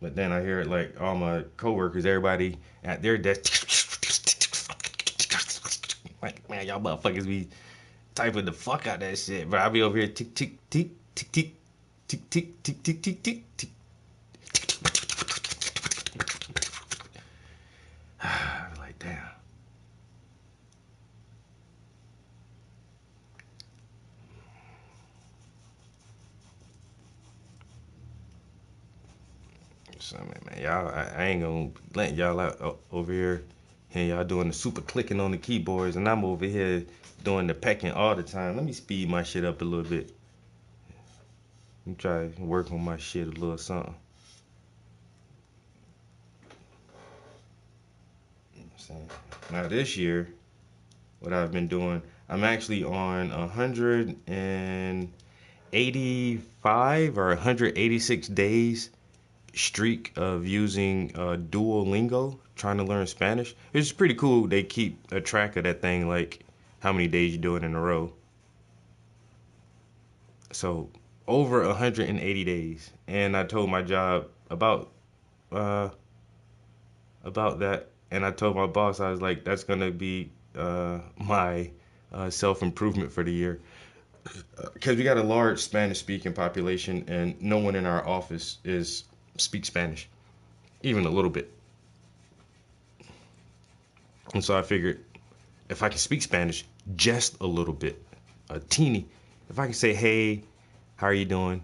But then I hear it like all my coworkers, everybody at their desk. Like, man, y'all motherfuckers be typing the fuck out that shit. But I be over here tick tick tick tick tick tick tick tick tick tick tick tick. I'm like, damn. So, man, y'all, I ain't gonna let y'all out over here. And y'all doing the super clicking on the keyboards, and I'm over here doing the pecking all the time. Let me speed my shit up a little bit. Let me try to work on my shit a little something. Now this year, what I've been doing, I'm actually on 185 or 186 days streak of using Duolingo, trying to learn Spanish. It's pretty cool. They keep a track of that thing, like how many days you do it in a row. So over 180 days, and I told my job about that, and I told my boss, I was like, that's gonna be my self-improvement for the year, because we got a large Spanish-speaking population, and no one in our office speaks Spanish, even a little bit. And so I figured, if I can speak Spanish just a little bit, a teeny, if I can say, hey, how are you doing?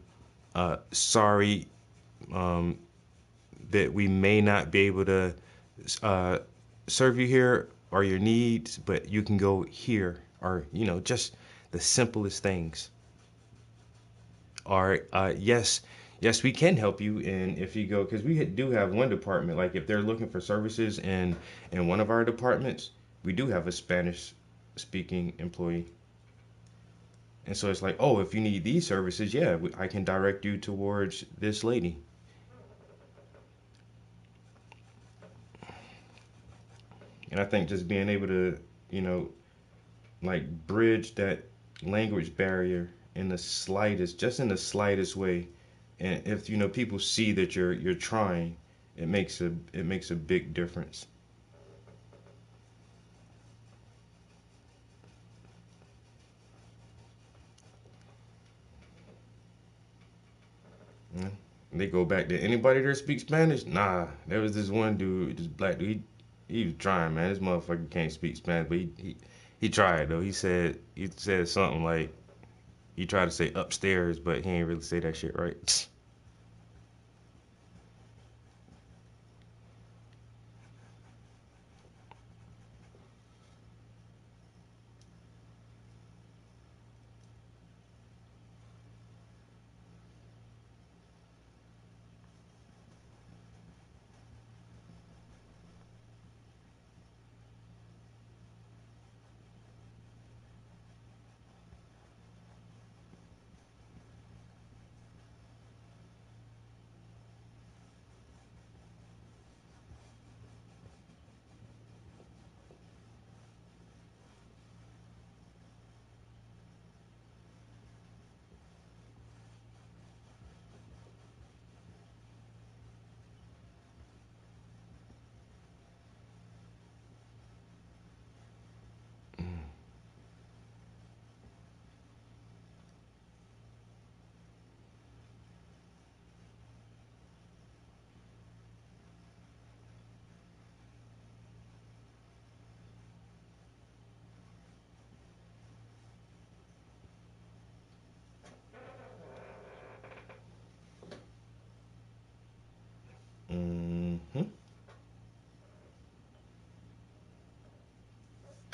Sorry that we may not be able to serve you here, or your needs, but you can go here, or just the simplest things. Or yes, we can help you. And if you go, because we do have one department, like if they're looking for services in one of our departments, we do have a Spanish speaking employee. And so it's like, oh, if you need these services, yeah, I can direct you towards this lady. And I think just being able to, like bridge that language barrier in the slightest way. And if, people see that you're trying, it makes a big difference. Yeah. They go back to anybody that speaks Spanish. Nah, there was this one dude, this black dude. He was trying, man. This motherfucker can't speak Spanish, but he tried though. He said something like, he tried to say upstairs, but he ain't really say that shit right.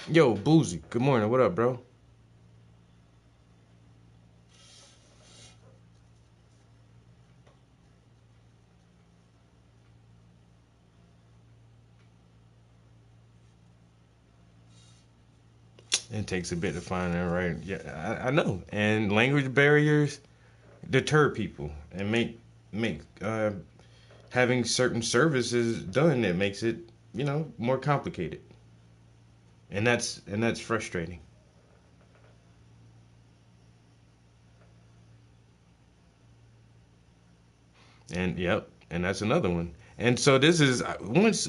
Yo, Boozy, good morning. What up, bro? It takes a bit to find that right. Yeah, I know. And language barriers deter people and make having certain services done that makes it, more complicated. And that's frustrating. And yep, and that's another one. And so this is once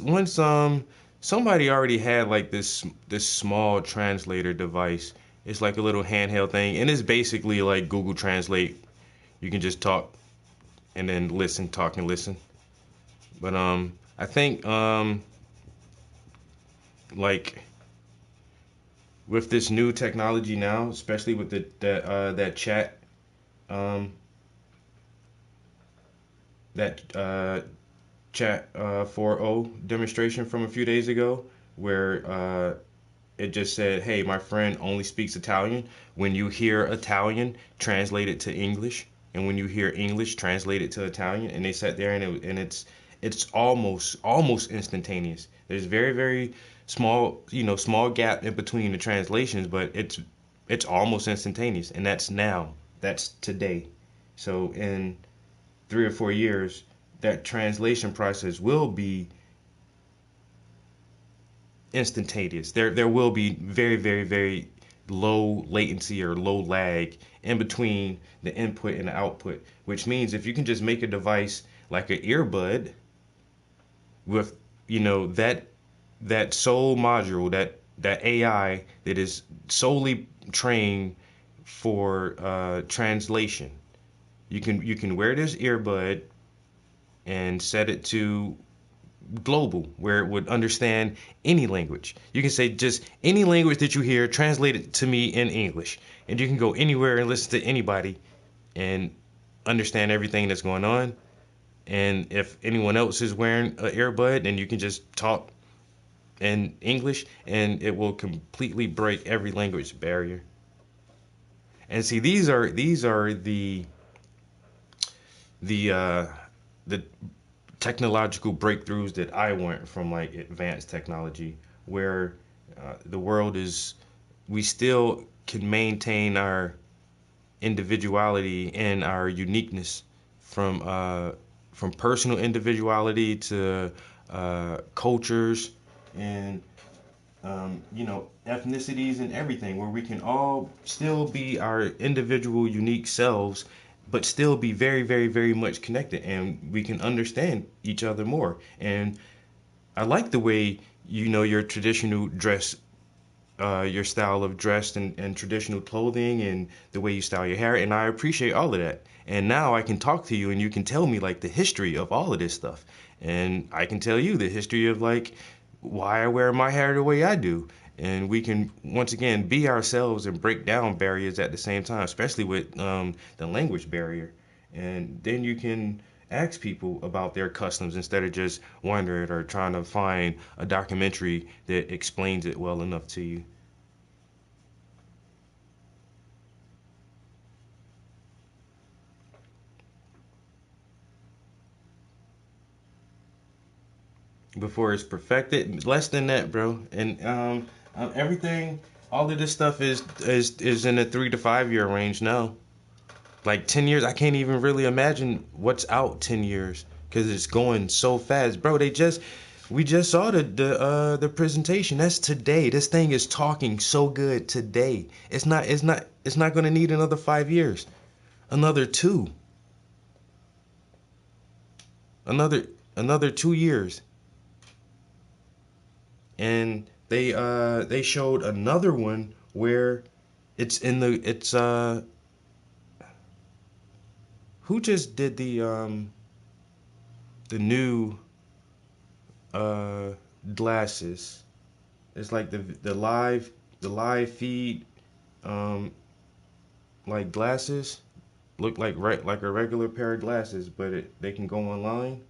somebody already had like this small translator device. It's like a little handheld thing, and it's basically like Google Translate. You can just talk and then listen, talk and listen. But I think like with this new technology now, especially with that chat chat 4.0 demonstration from a few days ago, where it just said, "Hey, my friend only speaks Italian. When you hear Italian, translate it to English, and when you hear English, translate it to Italian." And they sat there, and it's almost instantaneous. There's very very small gap in between the translations, but it's almost instantaneous, and that's today. So in 3 or 4 years, that translation process will be instantaneous. There will be very, very, very low latency or low lag in between the input and the output, which means if you can just make a device like an earbud with, that sole module, that AI that is solely trained for translation. You can wear this earbud and set it to global, where it would understand any language. You can say just any language that you hear, translate it to me in English, and you can go anywhere and listen to anybody and understand everything that's going on. And if anyone else is wearing an earbud, then you can just talk in English, and it will completely break every language barrier. And see, these are the technological breakthroughs that I want from like advanced technology, where the world is, we still can maintain our individuality and our uniqueness, from personal individuality to cultures and ethnicities and everything, where we can all still be our individual unique selves, but still be very, very, very much connected, and we can understand each other more. And I like the way your traditional dress, your style of dress and traditional clothing, and the way you style your hair, and I appreciate all of that. And now I can talk to you and you can tell me like the history of all of this stuff, and I can tell you the history of like why I wear my hair the way I do. And we can once again be ourselves and break down barriers at the same time, especially with the language barrier. And then you can ask people about their customs instead of just wondering or trying to find a documentary that explains it well enough to you. Before it's perfected, less than that, bro. And everything, all of this stuff is in the 3 to 5 year range now. Like 10 years, I can't even really imagine what's out 10 years because it's going so fast, bro. We just saw the presentation. That's today. This thing is talking so good today. It's not going to need another 5 years, another 2, another 2 years. And they showed another one where it's who just did the new glasses. It's like the live feed like glasses, look like a regular pair of glasses, but they can go online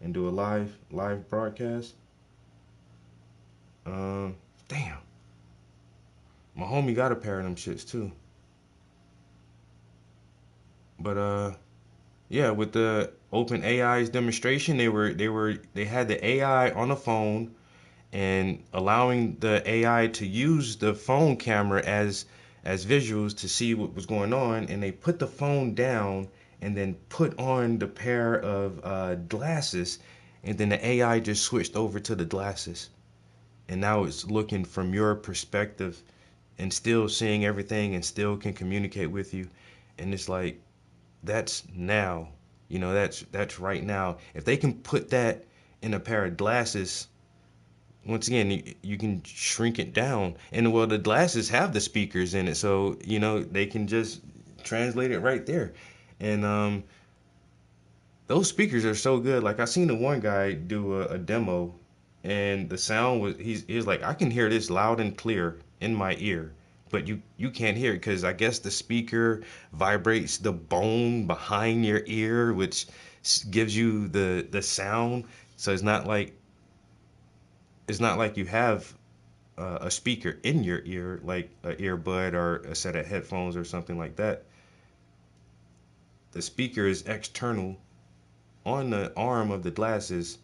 and do a live broadcast. Damn. My homie got a pair of them shits too. But yeah, with the OpenAI's demonstration, they had the AI on the phone and allowing the AI to use the phone camera as visuals to see what was going on, and they put the phone down and then put on the pair of glasses, and then the AI just switched over to the glasses. And now it's looking from your perspective and still seeing everything and still can communicate with you. And it's like, that's now, that's right now. If they can put that in a pair of glasses, once again, you can shrink it down. And well, the glasses have the speakers in it, so, they can just translate it right there. And those speakers are so good. Like I seen the one guy do a demo, and the sound was he was like, I can hear this loud and clear in my ear, but you can't hear it because I guess the speaker vibrates the bone behind your ear, which gives you the sound. So it's not like you have a speaker in your ear, like an earbud or a set of headphones or something like that. The speaker is external on the arm of the glasses,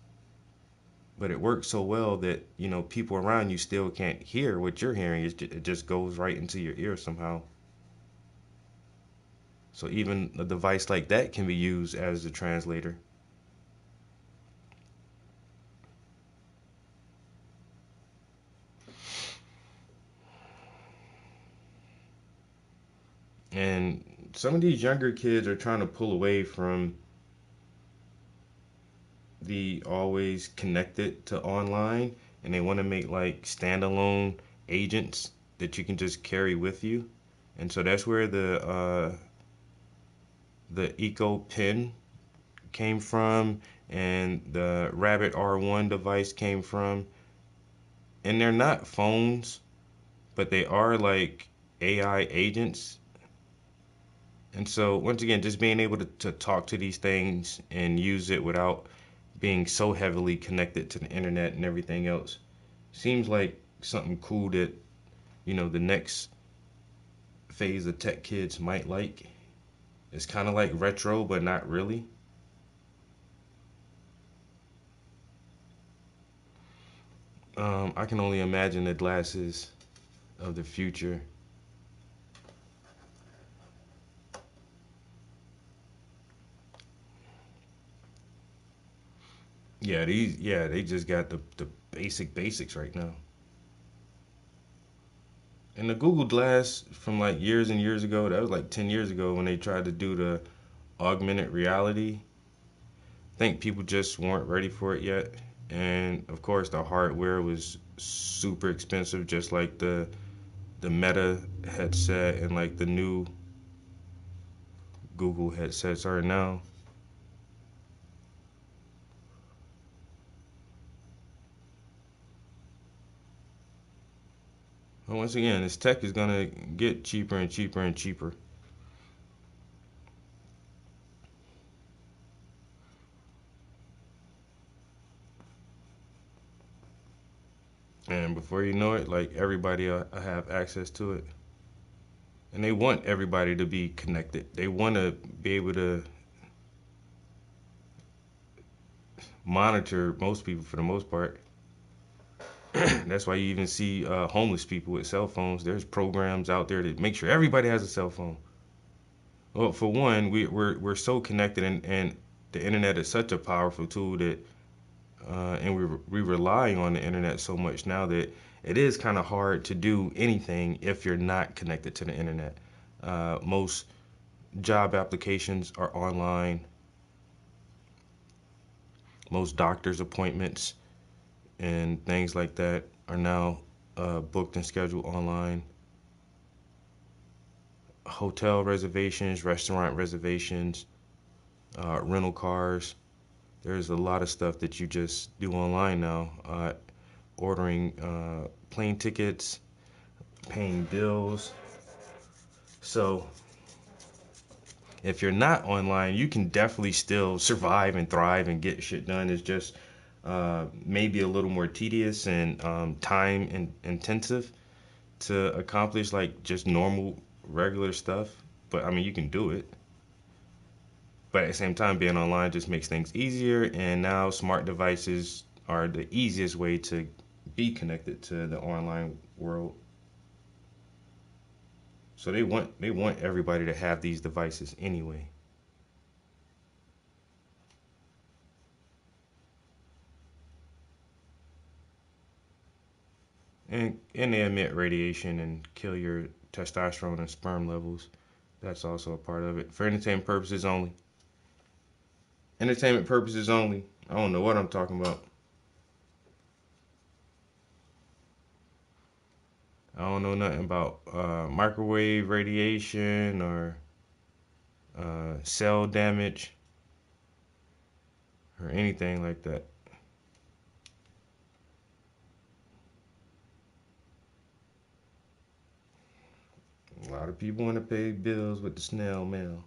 but it works so well that people around you still can't hear what you're hearing. It just goes right into your ear somehow. So even a device like that can be used as a translator. And some of these younger kids are trying to pull away from the always connected to online, and they want to make like standalone agents that you can just carry with you. And so that's where the Eco Pen came from, and the Rabbit R1 device came from. And they're not phones, but they are like AI agents. And so once again, just being able to talk to these things and use it without being so heavily connected to the internet and everything else. seems like something cool that, you know, the next phase of tech kids might like. It's kind of like retro, but not really. I can only imagine the glasses of the future. Yeah, they just got the basics right now. And the Google Glass from like years and years ago, that was like 10 years ago when they tried to do the augmented reality. I think people just weren't ready for it yet. And of course, the hardware was super expensive, just like the Meta headset and like the new Google headsets are now. And once again, this tech is gonna get cheaper and cheaper and cheaper. And before you know it, like everybody will have access to it. And they want everybody to be connected. They want to be able to monitor most people for the most part. That's why you even see homeless people with cell phones. There's programs out there that make sure everybody has a cell phone. Well, for one, we're so connected, and the internet is such a powerful tool that, and we rely on the internet so much now that it is kind of hard to do anything if you're not connected to the internet. Most job applications are online. Most doctor's appointments and things like that are now booked and scheduled online. Hotel reservations, restaurant reservations, rental cars. There's a lot of stuff that you just do online now. Ordering plane tickets, paying bills. So if you're not online, you can definitely still survive and thrive and get shit done. It's just maybe a little more tedious and time intensive to accomplish like just normal regular stuff. But I mean, you can do it. But at the same time, being online just makes things easier. And now smart devices are the easiest way to be connected to the online world. So they want everybody to have these devices anyway. And they emit radiation and kill your testosterone and sperm levels. That's also a part of it. For entertainment purposes only. Entertainment purposes only. I don't know what I'm talking about. I don't know nothing about microwave radiation or cell damage or anything like that. A lot of people want to pay bills with the snail mail.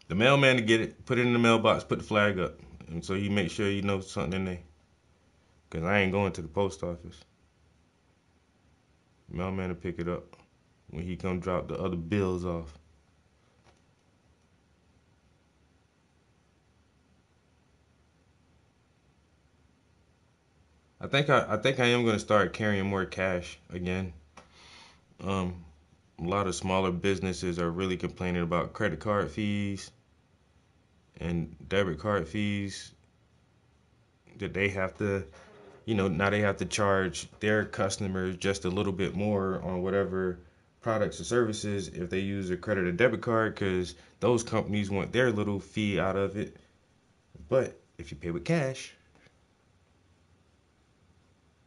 The mailman to get it, put it in the mailbox, put the flag up. And so you make sure you know something in there. Because I ain't going to the post office. The mailman to pick it up when he come drop the other bills off. I think I am going to start carrying more cash again. A lot of smaller businesses are really complaining about credit card fees and debit card fees that they have to, now they have to charge their customers just a little bit more on whatever products or services if they use a credit or debit card, because those companies want their little fee out of it. But if you pay with cash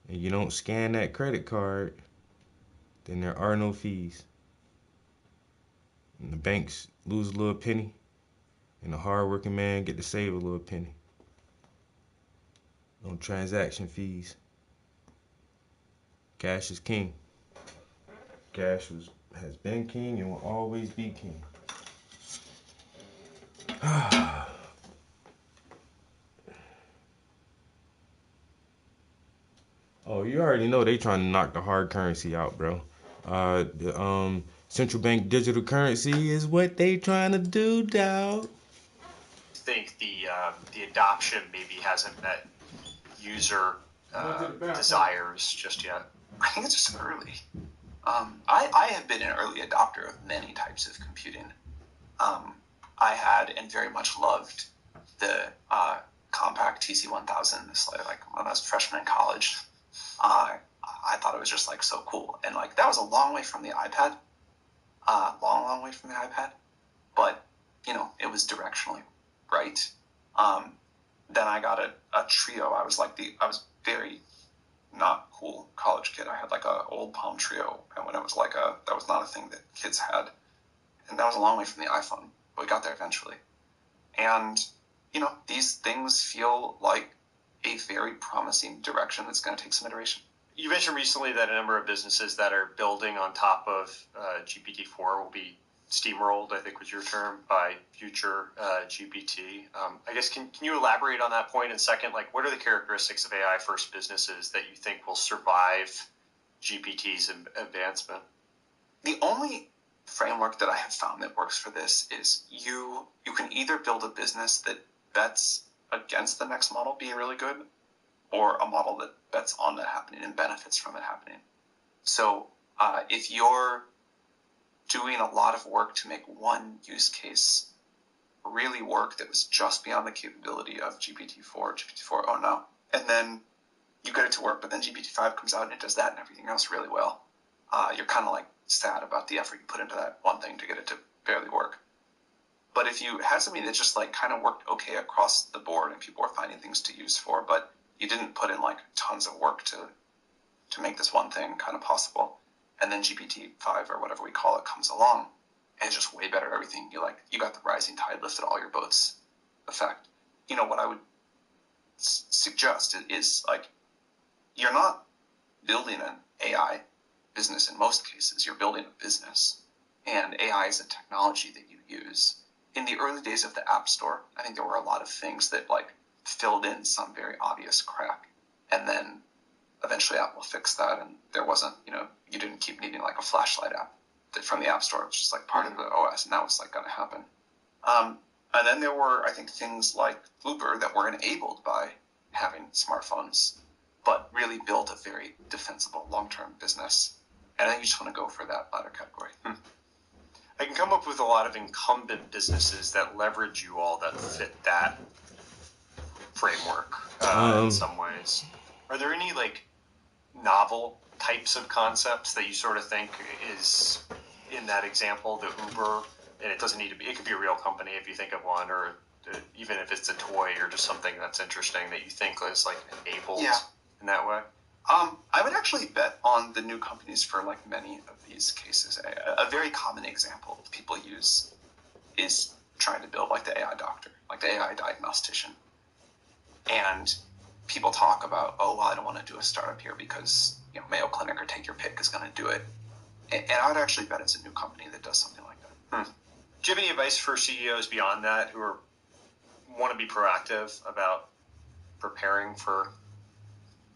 and you don't scan that credit card, then there are no fees. And the banks lose a little penny, and the hard-working man get to save a little penny on transaction fees. Cash is king. Cash has been king and will always be king. Oh, you already know they trying to knock the hard currency out, bro. The central bank digital currency is what they trying to do, dog. I think the adoption maybe hasn't met user desires just yet. I think it's just early. I have been an early adopter of many types of computing. I had and very much loved the Compaq TC1000. Like when I was a freshman in college, I thought it was just like so cool, and like that was a long way from the iPad, long way from the iPad, but you know it was directionally right. Then I got a Trio. I was very not cool college kid. I had like a old Palm Trio, and when it was that was not a thing that kids had, and that was a long way from the iPhone, but we got there eventually. And you know, these things feel like a very promising direction that's going to take some iteration. You mentioned recently that a number of businesses that are building on top of GPT-4 will be steamrolled, I think was your term, by future GPT. I guess, can you elaborate on that point? And second, like, what are the characteristics of AI-first businesses that you think will survive GPT's advancement? The only framework that I have found that works for this is you can either build a business that bets against the next model being really good, or a model that bets on it happening and benefits from it happening. So if you're doing a lot of work to make one use case really work that was just beyond the capability of GPT-4 4.0, and then you get it to work, but then GPT-5 comes out and it does that and everything else really well, you're kind of like sad about the effort you put into that one thing to get it to barely work. But if you had something that just like kind of worked okay across the board and people were finding things to use for, but you didn't put in like tons of work to make this one thing kind of possible, and then GPT-5 or whatever we call it comes along and it's just way better at everything, you got the rising tide lifted all your boats effect. You know, what I would suggest is like, you're not building an AI business in most cases, you're building a business, and AI is a technology that you use. In the early days of the App Store, I think there were a lot of things that like filled in some very obvious crack, and then eventually Apple fixed that, and there wasn't, you didn't keep needing like a flashlight app from the App Store, which is like part of the OS, and that was like going to happen. And then there were, I think, things like Looper that were enabled by having smartphones, but really built a very defensible long-term business. And I think you just want to go for that latter category. I can come up with a lot of incumbent businesses that leverage you all that fit that framework in some ways. Are there any like novel types of concepts that you sort of think is in that example, the Uber, and it doesn't need to be, it could be a real company if you think of one, or even if it's a toy or just something that's interesting that you think is like enabled in that way? I would actually bet on the new companies for like many of these cases. A very common example people use is trying to build like the AI doctor, like the AI diagnostician. And people talk about, oh, well, I don't want to do a startup here because Mayo Clinic or Take Your Pick is going to do it. And I would actually bet it's a new company that does something like that. Do you have any advice for CEOs beyond that who want to be proactive about preparing for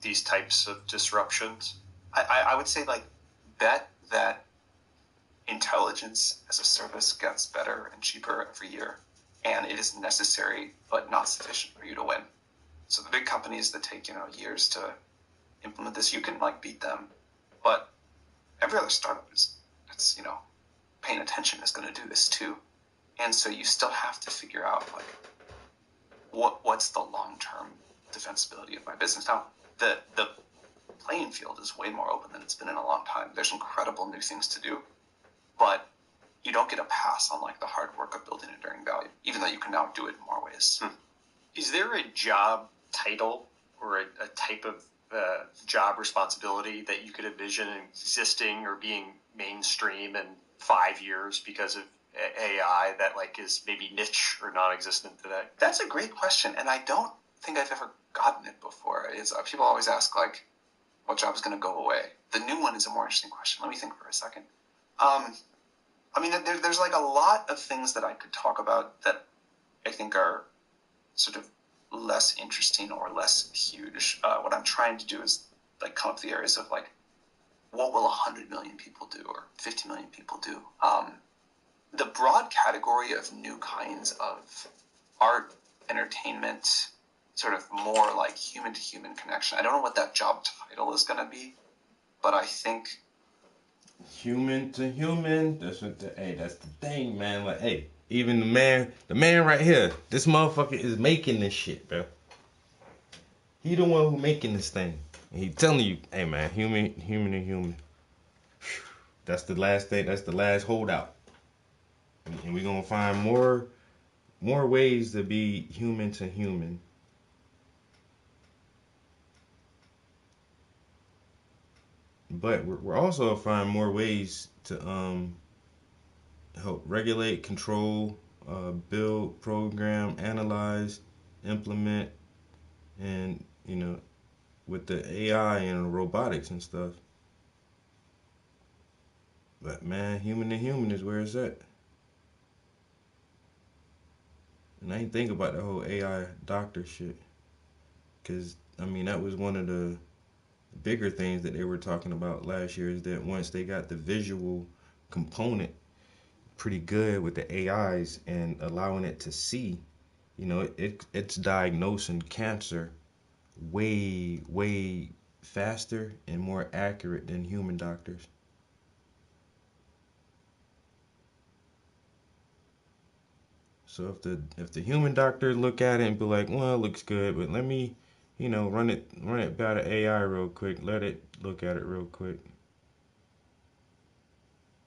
these types of disruptions? I would say, like, bet that intelligence as a service gets better and cheaper every year, and it is necessary but not sufficient for you to win. So the big companies that take years to implement this, you can like beat them, but every other startup that's paying attention is going to do this too, and so you still have to figure out like what's the long-term defensibility of my business. Now the playing field is way more open than it's been in a long time. There's incredible new things to do, but you don't get a pass on like the hard work of building enduring value, even though you can now do it in more ways. Is there a job title or a type of job responsibility that you could envision existing or being mainstream in 5 years because of AI that like is maybe niche or non-existent today? That's a great question, and I don't think I've ever gotten it before. People always ask like, what job is going to go away? The new one is a more interesting question. Let me think for a second. There's like a lot of things that I could talk about that I think are sort of less interesting or less huge. What I'm trying to do is like come up with the areas of like, what will 100 million people do or 50 million people do? The broad category of new kinds of art, entertainment, sort of more like human-to-human connection. I don't know what that job title is going to be, but I think human to human. That's that's the thing, man. Like, hey, even the man right here, this motherfucker is making this shit, bro. He the one who making this thing. And he telling you, hey man, human to human. That's the last thing. That's the last holdout. And we're gonna find more ways to be human to human. But we're also find more ways to help regulate, control, build, program, analyze, implement, and with the AI and robotics and stuff. But man, human to human is where it's at. And I ain't think about the whole AI doctor shit. Because, I mean, that was one of the bigger things that they were talking about last year, is that once they got the visual component pretty good with the AIs and allowing it to see, it's diagnosing cancer way faster and more accurate than human doctors. So if the human doctor look at it and be like, well, it looks good, but let me, run it by the AI real quick, let it look at it real quick,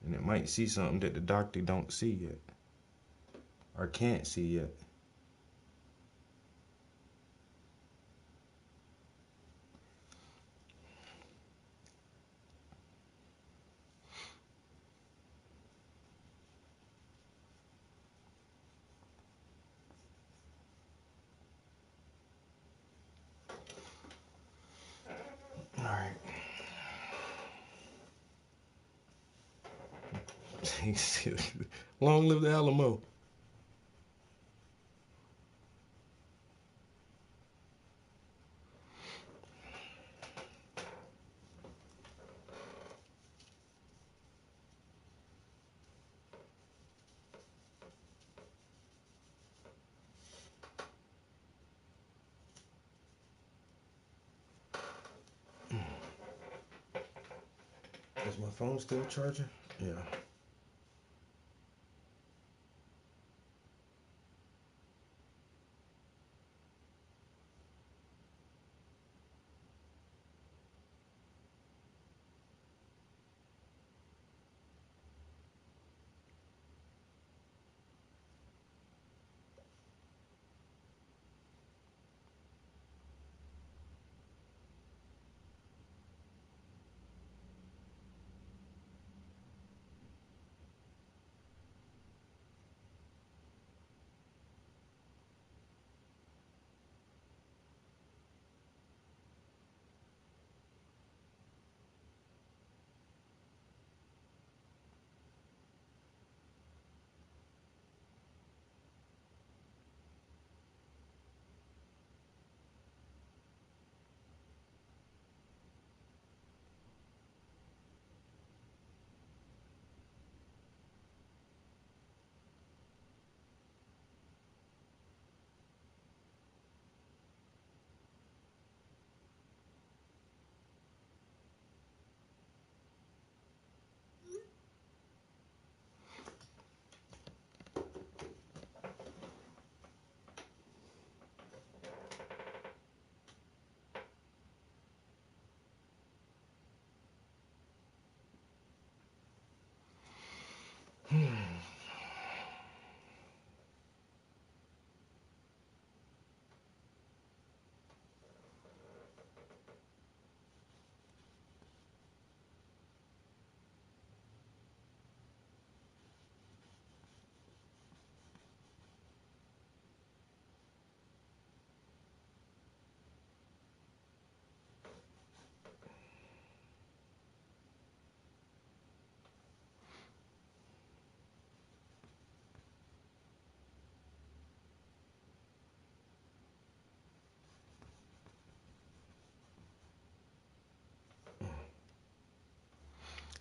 and it might see something that the doctor don't see yet or can't see yet. All right. Long live the Alamo. Is my phone still charging? Yeah.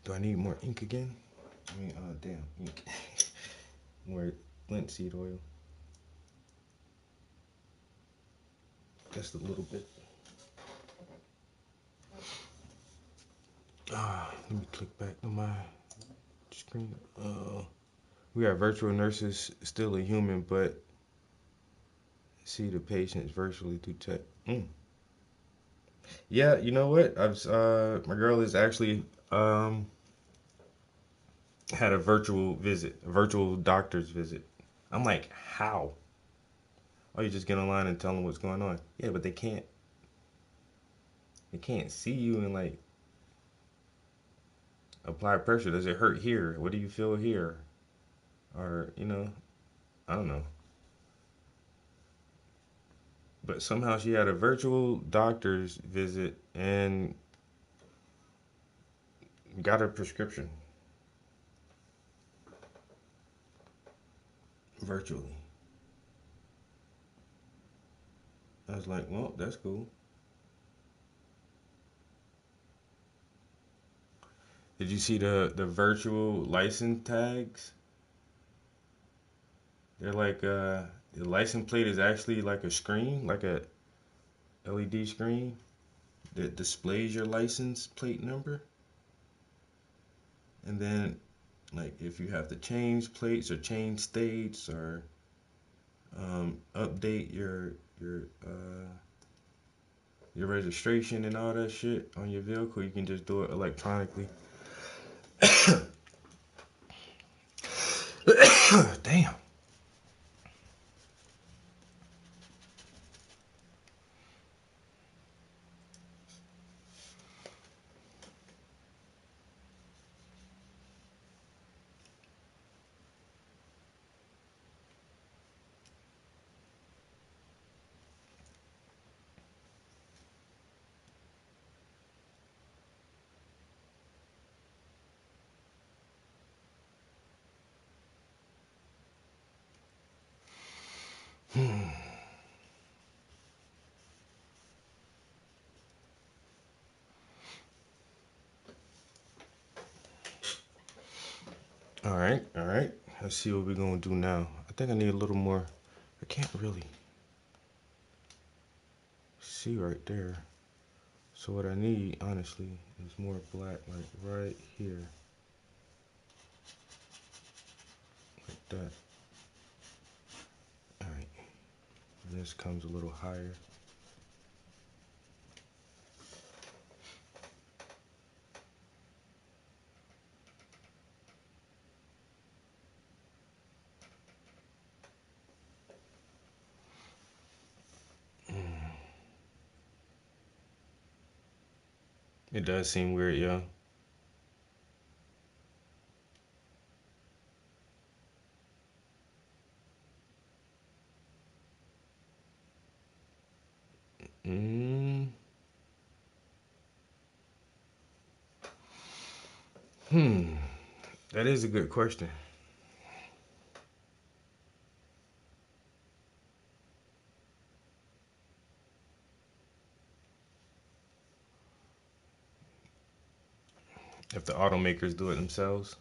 Do I need more ink again? I mean, damn, ink. More linseed oil. Just a little bit. Let me click back to my screen. We are virtual nurses, still a human, but see the patients virtually through tech. Yeah, you know what? My girl is actually had a virtual visit, a virtual doctor's visit. I'm like, how? Oh, you just get online and tell them what's going on. Yeah, but they can't see you and like apply pressure. Does it hurt here? What do you feel here? Or, I don't know. But somehow she had a virtual doctor's visit and got a prescription virtually. I was like, well, that's cool. Did you see the virtual license tags? They're like the license plate is actually like a screen, like a LED screen that displays your license plate number. And then like if you have to change plates or change states or update your registration and all that shit on your vehicle, you can just do it electronically. Damn. All right. Let's see what we're gonna do now. I think I need a little more. I can't really see right there. So what I need, honestly, is more black, like right here, like that. All right. And this comes a little higher. It does seem weird, yeah. That is a good question. If the automakers do it themselves.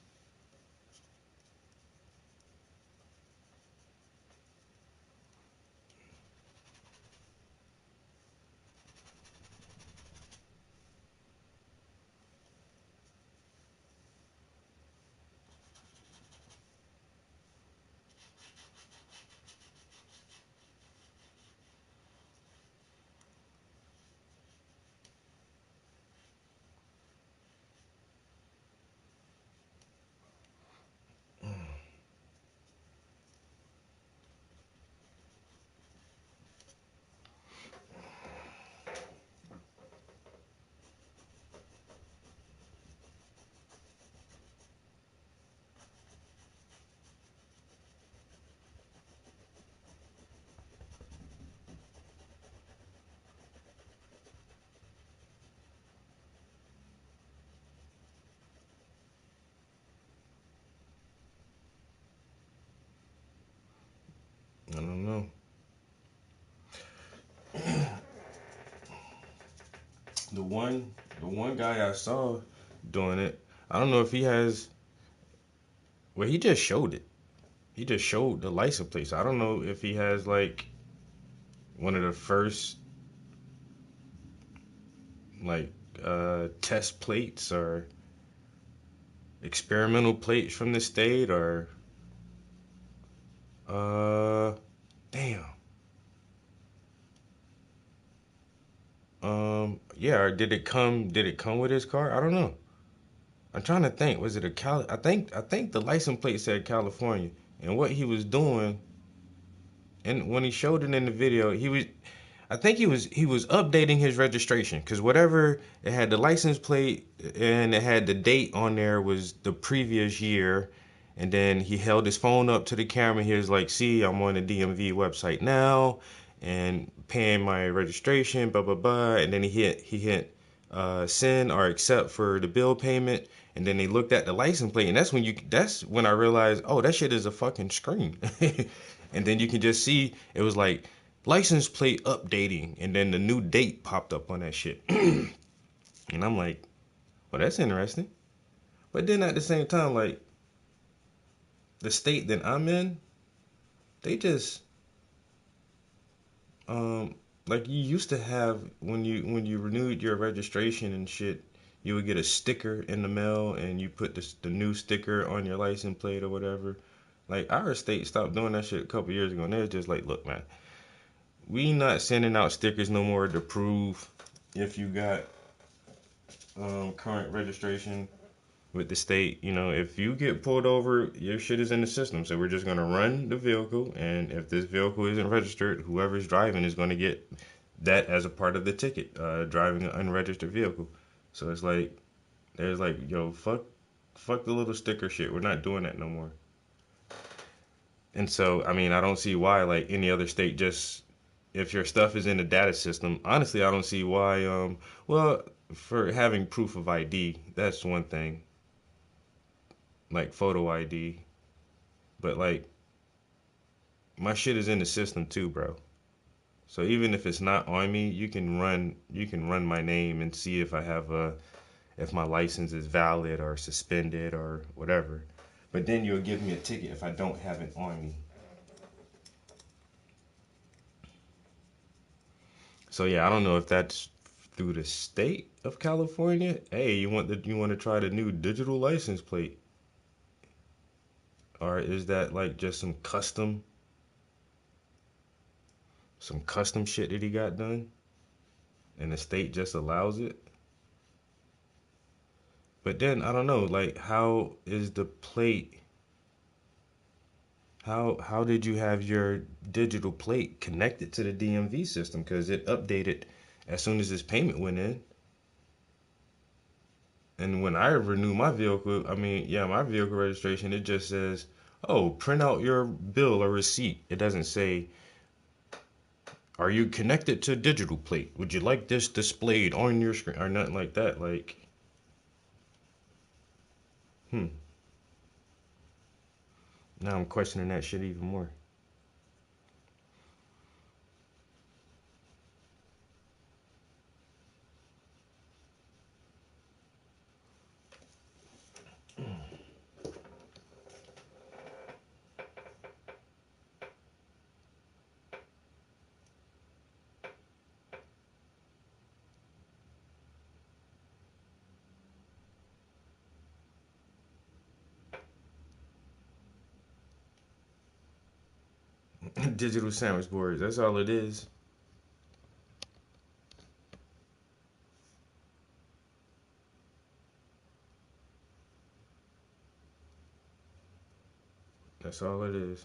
I don't know. The one guy I saw doing it, I don't know if he has. Well, he just showed it. He just showed the license plate. So I don't know if he has like one of the first like test plates or experimental plates from the state or damn. Yeah, or did it come with his car? I don't know. I'm trying to think. Was it a Cali? I think the license plate said California. And what he was doing, and when he showed it in the video, I think he was updating his registration because whatever it had the license plate and it had the date on there was the previous year, and then he held his phone up to the camera. He was like, "See, I'm on the DMV website now, and paying my registration, blah blah blah." And then he hit send or accept for the bill payment, and then they looked at the license plate, and that's when I realized, oh, that shit is a fucking screen. And then you can just see it was like license plate updating, and then the new date popped up on that shit. And I'm like, well, that's interesting. But then at the same time, like the state that I'm in, they just like you used to have when you renewed your registration and shit, you would get a sticker in the mail and you put the new sticker on your license plate or whatever. Like our state stopped doing that shit a couple years ago, and they're just like, look, man, we not sending out stickers no more to prove if you got current registration with the state. If you get pulled over, your shit is in the system. So we're just gonna run the vehicle, and if this vehicle isn't registered, whoever's driving is gonna get that as a part of the ticket, driving an unregistered vehicle. So it's like there's like, yo, fuck the little sticker shit. We're not doing that no more. And so I mean, I don't see why like any other state just if your stuff is in the data system. Honestly, I don't see why. Well, for having proof of ID, that's one thing, like photo ID. But like my shit is in the system too, bro. So even if it's not on me, you can run my name and see if my license is valid or suspended or whatever. But then you'll give me a ticket if I don't have it on me. So yeah, I don't know if that's through the state of California. Hey, you want to try the new digital license plate, or is that like just some custom shit that he got done, and the state just allows it? But then I don't know, like how is the plate? How did you have your digital plate connected to the DMV system? Because it updated as soon as this payment went in. And when I renew my vehicle, I mean, yeah, my vehicle registration, it just says, oh, print out your bill or receipt. It doesn't say, are you connected to digital plate? Would you like this displayed on your screen? Or nothing like that. Like, now I'm questioning that shit even more. Digital sandwich boards, that's all it is. That's all it is.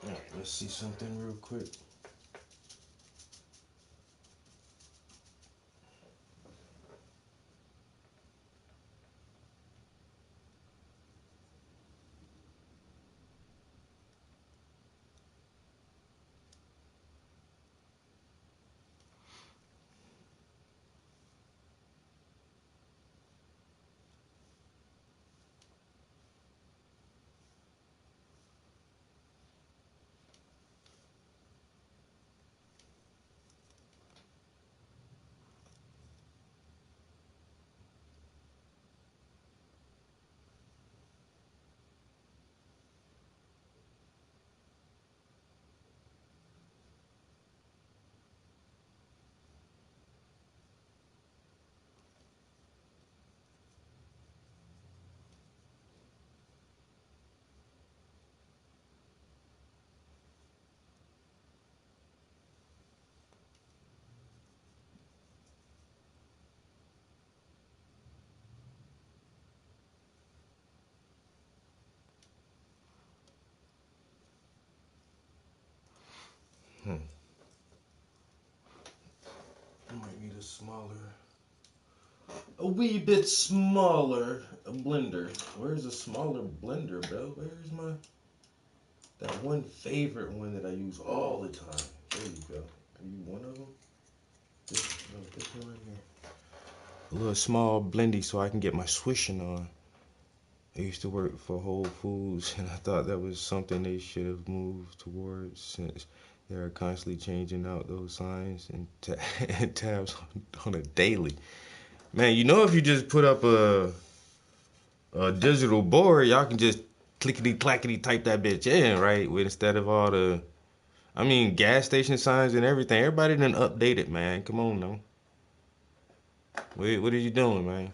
Alright, let's see something real quick. I might need a wee bit smaller blender. Where's a smaller blender, bro? Where's that one favorite one that I use all the time? There you go. Are you one of them? This one right here. A little small blendy so I can get my swishing on. I used to work for Whole Foods, and I thought that was something they should have moved towards since they're constantly changing out those signs and tabs on a daily. Man, you know, if you just put up a digital board, y'all can just clickety-clackety type that bitch in, right? Instead of all the, gas station signs and everything. Everybody done updated, man. Come on now. Wait, what are you doing, man?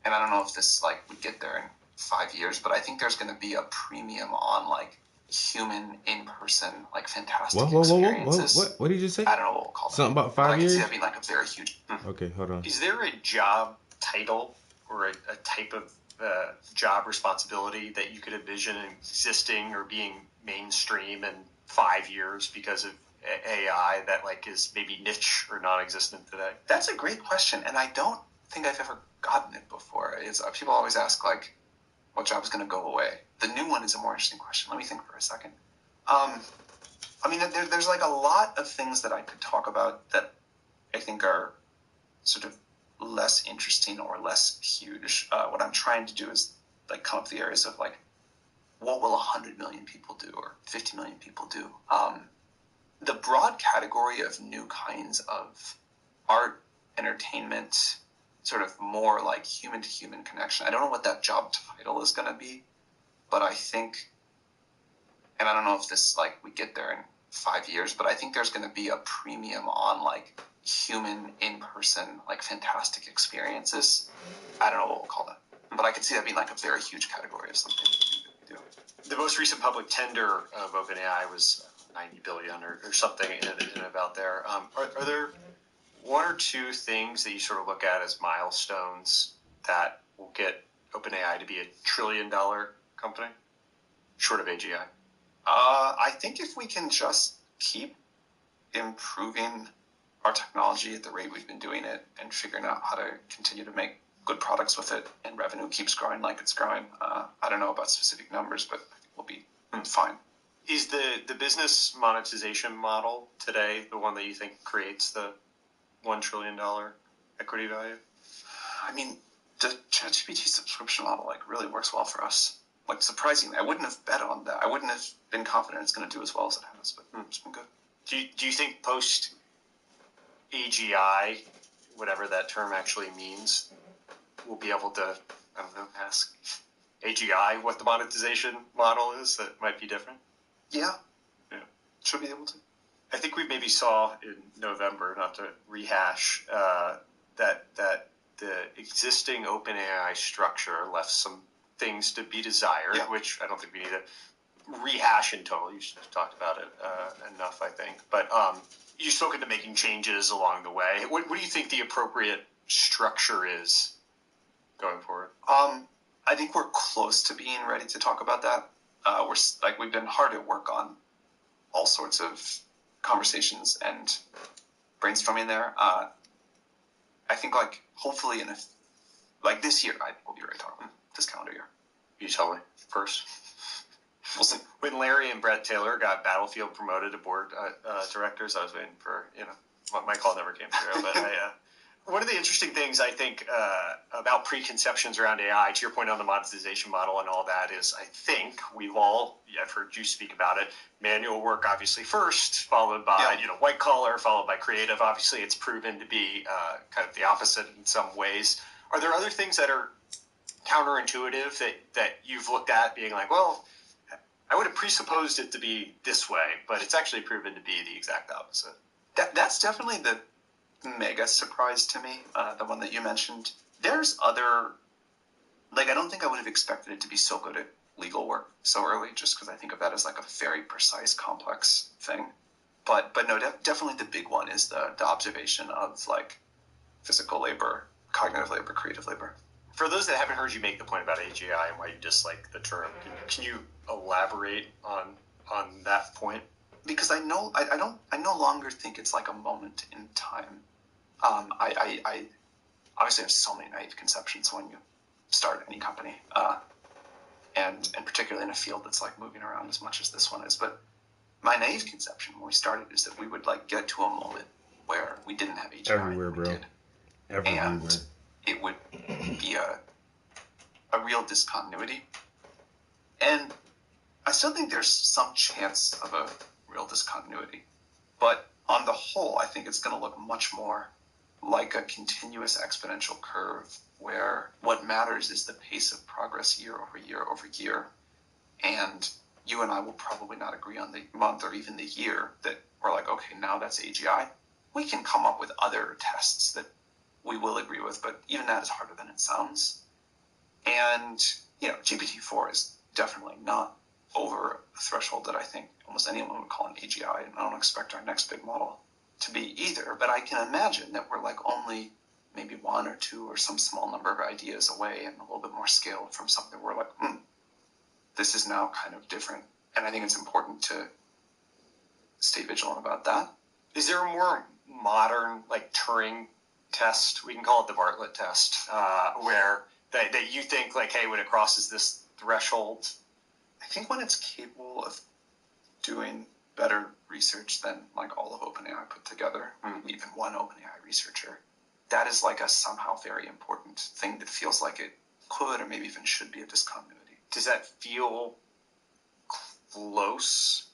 And I don't know if this would get there in 5 years, but I think there's going to be a premium on human in-person fantastic experiences. What did you say? I don't know what we'll call that. Something about 5 years? I can see that being a very huge. Okay, hold on. Is there a job title or a type of job responsibility that you could envision existing or being mainstream in 5 years because of AI that is maybe niche or non-existent today? That's a great question, and I don't think I've ever gotten it before. People always ask what job is going to go away. The new one is a more interesting question. Let me think for a second. There's a lot of things that I could talk about that I think are sort of less interesting or less huge. What I'm trying to do is come up with the areas of what will 100 million people do or 50 million people do. The broad category of new kinds of art, entertainment, sort of more human-to-human connection. I don't know what that job title is going to be, but I think, and I don't know if this, we get there in 5 years, but I think there's going to be a premium on, human, in-person, fantastic experiences. I don't know what we'll call that, but I could see that being, a very huge category of something we do. The most recent public tender of OpenAI was $90 billion or something in and about there. Are there one or two things that you sort of look at as milestones that will get OpenAI to be $1 trillion company, short of AGI? I think if we can just keep improving our technology at the rate we've been doing it and figuring out how to continue to make good products with it and revenue keeps growing like it's growing, I don't know about specific numbers, but I think we'll be fine. Is the business monetization model today the one that you think creates the $1 trillion equity value? The ChatGPT subscription model really works well for us. Surprisingly, I wouldn't have bet on that. I wouldn't have been confident it's going to do as well as it has, but it's been good. Do you think post AGI, whatever that term actually means, we'll be able to, ask AGI what the monetization model is that might be different? Yeah. Should be able to. I think we maybe saw in November, not to rehash, that the existing OpenAI structure left some things to be desired, which I don't think we need to rehash in total. You should have talked about it enough, I think. But you've spoken to making changes along the way. What do you think the appropriate structure is going forward? I think we're close to being ready to talk about that. We've been hard at work on all sorts of conversations and brainstorming there. I think hopefully in this year, we'll be ready to talk about this calendar year. You tell me first. We'll see. When Larry and Brett Taylor got Battlefield promoted to board directors, I was waiting for, my call never came through. But one of the interesting things I think about preconceptions around AI, to your point on the monetization model and all that, is I think I've heard you speak about it, manual work obviously first, followed by white collar, followed by creative. Obviously, it's proven to be kind of the opposite in some ways. Are there other things that are counterintuitive that you've looked at being well, I would have presupposed it to be this way, but it's actually proven to be the exact opposite? That's definitely the mega surprise to me, the one that you mentioned. There's other, I don't think I would have expected it to be so good at legal work so early, just because I think of that as a very precise, complex thing. But no, definitely the big one is the observation of physical labor, cognitive labor, creative labor. For those that haven't heard you make the point about AGI and why you dislike the term, can you elaborate on that point? Because I no longer think it's like a moment in time. I obviously have so many naive conceptions when you start any company, and particularly in a field that's like moving around as much as this one is. But my naive conception when we started is that we would like get to a moment where we didn't have AGI. Everywhere, bro. Everywhere. And it would be a real discontinuity. And I still think there's some chance of a real discontinuity. But on the whole, I think it's going to look much more like a continuous exponential curve where what matters is the pace of progress year over year over year. And you and I will probably not agree on the month or even the year that we're like, okay, now that's AGI. We can come up with other tests that we will agree with, but even that is harder than it sounds. And, GPT-4 is definitely not over a threshold that I think almost anyone would call an AGI, and I don't expect our next big model to be either, but I can imagine that we're like only maybe one or two or some small number of ideas away and a little bit more scale from something where like, this is now kind of different. And I think it's important to stay vigilant about that. Is there a more modern, like, Turing test, we can call it the Bartlett test, where that you think, like, hey, when it crosses this threshold? I think when it's capable of doing better research than, like, all of OpenAI put together, even one OpenAI researcher, that is, like, a somehow very important thing that feels like it could or maybe even should be a discontinuity. Does that feel close?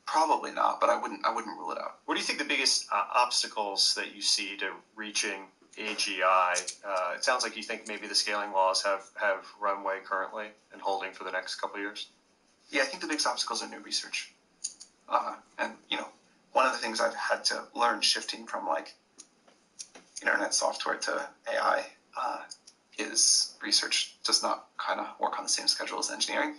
Probably not, but I wouldn't rule it out. What do you think the biggest obstacles that you see to reaching AGI? It sounds like you think maybe the scaling laws have runway currently and holding for the next couple of years. Yeah, I think the biggest obstacles are new research. And, one of the things I've had to learn shifting from, like, internet software to AI is research does not kind of work on the same schedule as engineering,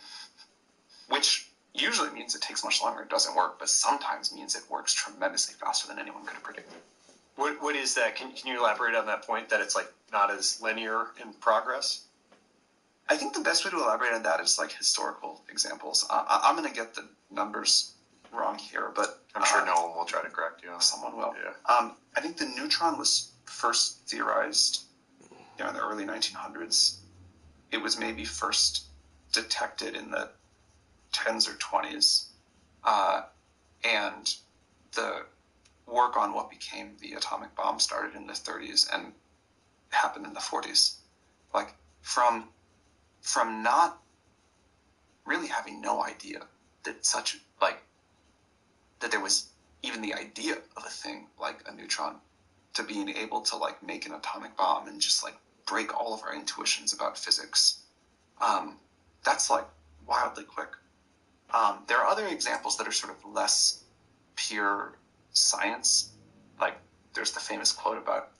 which usually means it takes much longer, it doesn't work, but sometimes means it works tremendously faster than anyone could have predicted. What is that? Can you elaborate on that point, that it's like not as linear in progress? I think the best way to elaborate on that is like historical examples. I'm going to get the numbers wrong here, but I'm sure no one will try to correct you. Someone will. Yeah. I think the neutron was first theorized in the early 1900s. It was maybe first detected in the 10s or 20s, and the work on what became the atomic bomb started in the 30s and happened in the 40s. Like, from not really having no idea that that there was even the idea of a thing like a neutron, to being able to like make an atomic bomb and just like break all of our intuitions about physics. That's like wildly quick. There are other examples that are sort of less pure science. Like, there's the famous quote about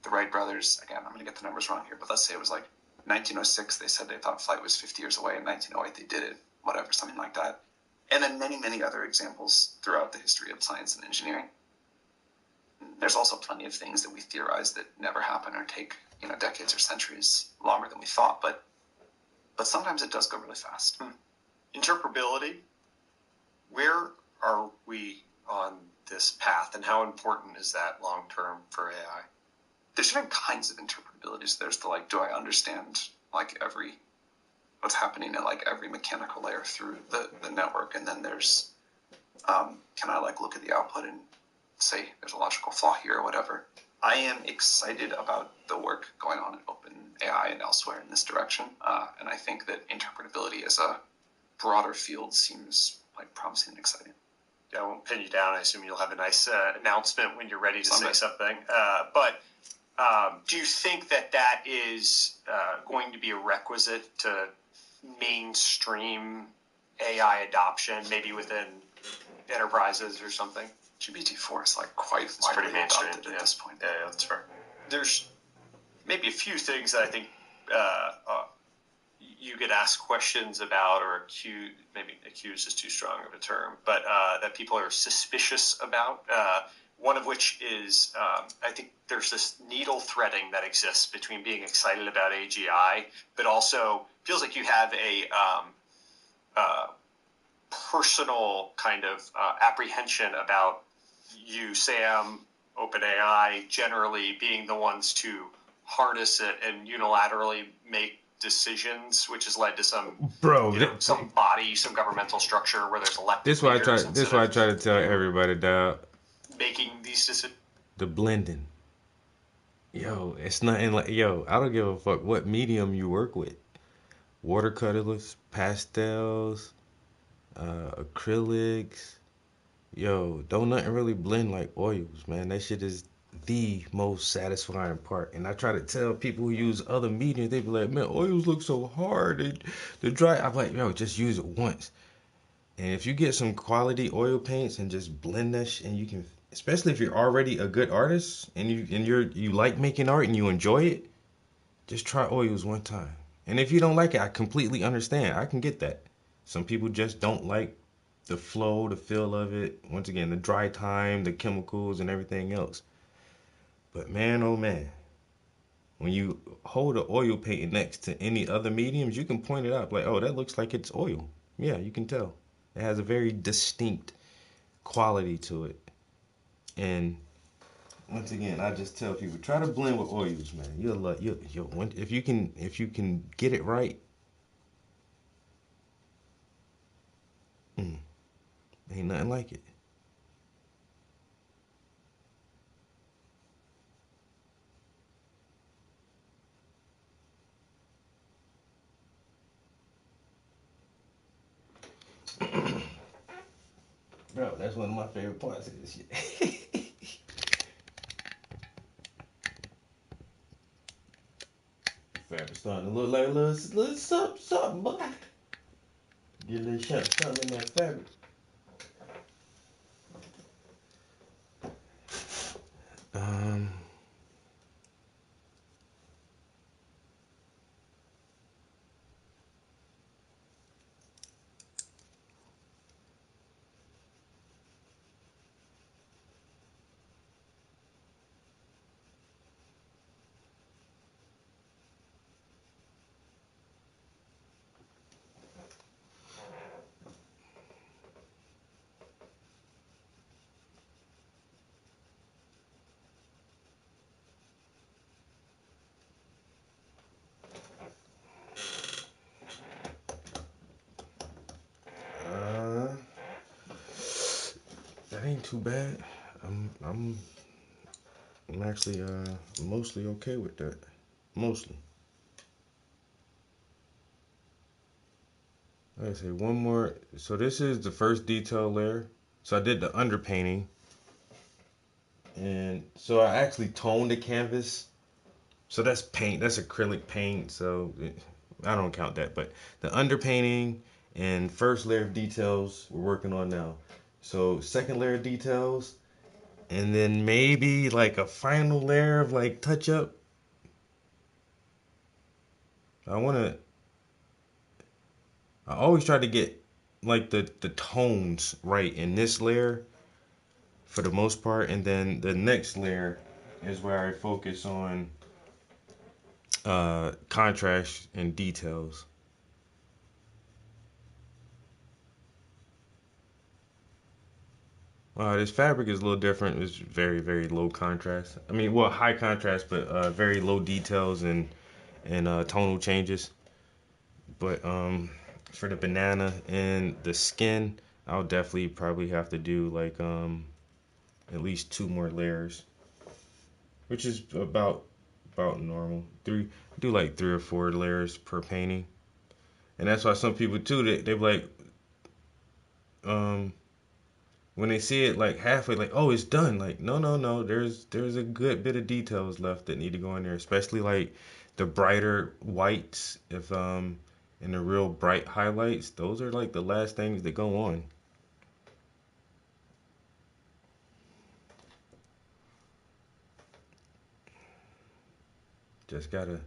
the Wright brothers. Again, I'm going to get the numbers wrong here, but let's say it was like 1906, they said they thought flight was 50 years away. In 1908, they did it. Whatever, something like that. And then many, many other examples throughout the history of science and engineering. There's also plenty of things that we theorize that never happen or take, decades or centuries longer than we thought. But sometimes it does go really fast. Interpretability. Where are we on this path, and how important is that long term for AI? There's different kinds of interpretabilities. There's the do I understand what's happening at every mechanical layer through the network, and then there's can I look at the output and say there's a logical flaw here or whatever. I am excited about the work going on at OpenAI and elsewhere in this direction, and I think that interpretability as a broader field seems promising and exciting. Yeah, I won't pin you down. I assume you'll have a nice announcement when you're ready to say something. But do you think that is going to be a requisite to mainstream AI adoption, maybe within enterprises or something? GPT-4 is quite it's pretty mainstream at this point. Yeah, that's fair. There's maybe a few things that I think you get asked questions about, or accused is too strong of a term, but that people are suspicious about. one of which is I think there's this needle threading that exists between being excited about AGI, but also feels like you have a personal kind of apprehension about you, Sam, OpenAI, generally being the ones to harness it and unilaterally make decisions, which has led to some some body, some governmental structure where there's elected This why I try. leaders This why I try to tell everybody, dog. making these decisions. The blending. Yo, it's nothing like. Yo, I don't give a fuck what medium you work with. Watercolors, pastels, acrylics. Yo, don't nothing really blend like oils, man. That shit is the most satisfying part. And I try to tell people who use other mediums, they be like, man, oils look so hard. They're dry. I'm like, yo, just use it once. And if you get some quality oil paints and just blend that shit, and you can, especially if you're already a good artist and you like making art and you enjoy it, just try oils one time. And if you don't like it, I completely understand. I can get that. Some people just don't like the flow, the feel of it. Once again, the dry time, the chemicals, and everything else. But man, oh man, when you hold an oil paint next to any other mediums, you can point it out like, oh, that looks like it's oil. Yeah, you can tell. It has a very distinct quality to it. And once again, I just tell people, try to blend with oils, man. You'll love if you can get it right. Ain't nothing like it. Bro, that's one of my favorite parts of this shit. Fabric starting to look like a little something, boy. Get a little something in that fabric. That ain't too bad. I'm actually mostly okay with that. Mostly. Like I say, one more. So this is the first detail layer. So I did the underpainting. And so I actually toned the canvas. So that's paint. That's acrylic paint. So I don't count that. But the underpainting and first layer of details we're working on now. So second layer of details. And then maybe like a final layer of like touch up. I always try to get like the tones right in this layer for the most part, and then the next layer is where I focus on contrast and details. This fabric is a little different. It's very, very low contrast. I mean, well, high contrast, but very low details and tonal changes. But for the banana and the skin, I'll definitely probably have to do like at least 2 more layers, which is about normal. Do like 3 or 4 layers per painting, and that's why some people too they be like when they see it like halfway, like, oh, it's done. Like, no, there's a good bit of details left that need to go in there, especially like the brighter whites, if and the real bright highlights. Those are like the last things that go on. Just gotta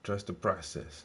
trust the process.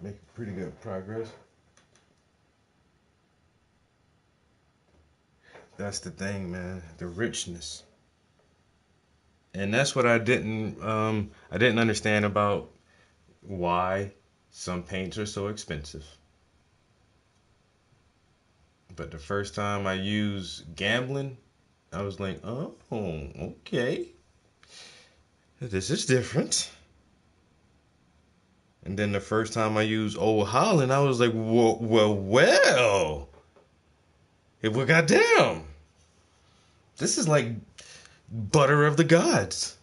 making pretty good progress. That's the thing, man. The richness. And that's what I didn't understand about why some paints are so expensive. But the first time I used Gamblin, I was like, oh, okay. This is different. And then the first time I used Old Holland, I was like, well. Well, goddamn. This is like butter of the gods.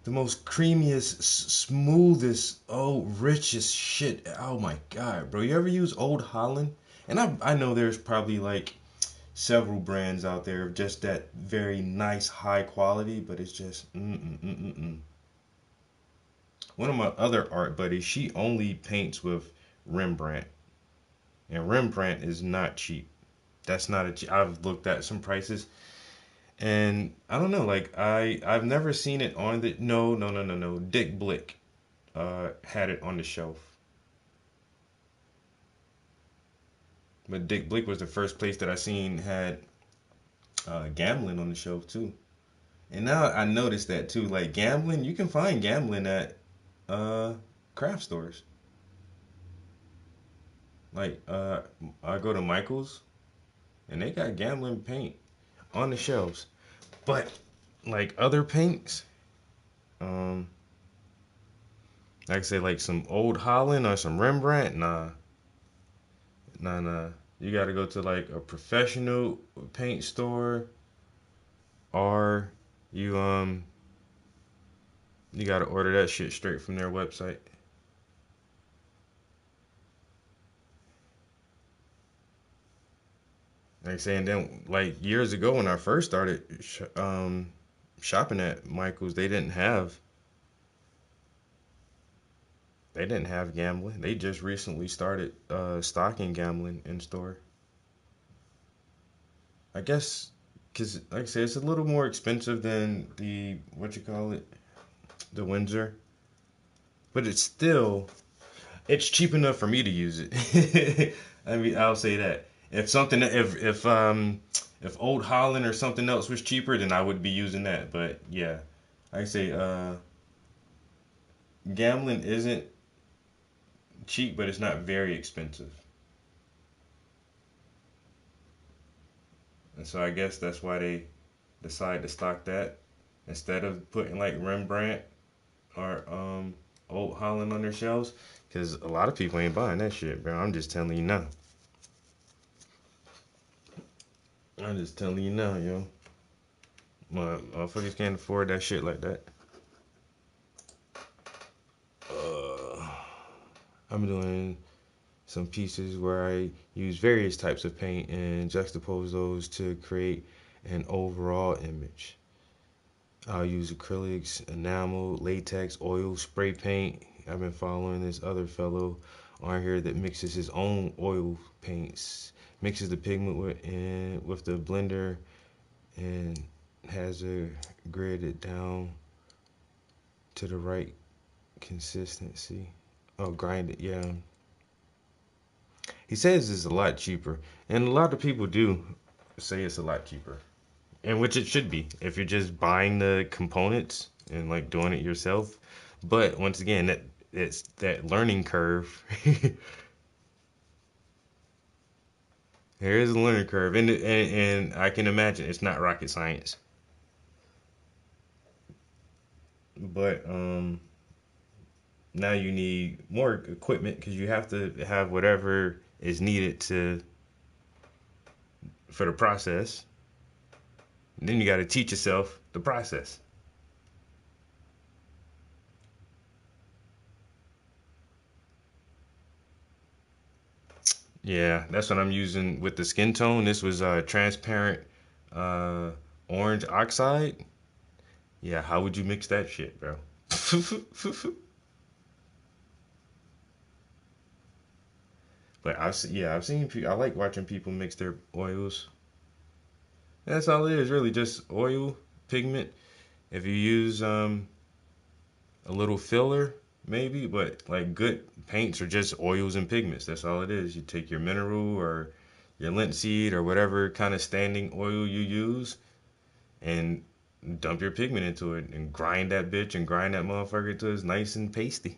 The most creamiest, smoothest, richest shit. Oh my God, bro. You ever use Old Holland? And I know there's probably like several brands out there of just that very nice, high quality, but it's just, One of my other art buddies, she only paints with Rembrandt. And Rembrandt is not cheap. That's not I've looked at some prices. And I don't know, like I've never seen it on the no. Dick Blick had it on the shelf. But Dick Blick was the first place that I seen had Gamblin on the shelf too. And now I noticed that too. Like Gamblin, you can find Gamblin at craft stores. Like I go to Michael's and they got Gamblin paint on the shelves. But like other paints, like I say, like some Old Holland or some Rembrandt, nah. You gotta go to like a professional paint store, or you gotta order that shit straight from their website. Like saying, then like years ago when I first started shopping at Michael's, they didn't have Gamblin. They just recently started stocking Gamblin in store. I guess because like I said, it's a little more expensive than the the Windsor, but it's cheap enough for me to use it. I mean, I'll say that. If Old Holland or something else was cheaper, then I would be using that. But yeah, like I say, Gamblin isn't cheap, but it's not very expensive. And so I guess that's why they decide to stock that instead of putting like Rembrandt or Old Holland on their shelves, because a lot of people ain't buying that shit, bro. I'm just telling you now. Yo. Motherfuckers can't afford that shit like that. I'm doing some pieces where I use various types of paint and juxtapose those to create an overall image. I'll use acrylics, enamel, latex, oil, spray paint. I've been following this other fellow on here that mixes his own oil paints, mixes the pigment with the blender, and has it gridded down to the right consistency. Oh, grind it, yeah. He says it's a lot cheaper, and a lot of people do say it's a lot cheaper, and which it should be if you're just buying the components and like doing it yourself. But once again, it's that learning curve. There is a learning curve, and I can imagine it's not rocket science. But now you need more equipment because you have to have whatever is needed for the process. And then you got to teach yourself the process. Yeah, that's what I'm using with the skin tone. This was transparent orange oxide. Yeah, how would you mix that shit, bro? But I've seen people. I like watching people mix their oils. That's all it is, really, just oil, pigment. If you use a little filler, maybe, but like good paints are just oils and pigments. That's all it is. You take your mineral or your linseed or whatever kind of standing oil you use and dump your pigment into it and grind that bitch and grind that motherfucker till it's nice and pasty.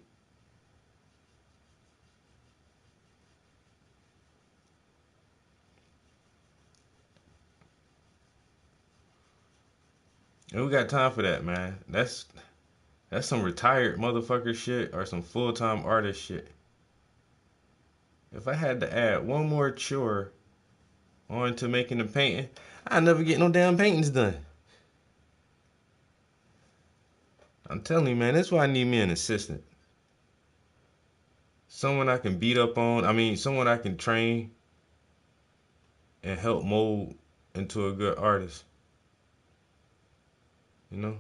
And we got time for that, man. That's some retired motherfucker shit or some full-time artist shit. If I had to add one more chore on to making a painting, I'd never get no damn paintings done. I'm telling you, man, that's why I need me an assistant. Someone I can beat up on. I mean, someone I can train and help mold into a good artist. You know?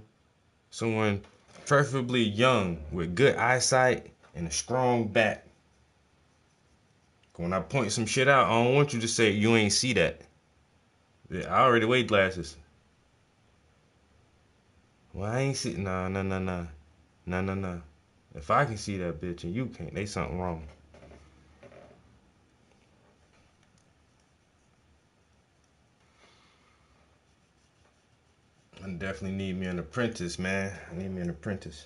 Someone preferably young with good eyesight and a strong back. When I point some shit out, I don't want you to say you ain't see that. I already wear glasses. Well, I ain't see. Nah. If I can see that bitch and you can't, they something wrong. I definitely need me an apprentice, man. I need me an apprentice.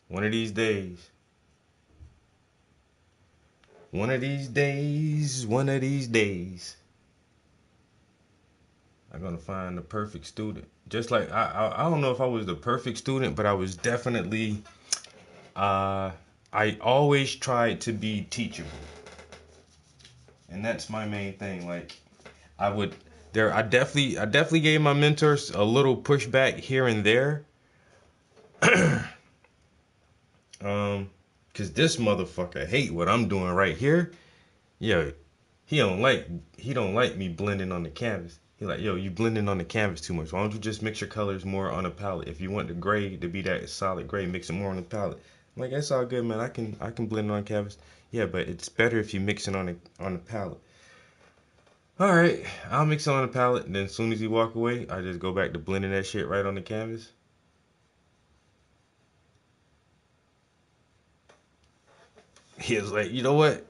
One of these days. One of these days. I'm gonna find the perfect student. Just like I don't know if I was the perfect student, but I was definitely I always tried to be teachable. And that's my main thing. Like I definitely gave my mentors a little pushback here and there. Cause this motherfucker hate what I'm doing right here. Yo, he don't like me blending on the canvas. He like, yo, you blending on the canvas too much. Why don't you just mix your colors more on the palette? If you want the gray to be that solid gray, mix it more on the palette. I'm like, that's all good, man. I can blend on canvas. Yeah, but it's better if you mix it on the palette. All right, I'll mix it on the palette, and then as soon as you walk away, I just go back to blending that shit right on the canvas. He was like, you know what?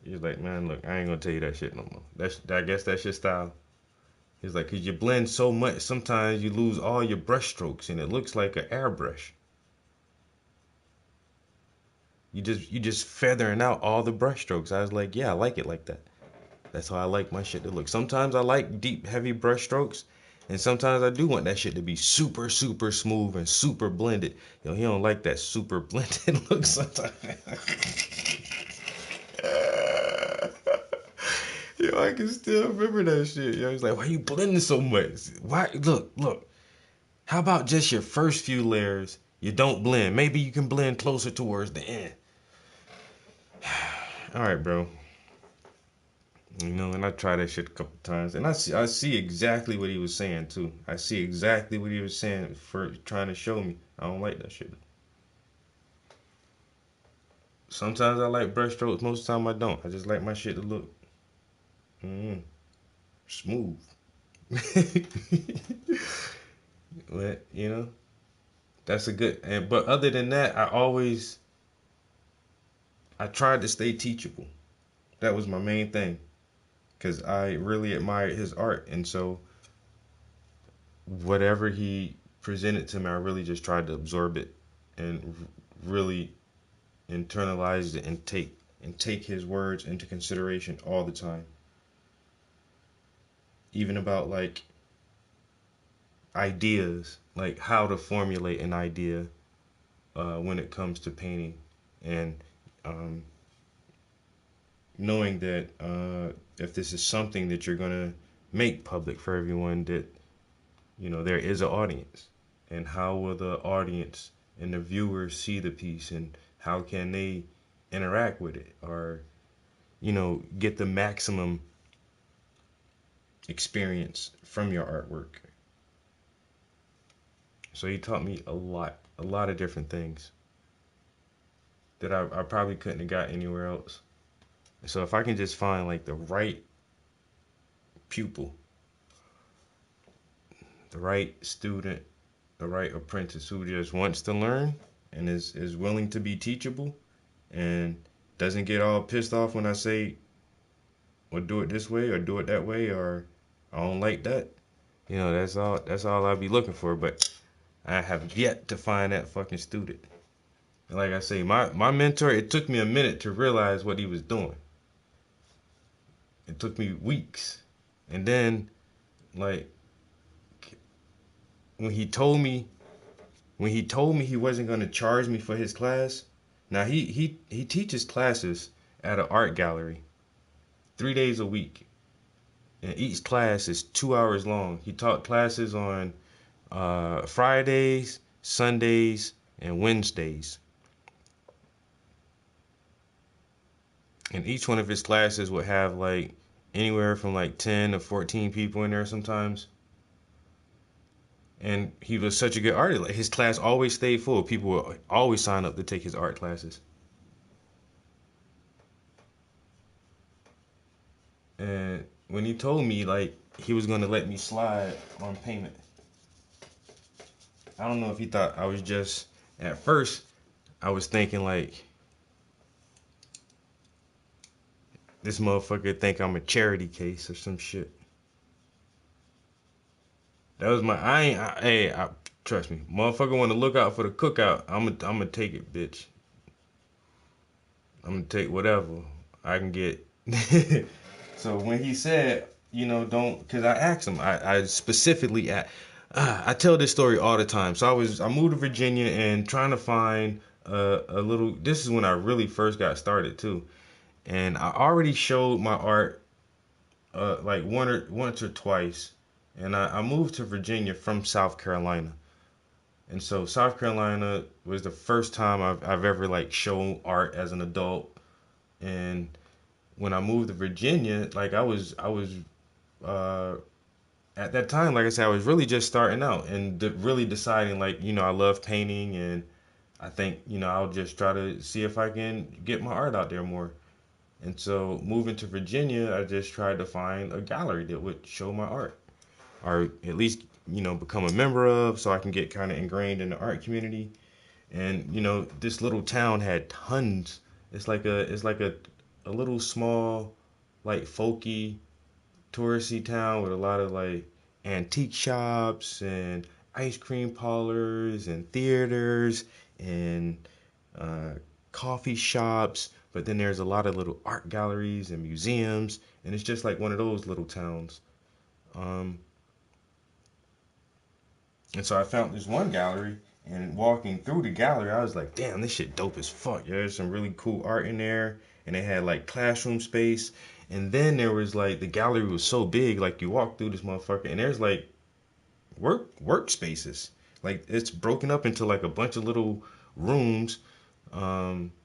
He was like, man, look, I ain't gonna tell you that shit no more. I guess that's your style. He's like, cause you blend so much, sometimes you lose all your brush strokes, and it looks like an airbrush. You just feathering out all the brush strokes. I was like, yeah, I like it like that. That's how I like my shit to look. Sometimes I like deep, heavy brush strokes, and sometimes I do want that shit to be super, super smooth and super blended. Yo, he don't like that super blended look sometimes. Yo, I can still remember that shit. Yo, he's like, why you blending so much? Why? Look. How about just your first few layers? You don't blend. Maybe you can blend closer towards the end. All right, bro. You know, and I tried that shit a couple times, and I see exactly what he was saying too. I see exactly what he was saying for trying to show me. I don't like that shit. Sometimes I like brush strokes. Most of the time I don't. I just like my shit to look smooth. But you know, that's a good. But other than that, I tried to stay teachable. That was my main thing. Because I really admired his art. And so whatever he presented to me, I really just tried to absorb it and really internalize it and take his words into consideration all the time. Even about like ideas, like how to formulate an idea when it comes to painting. And knowing that if this is something that you're gonna make public for everyone, that you know there is an audience, and how will the audience and the viewers see the piece, and how can they interact with it, or you know get the maximum experience from your artwork. So he taught me a lot of different things that I probably couldn't have got anywhere else. So if I can just find like the right pupil, the right student, the right apprentice who just wants to learn and is willing to be teachable and doesn't get all pissed off when I say, well, do it this way or do it that way, or I don't like that. You know, that's all I'll be looking for, but I have yet to find that fucking student. And like I say, my mentor, it took me a minute to realize what he was doing. It took me weeks. And then, like, when he told me he wasn't going to charge me for his class, now he teaches classes at an art gallery 3 days a week. And each class is 2 hours long. He taught classes on Fridays, Sundays, and Wednesdays. And each one of his classes would have like anywhere from like 10 to 14 people in there sometimes. And he was such a good artist. Like, his class always stayed full. People would always sign up to take his art classes. And when he told me like he was going to let me slide on payment, I don't know if he thought I was just, at first I was thinking like, this motherfucker think I'm a charity case or some shit. That was my, trust me, motherfucker want to look out for the cookout. I'm gonna take it, bitch. I'm gonna take whatever I can get. So when he said, you know, don't, because I asked him, I specifically, I tell this story all the time. So I moved to Virginia and trying to find a little, this is when I really first got started too. And I already showed my art like once or twice. And I moved to Virginia from South Carolina. And so South Carolina was the first time I've ever like shown art as an adult. And when I moved to Virginia, like I was at that time, like I said, I was really just starting out and really deciding like, you know, I love painting and I think, you know, I'll just try to see if I can get my art out there more. And so moving to Virginia, I just tried to find a gallery that would show my art, or at least, you know, become a member of, so I can get kind of ingrained in the art community. And, you know, this little town had tons. It's like a little small, like folky, touristy town with a lot of like antique shops and ice cream parlors and theaters and coffee shops. But then there's a lot of little art galleries and museums, and it's just like one of those little towns. And so I found this one gallery, and walking through the gallery, I was like, damn, this shit dope as fuck. Yeah, there's some really cool art in there, and they had like classroom space. And then there was like, the gallery was so big, like you walk through this motherfucker, and there's like workspaces. Like it's broken up into like a bunch of little rooms.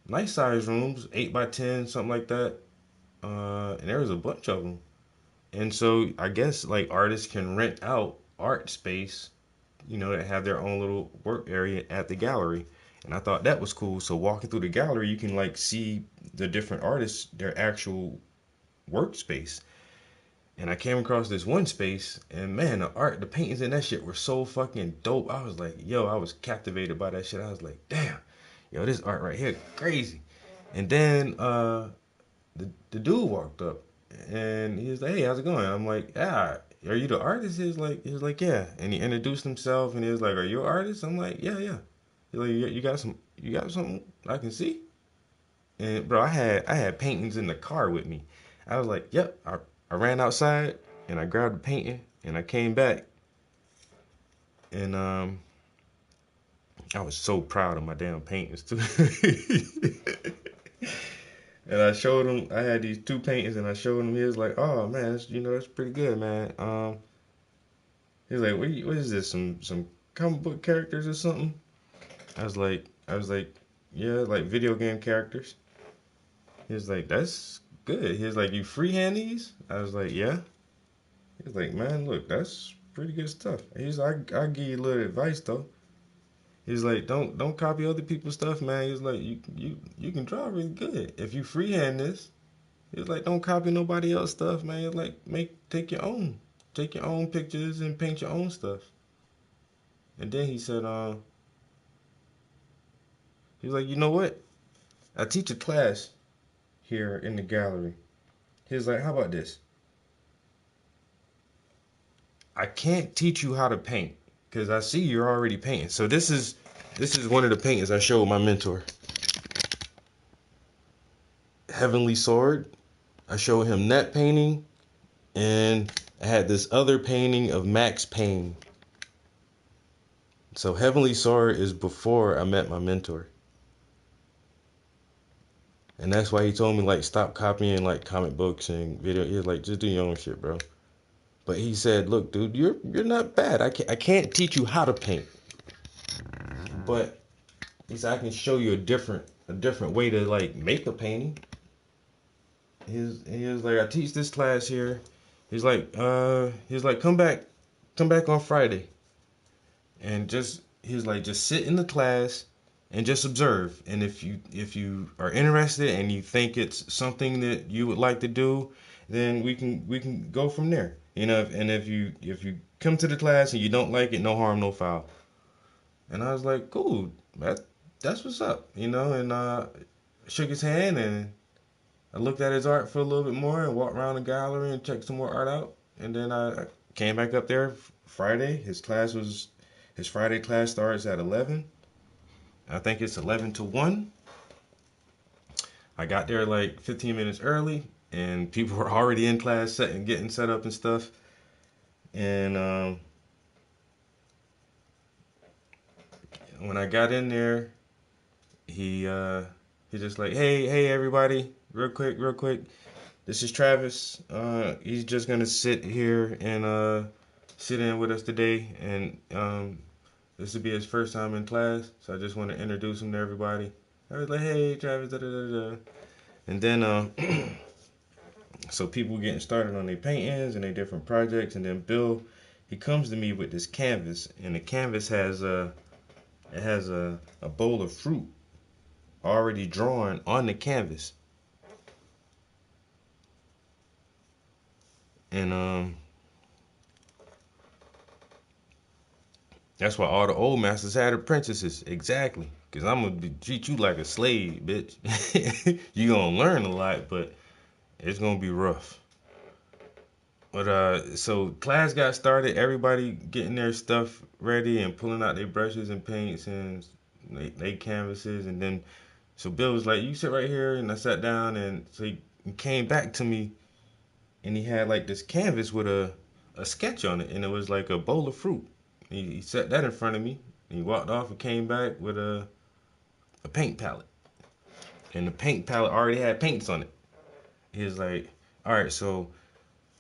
Nice size rooms, 8 by 10, something like that. And there was a bunch of them. And so I guess like artists can rent out art space, you know, that have their own little work area at the gallery. And I thought that was cool. So walking through the gallery, you can like see the different artists, their actual workspace. And I came across this one space, and man, the paintings in that shit were so fucking dope. I was like, yo, I was captivated by that shit. I was like, damn. Yo, this art right here, crazy. And then the dude walked up, and he was like, hey, how's it going? I'm like, yeah, are you the artist? He was like, yeah. And he introduced himself, and he was like, are you an artist? I'm like, yeah. He's like, you got something I can see? And bro, I had paintings in the car with me. I was like, yep. I ran outside, and I grabbed the painting, and I came back, and I was so proud of my damn paintings too. And I showed him, I had these 2 paintings, and I showed him. He was like, oh man, that's pretty good, man. He was like, what is this, some comic book characters or something? I was like, yeah, like video game characters. He was like, that's good. He was like, you freehand these? I was like, yeah. He was like, man, look, that's pretty good stuff. He's like, I'll give you a little advice though. He's like, don't copy other people's stuff, man. He's like, you can draw really good if you freehand this. He's like, don't copy nobody else's stuff, man. He's like, take your own pictures and paint your own stuff. And then he said, he was like, you know what? I teach a class here in the gallery. He was like, how about this? I can't teach you how to paint because I see you're already painting. So this is one of the paintings I showed my mentor. Heavenly Sword. I showed him that painting, and I had this other painting of Max Payne. So Heavenly Sword is before I met my mentor. And that's why he told me, like, stop copying, like, comic books and video. He was like, just do your own shit, bro. But he said, look, dude, you're not bad. I can't teach you how to paint. But he said, I can show you a different way to, like, make a painting. He was like, I teach this class here. He's like, come back on Friday. And just sit in the class and just observe. And if you are interested and you think it's something that you would like to do, then we can go from there. You know, and if you come to the class and you don't like it, no harm, no foul. And I was like, cool, that's what's up, you know. And shook his hand, and I looked at his art for a little bit more and walked around the gallery and checked some more art out. And then I came back up there Friday. His Friday class starts at 11. I think it's 11 to 1. I got there like 15 minutes early, and people were already in class getting set up and stuff. And when I got in there, he just like, hey everybody, real quick. This is Travis. He's just gonna sit here and sit in with us today, and this will be his first time in class, so I just want to introduce him to everybody. I was like, hey, Travis, da-da-da-da. And then, so people getting started on their paintings and their different projects, and then Bill, he comes to me with this canvas, and the canvas has a bowl of fruit already drawn on the canvas. And that's why all the old masters had apprentices. Exactly. Because I'm going to treat you like a slave, bitch. You're going to learn a lot, but it's going to be rough. But so class got started. Everybody getting their stuff ready and pulling out their brushes and paints and they canvases. And then, so Bill was like, you sit right here. And I sat down, and so he came back to me, and he had like this canvas with a sketch on it. And it was like a bowl of fruit. He set that in front of me, and he walked off and came back with a paint palette. And the paint palette already had paints on it. He was like, all right, so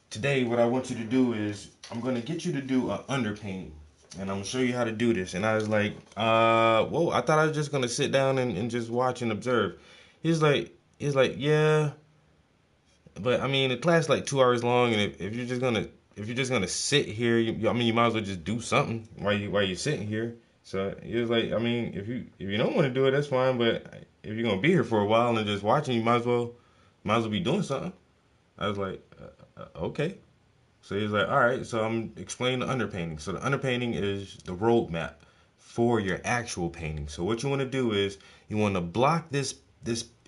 today what I want you to do is I'm going to get you to do an underpainting. And I'm going to show you how to do this. And I was like, whoa, I thought I was just going to sit down and just watch and observe. He's like, yeah. But, I mean, the class is like 2 hours long, and if you're just gonna sit here, you might as well just do something while you're sitting here. So he was like, I mean, if you don't want to do it, that's fine. But if you're gonna be here for a while and just watching, you might as well be doing something. I was like, okay. So he was like, all right. So I'm explaining the underpainting. So the underpainting is the roadmap for your actual painting. So what you want to do is you want to block this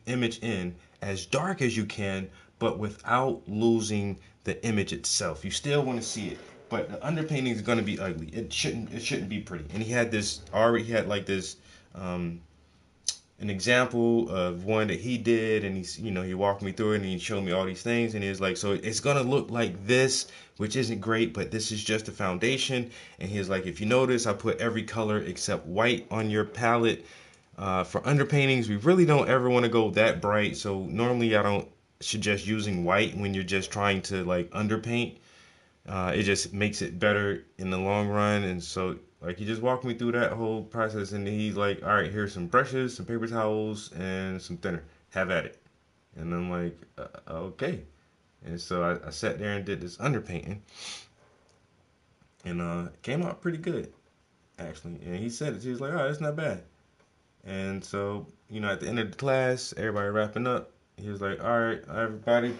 image in as dark as you can, but without losing the image itself. You still want to see it, but the underpainting is going to be ugly. It shouldn't be pretty. And he had like this an example of one that he did, and he walked me through it, and he showed me all these things, and he was like, so it's going to look like this, which isn't great, but this is just a foundation. And he was like, if you notice, I put every color except white on your palette. For underpaintings, we really don't ever want to go that bright, so normally I don't suggest using white when you're just trying to like underpaint. It just makes it better in the long run. And so like he just walked me through that whole process, and he's like, all right, here's some brushes, some paper towels, and some thinner, have at it. And I'm like, okay. And so I sat there and did this underpainting, and it came out pretty good actually. And he said it, he was like, all right, it's not bad. And so, at the end of the class, everybody wrapping up, he was like, all right, everybody,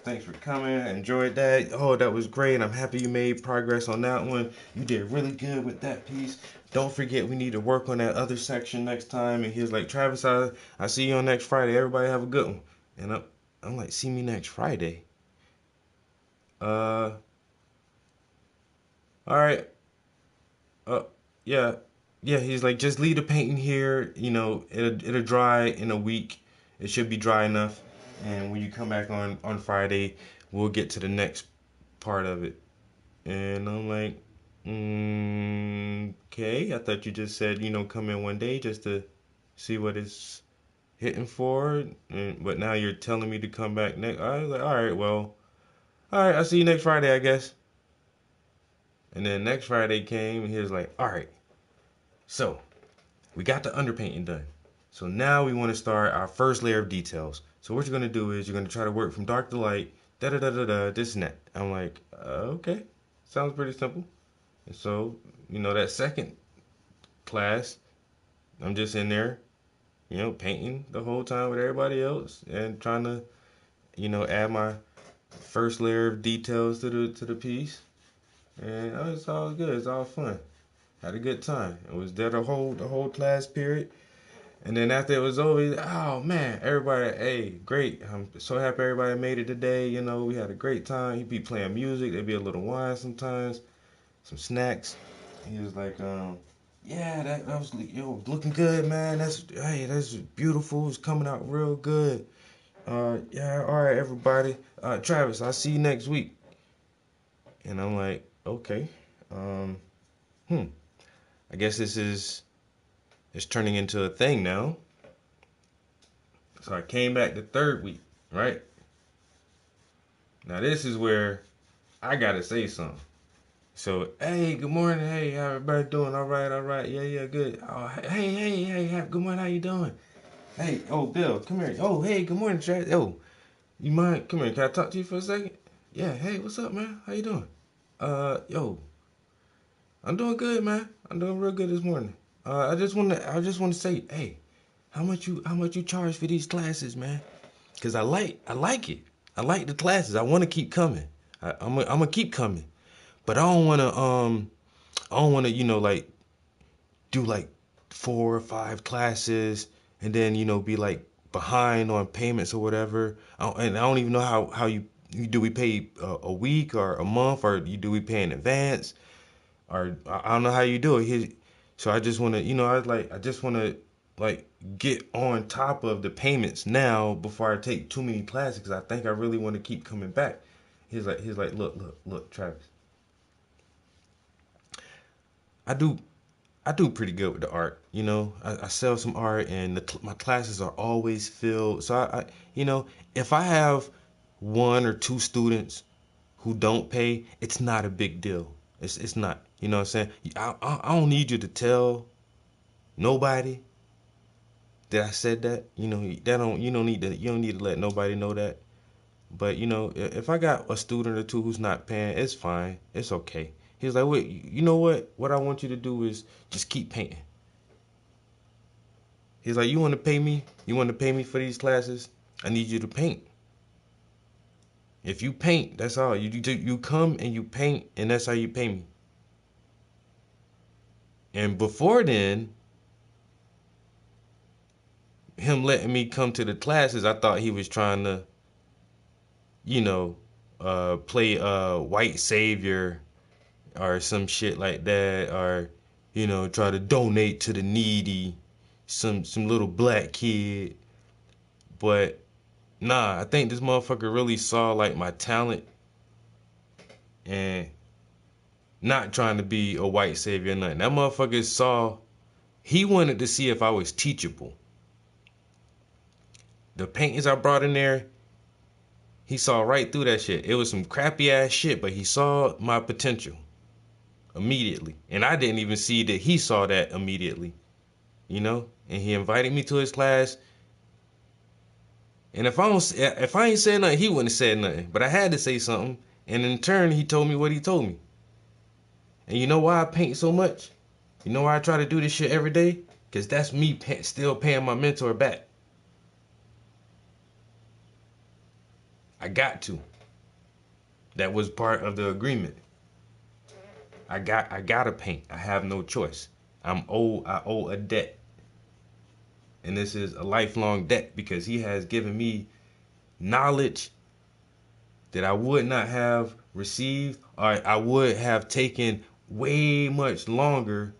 Thanks for coming. I enjoyed that. Oh, that was great. I'm happy you made progress on that one. You did really good with that piece. Don't forget, we need to work on that other section next time. And he was like, Travis, I see you on next Friday. Everybody have a good one. And I'm like, see me next Friday. All right. Yeah. He's like, just leave the painting here. You know, it'll dry in a week. It should be dry enough. And when you come back on Friday, we'll get to the next part of it. And I'm like, okay. I thought you just said, come in one day just to see what it's hitting for. But now you're telling me to come back next. I was like, all right, I'll see you next Friday, I guess. And then next Friday came, and he was like, all right, so we got the underpainting done. So now we want to start our first layer of details. So what you're going to do is you're going to try to work from dark to light, this and that. I'm like, okay, sounds pretty simple. And so, that second class, I'm just in there, painting the whole time with everybody else and trying to, add my first layer of details to the piece. And it's all good. It's all fun. Had a good time. It was there the whole class period. And then after it was over, oh man, everybody, hey, great. I'm so happy everybody made it today. We had a great time. He'd be playing music. There'd be a little wine sometimes, some snacks. He was like, yeah, that was looking good, man. That's beautiful. It's coming out real good. Yeah, all right, everybody. Travis, I'll see you next week. And I'm like, okay. I guess it's turning into a thing now. So I came back the third week, right? Now this is where I gotta say something. So, hey, good morning. Hey, how everybody doing? All right. Yeah, good. Oh, hey, good morning. How you doing? Hey, oh, Bill, come here. Oh, hey, good morning, Travis. Oh, you mind? Come here. Can I talk to you for a second? Yeah. Hey, what's up, man? How you doing? Yo, I'm doing good, man. I'm doing real good this morning. I just want to say, hey, how much you charge for these classes, man? Cause I like it. I like the classes. I want to keep coming. I'm gonna keep coming, but I don't want to, like, do like 4 or 5 classes and then be like behind on payments or whatever. And I don't even know how you do. We pay a week or a month, or do we pay in advance? Or I don't know how you do it. So I just want to, I just want to get on top of the payments now before I take too many classes, because I think I really want to keep coming back. He's like, look, Travis. I do pretty good with the art. I sell some art, and my classes are always filled. So I if I have 1 or 2 students who don't pay, it's not a big deal. It's not. You know what I'm saying? I don't need you to tell nobody that I said that. You don't need to let nobody know that. But if I got a student or 2 who's not paying, it's fine. It's okay. He's like, wait, you know what? What I want you to do is just keep painting. He's like, you want to pay me? You want to pay me for these classes? I need you to paint. If you paint, that's all. You come and you paint, and that's how you pay me. And before then, him letting me come to the classes, I thought he was trying to, play white savior or some shit like that, or try to donate to the needy, some little black kid. But nah, I think this motherfucker really saw like my talent, and not trying to be a white savior or nothing. That motherfucker he wanted to see if I was teachable. The paintings I brought in there, he saw right through that shit. It was some crappy ass shit, but he saw my potential immediately. And I didn't even see that he saw that immediately. And he invited me to his class. And if I ain't said nothing, he wouldn't have said nothing. But I had to say something. And in turn, he told me what he told me. And you know why I paint so much? You know why I try to do this shit every day? Because that's me still paying my mentor back. I got to. That was part of the agreement. I gotta paint. I have no choice. I owe a debt. And this is a lifelong debt because he has given me knowledge that I would not have received, or I would have taken way much longer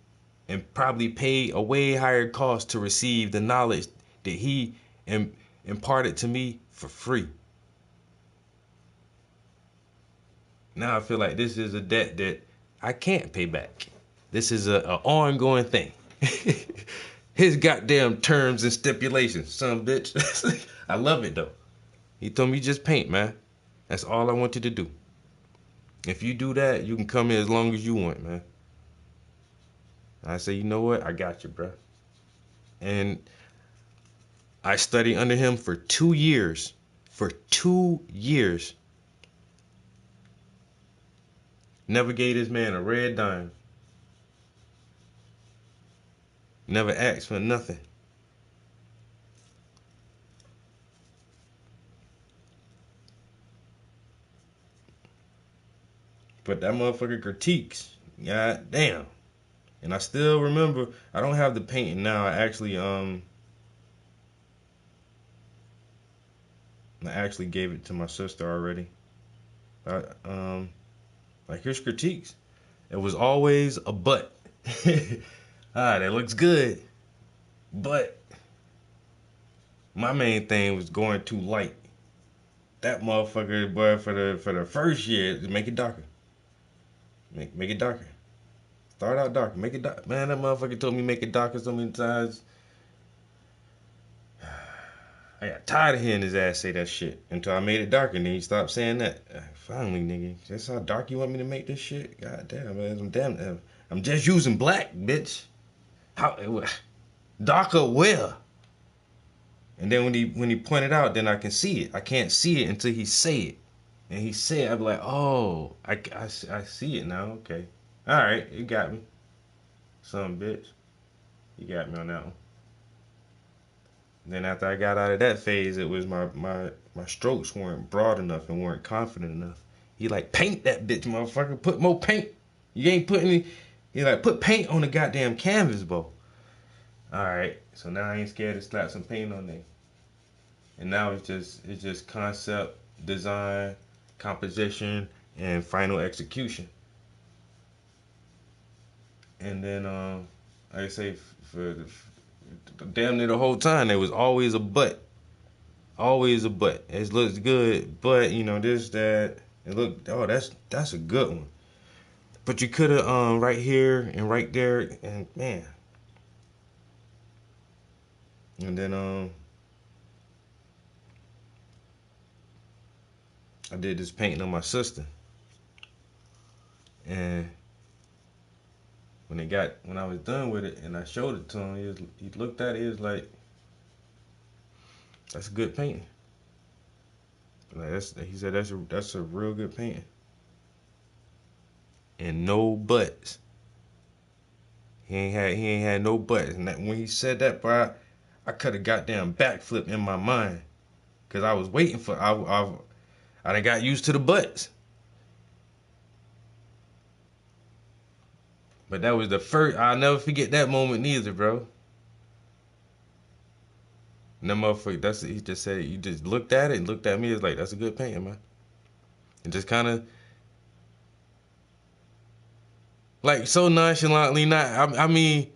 and probably paid a way higher cost to receive the knowledge that he imparted to me for free. Now I feel like this is a debt that I can't pay back. This is an ongoing thing. His goddamn terms and stipulations, son bitch. I love it though. He told me just paint, man. That's all I want you to do. If you do that, you can come here as long as you want, man. I say, you know what? I got you, bro. And I studied under him for 2 years. For 2 years. Never gave this man a red dime. Never asked for nothing. But that motherfucker critiques. God damn. And I still remember, I don't have the painting now. I actually gave it to my sister already. Like, here's critiques. It was always a but. That looks good. But my main thing was going too light. That motherfucker, boy, for the first year, make it darker. Make it darker. Start out darker. Make it dark. Man, that motherfucker told me make it darker so many times. I got tired of hearing his ass say that shit until I made it darker, and then he stopped saying that. Finally, nigga, that's how dark you want me to make this shit? God damn, man. I'm just using black, bitch. How darker where? And then when he pointed out, then I can see it. I can't see it until he say it. And he said, I'd be like, oh, I see it now. Okay. All right, you got me. Some bitch. You got me on that one. Then after I got out of that phase, it was my strokes weren't broad enough and weren't confident enough. He like, paint that bitch, motherfucker. Put more paint. You ain't putting any. He like, put paint on the goddamn canvas, bro. All right. So now I ain't scared to slap some paint on there. And now it's just concept, design, composition, and final execution. And then, like I say, for damn near the whole time, there was always a but. Always a but. It looks good, but, you know, this, that. It looked, oh, that's a good one. But you could have, right here and right there, and, man. And then, I did this painting on my sister. And when I was done with it and I showed it to him, he looked at it, he was like, that's a good painting. Like he said that's a real good painting. And no buts. He ain't had no buts. And when he said that, bro, I could have goddamn backflip in my mind. Cause I was waiting for I done got used to the butts. But that was the first. I'll never forget that moment neither, bro. And that motherfucker, he just said, he just looked at it and looked at me. It's like, that's a good painting, man. And just kind of, like, so nonchalantly, I mean,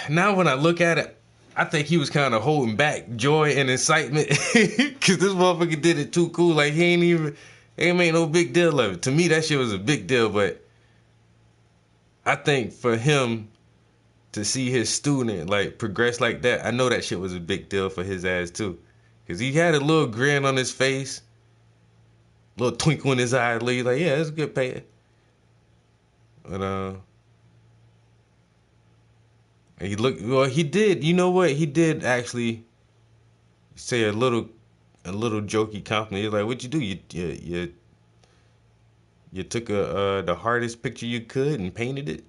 now when I look at it, I think he was kind of holding back joy and excitement. Because this motherfucker did it too cool. Like, he ain't made no big deal of it. To me, that shit was a big deal, but I think for him to see his student like progress like that, I know that shit was a big deal for his ass too. Cause he had a little grin on his face, little twinkle in his eye, like, yeah, it's a good painting. But he looked, well, he did, you know what? He did actually say a little jokey compliment. He was like, what'd you do? You took the hardest picture you could and painted it?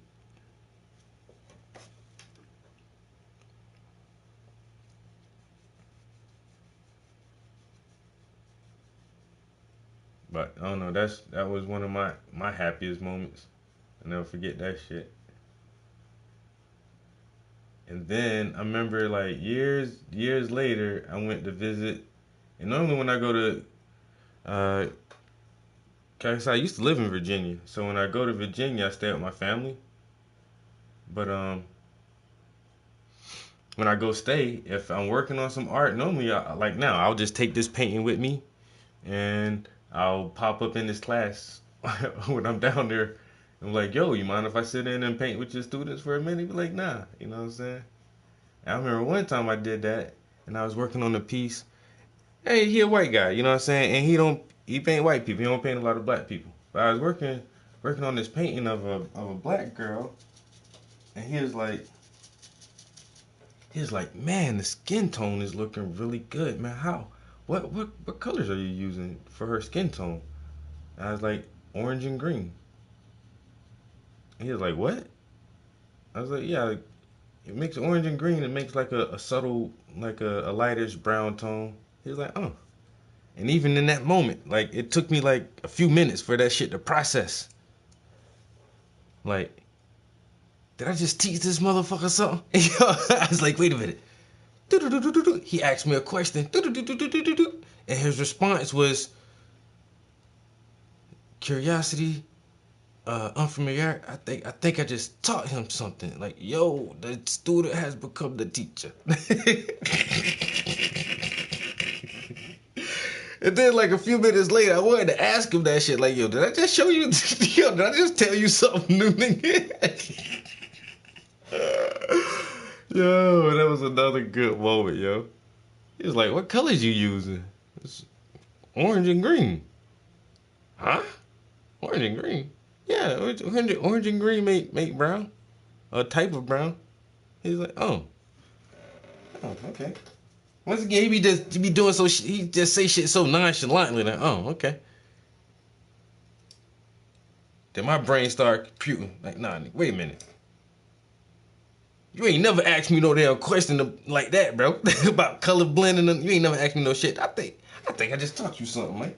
I don't know. That was one of my happiest moments. I'll never forget that shit. And then I remember like years later, I went to visit. And normally when I go to, cause I used to live in Virginia, so when I go to Virginia, I stay with my family. But when I go stay, if I'm working on some art, normally like now, I'll just take this painting with me, and I'll pop up in this class when I'm down there. I'm like, yo, you mind if I sit in and paint with your students for a minute? Be like, nah, you know what I'm saying? I remember one time I did that, and I was working on a piece. Hey, he a white guy, you know what I'm saying? And he paint white people. He don't paint a lot of black people. But I was working on this painting of a black girl, and he was like, man, the skin tone is looking really good, man. How? What colors are you using for her skin tone? And I was like, orange and green. And he was like, what? I was like, yeah, it makes orange and green. It makes like a subtle, like a lightish brown tone. He was like, oh. And even in that moment, like it took me like a few minutes for that shit to process. Like, did I just teach this motherfucker something? I was like, wait a minute. He asked me a question. And his response was curiosity, unfamiliar. I think I just taught him something. Like, yo, the student has become the teacher. And then like a few minutes later, I wanted to ask him that shit. Like, yo, did I just show you? Yo, did I just tell you something new, nigga? Yo, that was another good moment, yo. He was like, what colors you using? It's orange and green. Huh? Orange and green? Yeah, orange and green make brown. A type of brown. He's like, oh, okay. Once again, he be doing so. He just say shit so nonchalantly. Like, oh, okay. Then my brain start computing. Like, nah, wait a minute. You ain't never asked me no damn question like that, bro. About color blending. You ain't never asked me no shit. I think I just taught you something, man.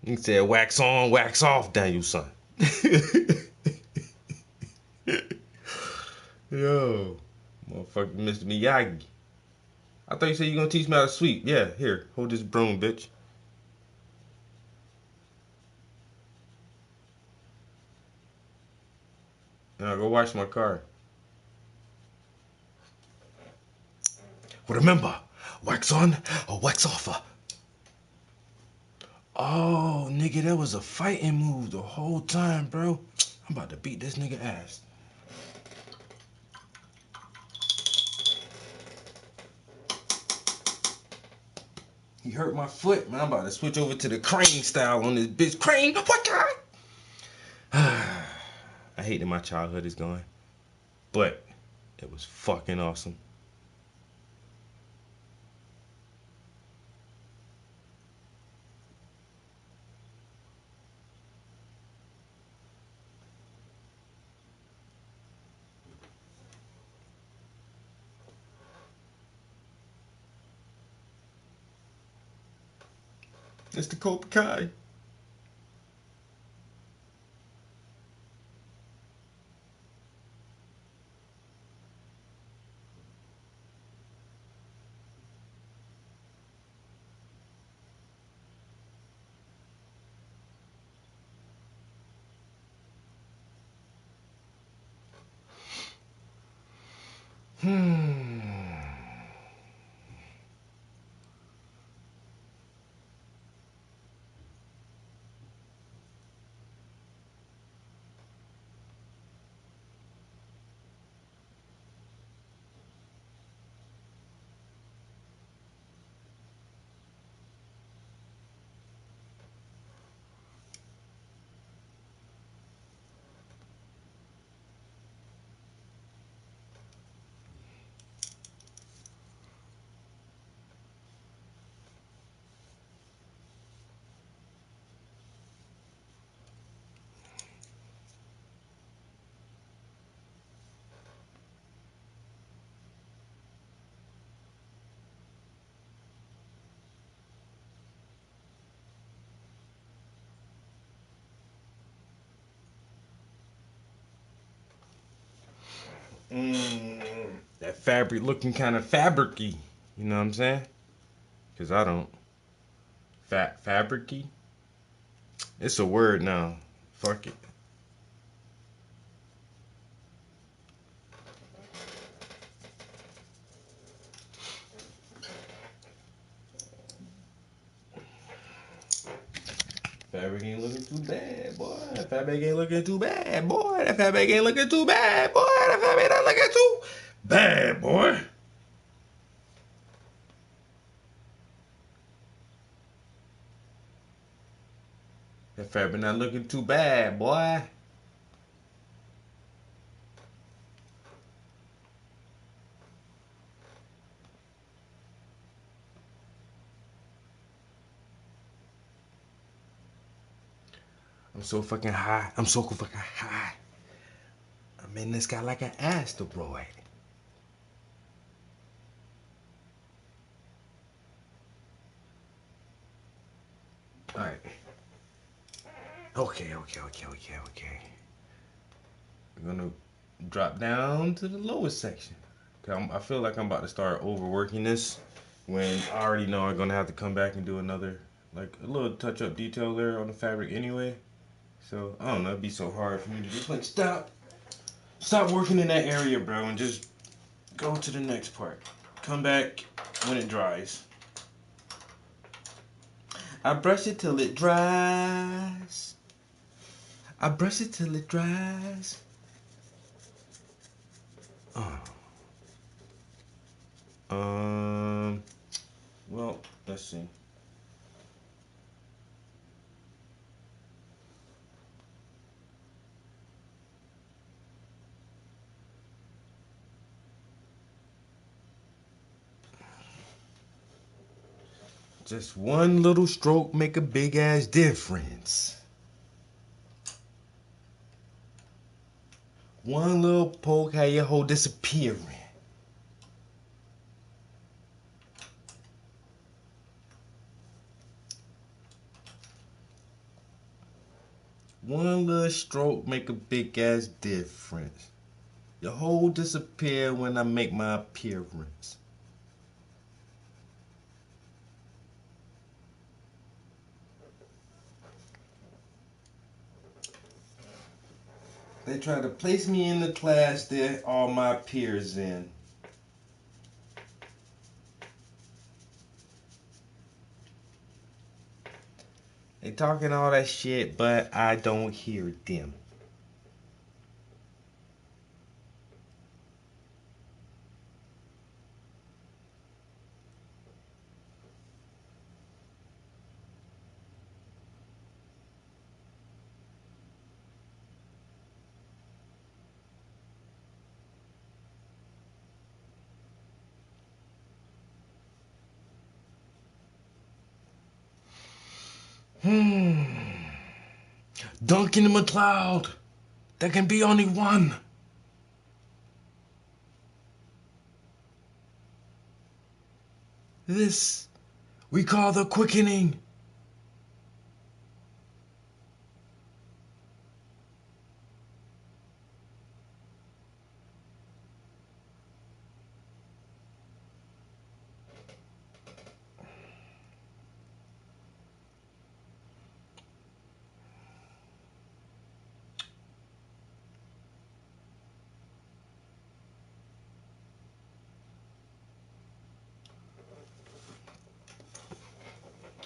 He said, wax on, wax off, Daniel, son. Yo, motherfucker, Mr. Miyagi. I thought you said you gonna teach me how to sweep. Yeah, here, hold this broom, bitch. Now go wash my car. Well, remember, wax on or wax off. Oh, nigga, that was a fighting move the whole time, bro. I'm about to beat this nigga ass. He hurt my foot, man. I'm about to switch over to the crane style on this bitch. Crane, what the? I hate that my childhood is gone, but it was fucking awesome. It's the Cobra Kai. That fabric looking kind of fabricy. You know what I'm saying? Because I don't. Fabricy? It's a word now. Fuck it. Fabric ain't looking too bad, boy. That fabric ain't looking too bad, boy. That fabric ain't looking too bad, boy. That fabric not looking too bad, boy. That fabric not looking too bad, boy. I'm so fucking high. I'm so fucking high. I'm in this guy like an asteroid. Alright. Okay. We're gonna drop down to the lowest section. I feel like I'm about to start overworking this when I already know I'm gonna have to come back and do another, like a little touch-up detail there on the fabric anyway. So, I don't know, it'd be so hard for me to just like, stop working in that area, bro, and just go to the next part. Come back when it dries. I brush it till it dries. I brush it till it dries. Well, let's see. Just one little stroke make a big ass difference. One little poke had your whole disappearing. One little stroke make a big ass difference. Your whole disappear when I make my appearance. They try to place me in the class that all my peers in. They talking all that shit, but I don't hear them. Duncan MacLeod. There can be only one. This we call the quickening.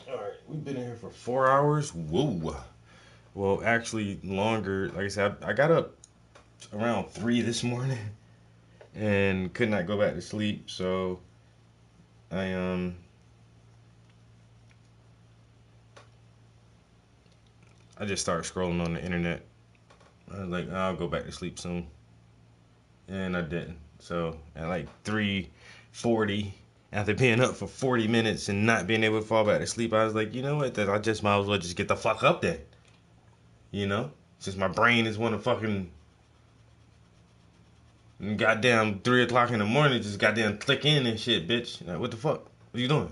Alright, we've been in here for 4 hours. Whoa. Well, actually longer. Like I said, I got up around 3 this morning and could not go back to sleep, so I just started scrolling on the internet. I was like, I'll go back to sleep soon. And I didn't. So at like 3:40, after being up for 40 minutes and not being able to fall back to sleep, I was like, you know what? That I just might as well just get the fuck up then. You know? Since my brain is want to fucking goddamn 3 o'clock in the morning, just goddamn click in and shit, bitch. Like, what the fuck? What are you doing?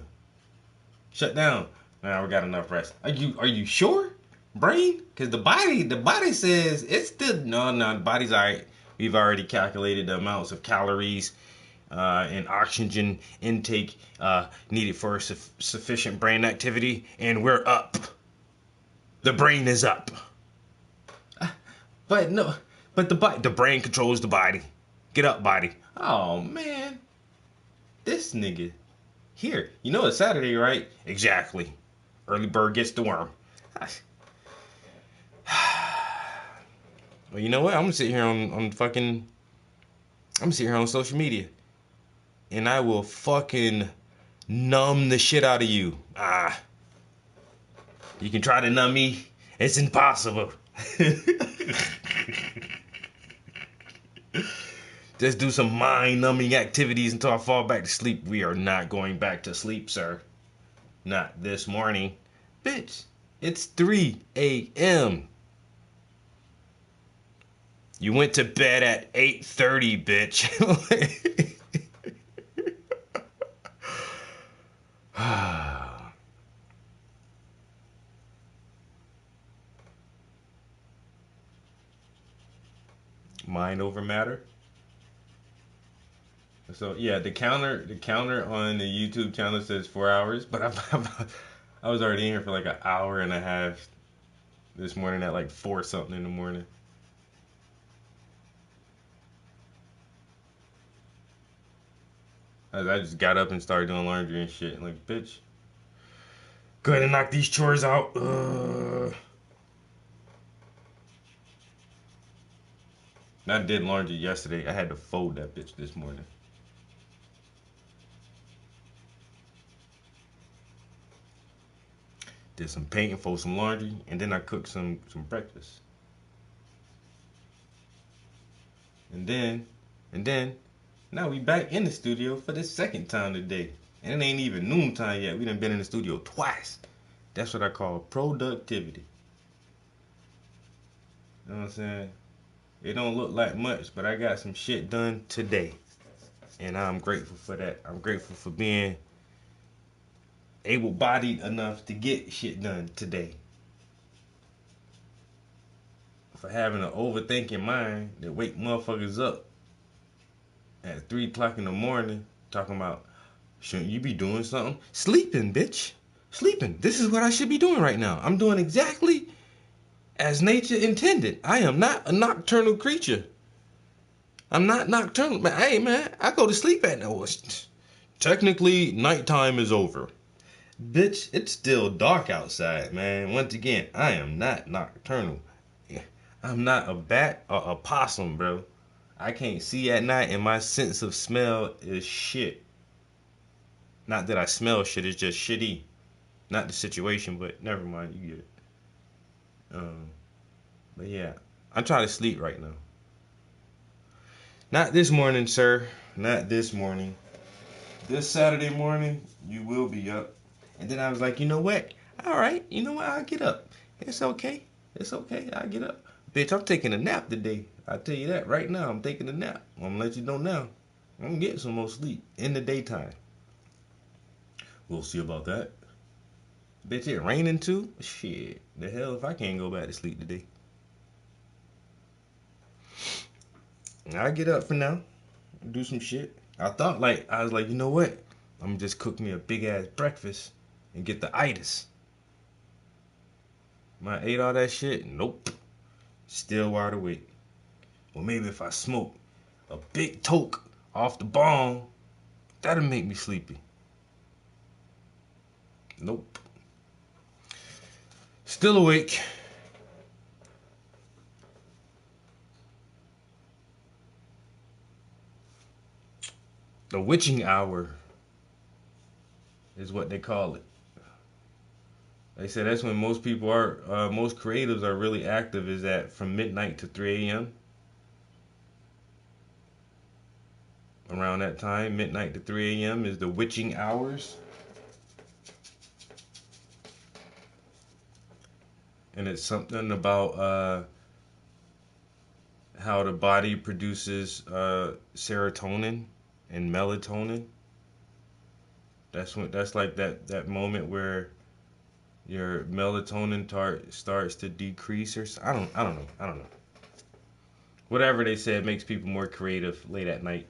Shut down. Nah, we got enough rest. Are you sure? Brain? Because the body says it's still, no, the body's alright. We've already calculated the amounts of calories and oxygen intake needed for sufficient brain activity, and we're up. The brain is up. But the brain controls the body. Get up, body. Oh, man. This nigga. Here, you know it's Saturday, right? Exactly. Early bird gets the worm. Well, you know what? I'm gonna sit here I'm gonna sit here on social media, and I will fucking numb the shit out of you. You can try to numb me. It's impossible. Just do some mind-numbing activities until I fall back to sleep. We are not going back to sleep, sir. Not this morning. Bitch, it's 3 a.m. You went to bed at 8:30, bitch. Mind over matter. So yeah, the counter on the YouTube channel says 4 hours, but I was already in here for like an hour and a half this morning at like 4 something in the morning. I just got up and started doing laundry and shit. Like, bitch, go ahead and knock these chores out. I did laundry yesterday. I had to fold that bitch this morning. Did some painting, fold some laundry, and then I cooked some breakfast. And then, now we back in the studio for the second time today. And it ain't even noontime yet. We done been in the studio twice. That's what I call productivity. You know what I'm saying? It don't look like much, but I got some shit done today. And I'm grateful for that. I'm grateful for being able-bodied enough to get shit done today. For having an overthinking mind that wake motherfuckers up at 3 o'clock in the morning talking about, shouldn't you be doing something? Sleeping, bitch. Sleeping. This is what I should be doing right now. I'm doing exactly as nature intended. I am not a nocturnal creature. I'm not nocturnal. Man, hey, man, I go to sleep at night. Technically, nighttime is over. Bitch, it's still dark outside, man. Once again, I am not nocturnal. I'm not a bat or a possum, bro. I can't see at night, and my sense of smell is shit. Not that I smell shit, it's just shitty. Not the situation, but never mind, you get it. But yeah, I'm trying to sleep right now. Not this morning, sir. Not this morning. This Saturday morning, you will be up. And then I was like, you know what? All right, you know what? I'll get up. It's okay. It's okay. I'll get up. Bitch, I'm taking a nap today. I'll tell you that right now. I'm taking a nap. I'm going to let you know now. I'm going to get some more sleep in the daytime. We'll see about that. Bitch, it raining too? Shit. The hell if I can't go back to sleep today. I'll get up for now. Do some shit. I was like, you know what? I'm going to just cook me a big ass breakfast and get the itis. Am I ate all that shit? Nope. Still wide awake. Well, maybe if I smoke a big toke off the bong, that'll make me sleepy. Nope. Still awake. The witching hour is what they call it. They say that's when most people are, most creatives are really active, is at from midnight to 3 a.m. Around that time, midnight to 3 a.m. is the witching hours. And it's something about how the body produces serotonin and melatonin. That's like that moment where your melatonin starts to decrease, or I don't know. Whatever they said makes people more creative late at night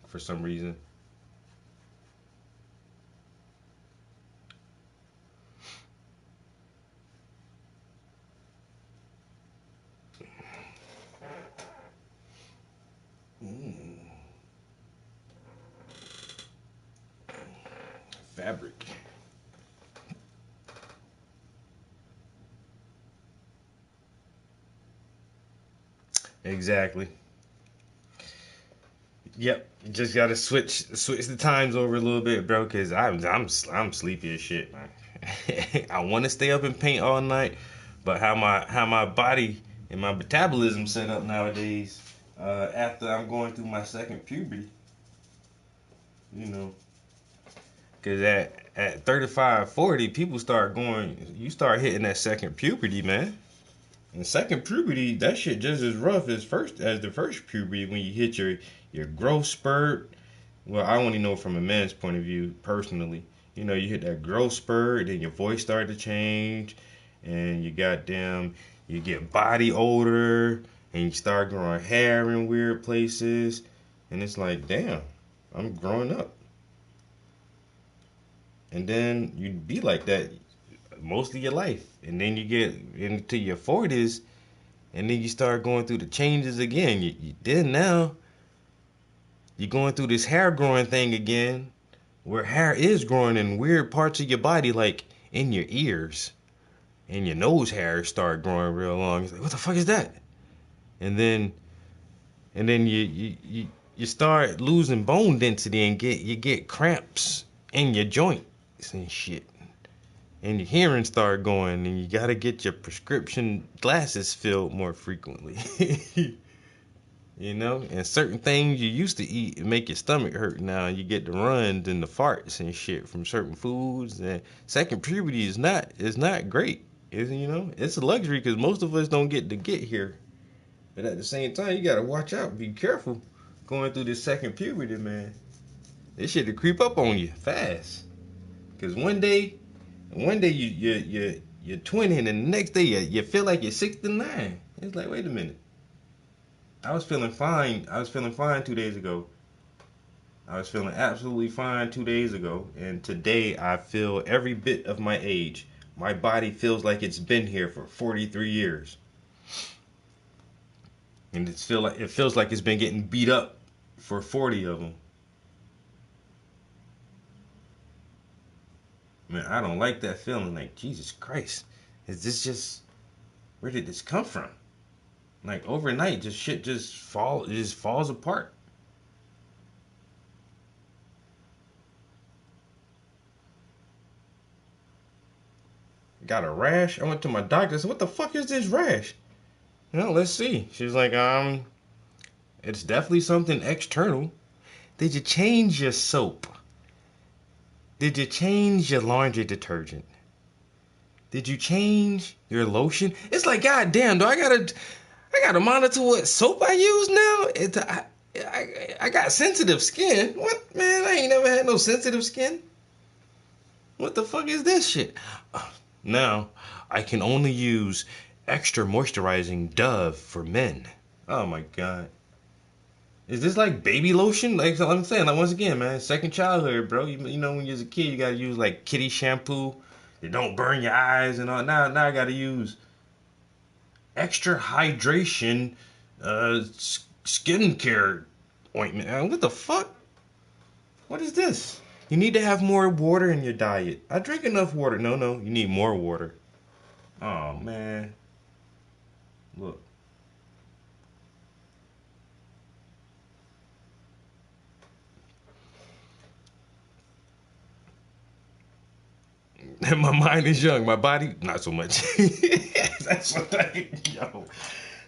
for some reason. Fabric. Exactly. Yep. You just gotta switch the times over a little bit, bro. Cause I'm sleepy as shit, man. I want to stay up and paint all night, but how my body and my metabolism set up nowadays. After I'm going through my second puberty, you know. Cause at 35, 40, people start going. You start hitting that second puberty, man. And second puberty, that shit just as rough as the first puberty when you hit your growth spurt. Well, I only know from a man's point of view, personally. You know, you hit that growth spurt, then your voice start to change, and you get body odor, and you start growing hair in weird places, and it's like, damn, I'm growing up. And then you'd be like that most of your life. And then you get into your 40s, and then you start going through the changes again. Now, you're going through this hair growing thing again, where hair is growing in weird parts of your body, like in your ears. And your nose hairs start growing real long. It's like, what the fuck is that? And then you start losing bone density and you get cramps in your joints and shit. And your hearing start going, and you gotta get your prescription glasses filled more frequently. You know, and certain things you used to eat make your stomach hurt now. You get the runs and the farts and shit from certain foods. And second puberty is not great. It's a luxury because most of us don't get here. But at the same time, you gotta watch out, be careful going through this second puberty, man. This shit to creep up on you fast. Cause one day you're 20, and the next day you feel like you're 69. It's like, wait a minute. I was feeling fine 2 days ago. I was feeling absolutely fine 2 days ago, and today I feel every bit of my age. My body feels like it's been here for 43 years. And it feels like it's been getting beat up for 40 of them. Man, I don't like that feeling. Like, Jesus Christ, where did this come from? Like, overnight, shit falls apart. Got a rash. I went to my doctor. I said, what the fuck is this rash? Let's see. She's like, it's definitely something external. Did you change your soap? Did you change your laundry detergent? Did you change your lotion? It's like, goddamn, do I gotta monitor what soap I use now? I got sensitive skin. What, man? I ain't never had no sensitive skin. What the fuck is this shit? Now, I can only use extra moisturizing Dove for men. Oh my god. Is this like baby lotion? Like I'm saying, like, once again, man, second childhood, bro. You know, when you're a kid, you gotta use like kitty shampoo. It don't burn your eyes and all. Now I gotta use extra hydration skincare ointment. What the fuck? What is this? You need to have more water in your diet. I drink enough water. No, you need more water. Oh man. Look. My mind is young. My body, not so much.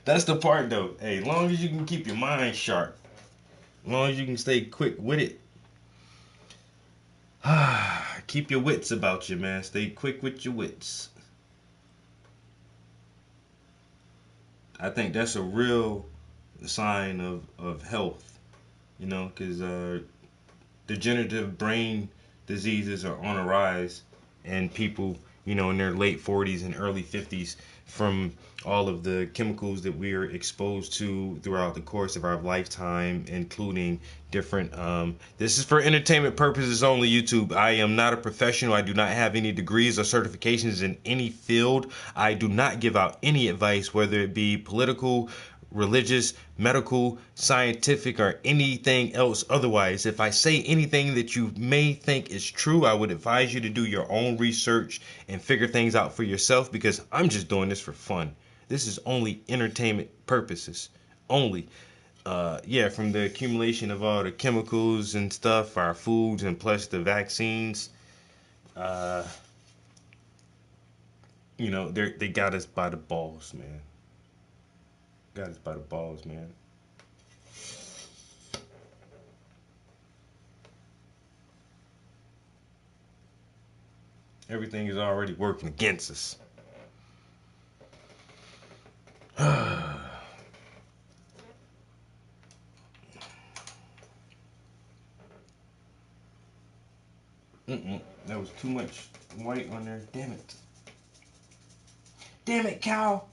That's the part though. Hey, as long as you can keep your mind sharp, as long as you can stay quick with it, keep your wits about you, man. Stay quick with your wits. I think that's a real sign of health, you know, because degenerative brain diseases are on a rise. And people in their late 40s and early 50s from all of the chemicals that we are exposed to throughout the course of our lifetime, including different, this is for entertainment purposes only, YouTube. I am not a professional. I do not have any degrees or certifications in any field. I do not give out any advice, whether it be political, religious, medical, scientific, or anything else otherwise. If I say anything that you may think is true, I would advise you to do your own research and figure things out for yourself, because I'm just doing this for fun. This is only entertainment purposes only. From the accumulation of all the chemicals and stuff, our foods, and plus the vaccines, they got us by the balls, man. Got us by the balls, man. Everything is already working against us. That was too much white on there. Damn it. Damn it, cow.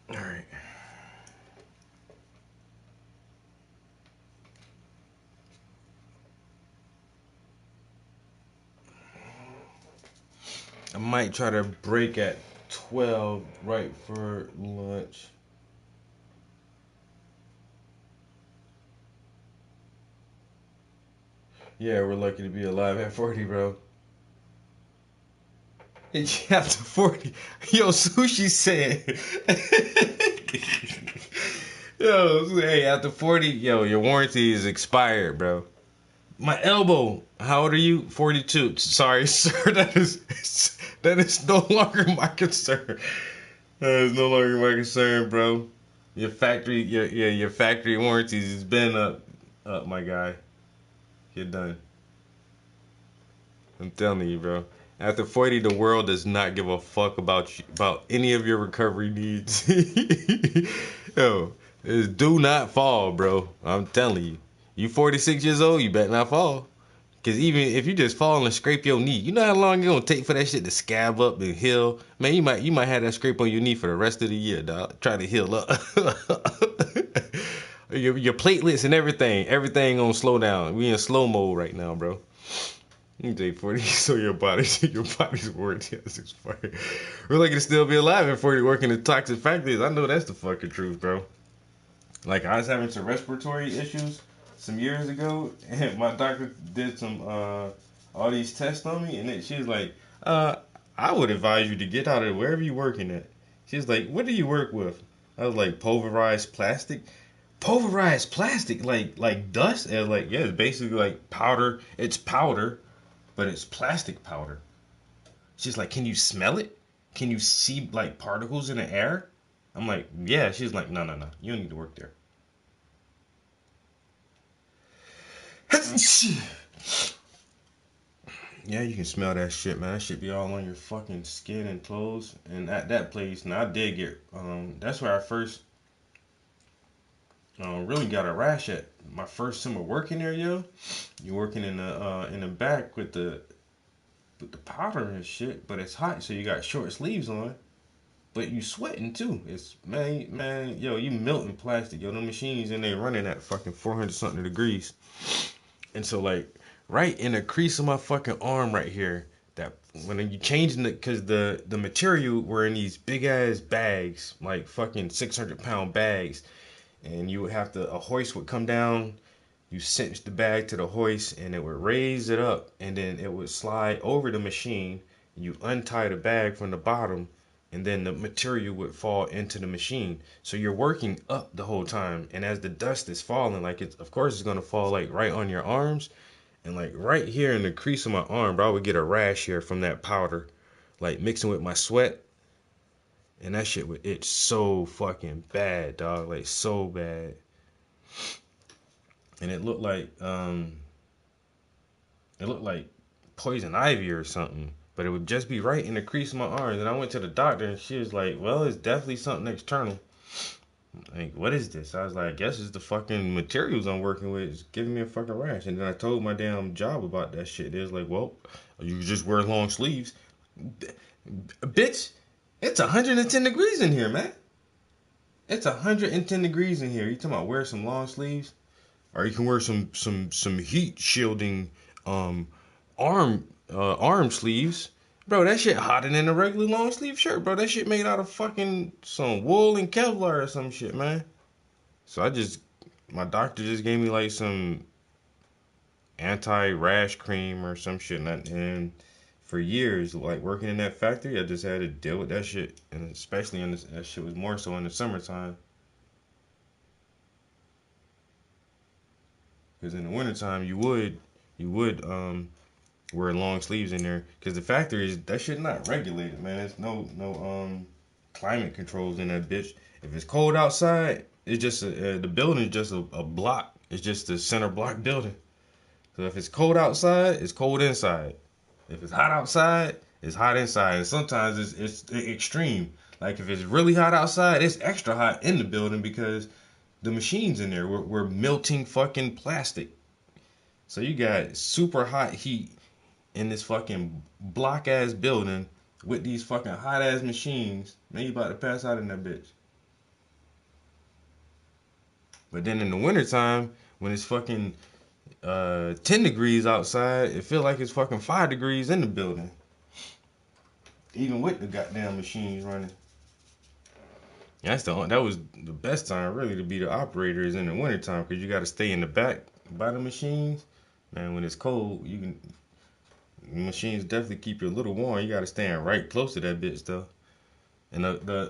All right. I might try to break at 12 right for lunch. Yeah, we're lucky to be alive at 40, bro. It's after 40. Yo, Sushi said. Yo, hey, after 40, yo, your warranty is expired, bro. My elbow. How old are you? 42. Sorry, sir. That is no longer my concern. That is no longer my concern, bro. Your factory, your factory warranties has been up, my guy. You're done. I'm telling you, bro. After 40, the world does not give a fuck about any of your recovery needs. Yo, do not fall, bro. I'm telling you. You 46 years old, you better not fall. Because even if you just fall and scrape your knee, you know how long it's going to take for that shit to scab up and heal? Man, you might have that scrape on your knee for the rest of the year, dog. Trying to heal up. your platelets and everything gonna slow down. We in slow mode right now, bro. You take 40, so your body's warranty has expired. We're lucky to still be alive at 40 working in toxic factories. I know that's the fucking truth, bro. Like, I was having some respiratory issues some years ago, and my doctor did some all these tests on me, and then she was like, I would advise you to get out of wherever you're working at. She's like, what do you work with? I was like, pulverized plastic. Pulverized plastic, like dust? And like, yeah, it's basically like powder. It's powder, but it's plastic powder. She's like, can you smell it? Can you see like particles in the air? I'm like, yeah. She's like, no. You don't need to work there. Yeah, you can smell that shit, man. That shit be all on your fucking skin and clothes. And at that place, now I did get, that's where I first really got a rash at. My first summer working there, yo. You working in the back with the powder and shit, but it's hot, so you got short sleeves on. But you sweating too. It's man, yo, you melting plastic, yo. The machines in there running at fucking 400 something degrees. And so like right in the crease of my fucking arm right here, that when you changing it, cause the material were in these big ass bags, like fucking 600-pound bags, and you would have to, a hoist would come down, you cinch the bag to the hoist, and it would raise it up, and then it would slide over the machine. You untie the bag from the bottom, and then the material would fall into the machine. So you're working up the whole time, and as the dust is falling, like it's, of course it's gonna fall like right on your arms, and like right here in the crease of my arm, bro, I would get a rash here from that powder, like mixing with my sweat, and that shit would itch so fucking bad, dog, like so bad. and it looked like poison ivy or something. But it would just be right in the crease of my arms. And I went to the doctor, and she was like, "Well, it's definitely something external." Like, what is this? I was like, I guess it's the fucking materials I'm working with. It's giving me a fucking rash. And then I told my damn job about that shit. They was like, well, you just wear long sleeves. Bitch, it's 110 degrees in here, man. It's 110 degrees in here. You talking about wear some long sleeves? Or you can wear some heat shielding arm sleeves. Bro, that shit hotter than a regular long sleeve shirt, bro. That shit made out of fucking some wool and Kevlar or some shit, man. So my doctor just gave me like some anti-rash cream or some shit. And for years, like working in that factory, I just had to deal with that shit. And especially that shit was more so in the summertime. Because in the wintertime, you would wear long sleeves in there, because the factory that shit not regulated, man. There's no climate controls in that bitch. If it's cold outside, it's just the building is just a block. It's just a center block building. So if it's cold outside, it's cold inside. If it's hot outside, it's hot inside. And sometimes it's extreme. Like if it's really hot outside, it's extra hot in the building because the machines in there were melting fucking plastic. So you got super hot heat in this fucking block ass building with these fucking hot ass machines. Man, you about to pass out in that bitch. But then in the wintertime, when it's fucking 10 degrees outside, it feel like it's fucking 5 degrees in the building. Even with the goddamn machines running. That was the best time really to be the operator is in the wintertime, because you got to stay in the back by the machines. Man, when it's cold, machines definitely keep you a little warm. You got to stand right close to that bitch though. And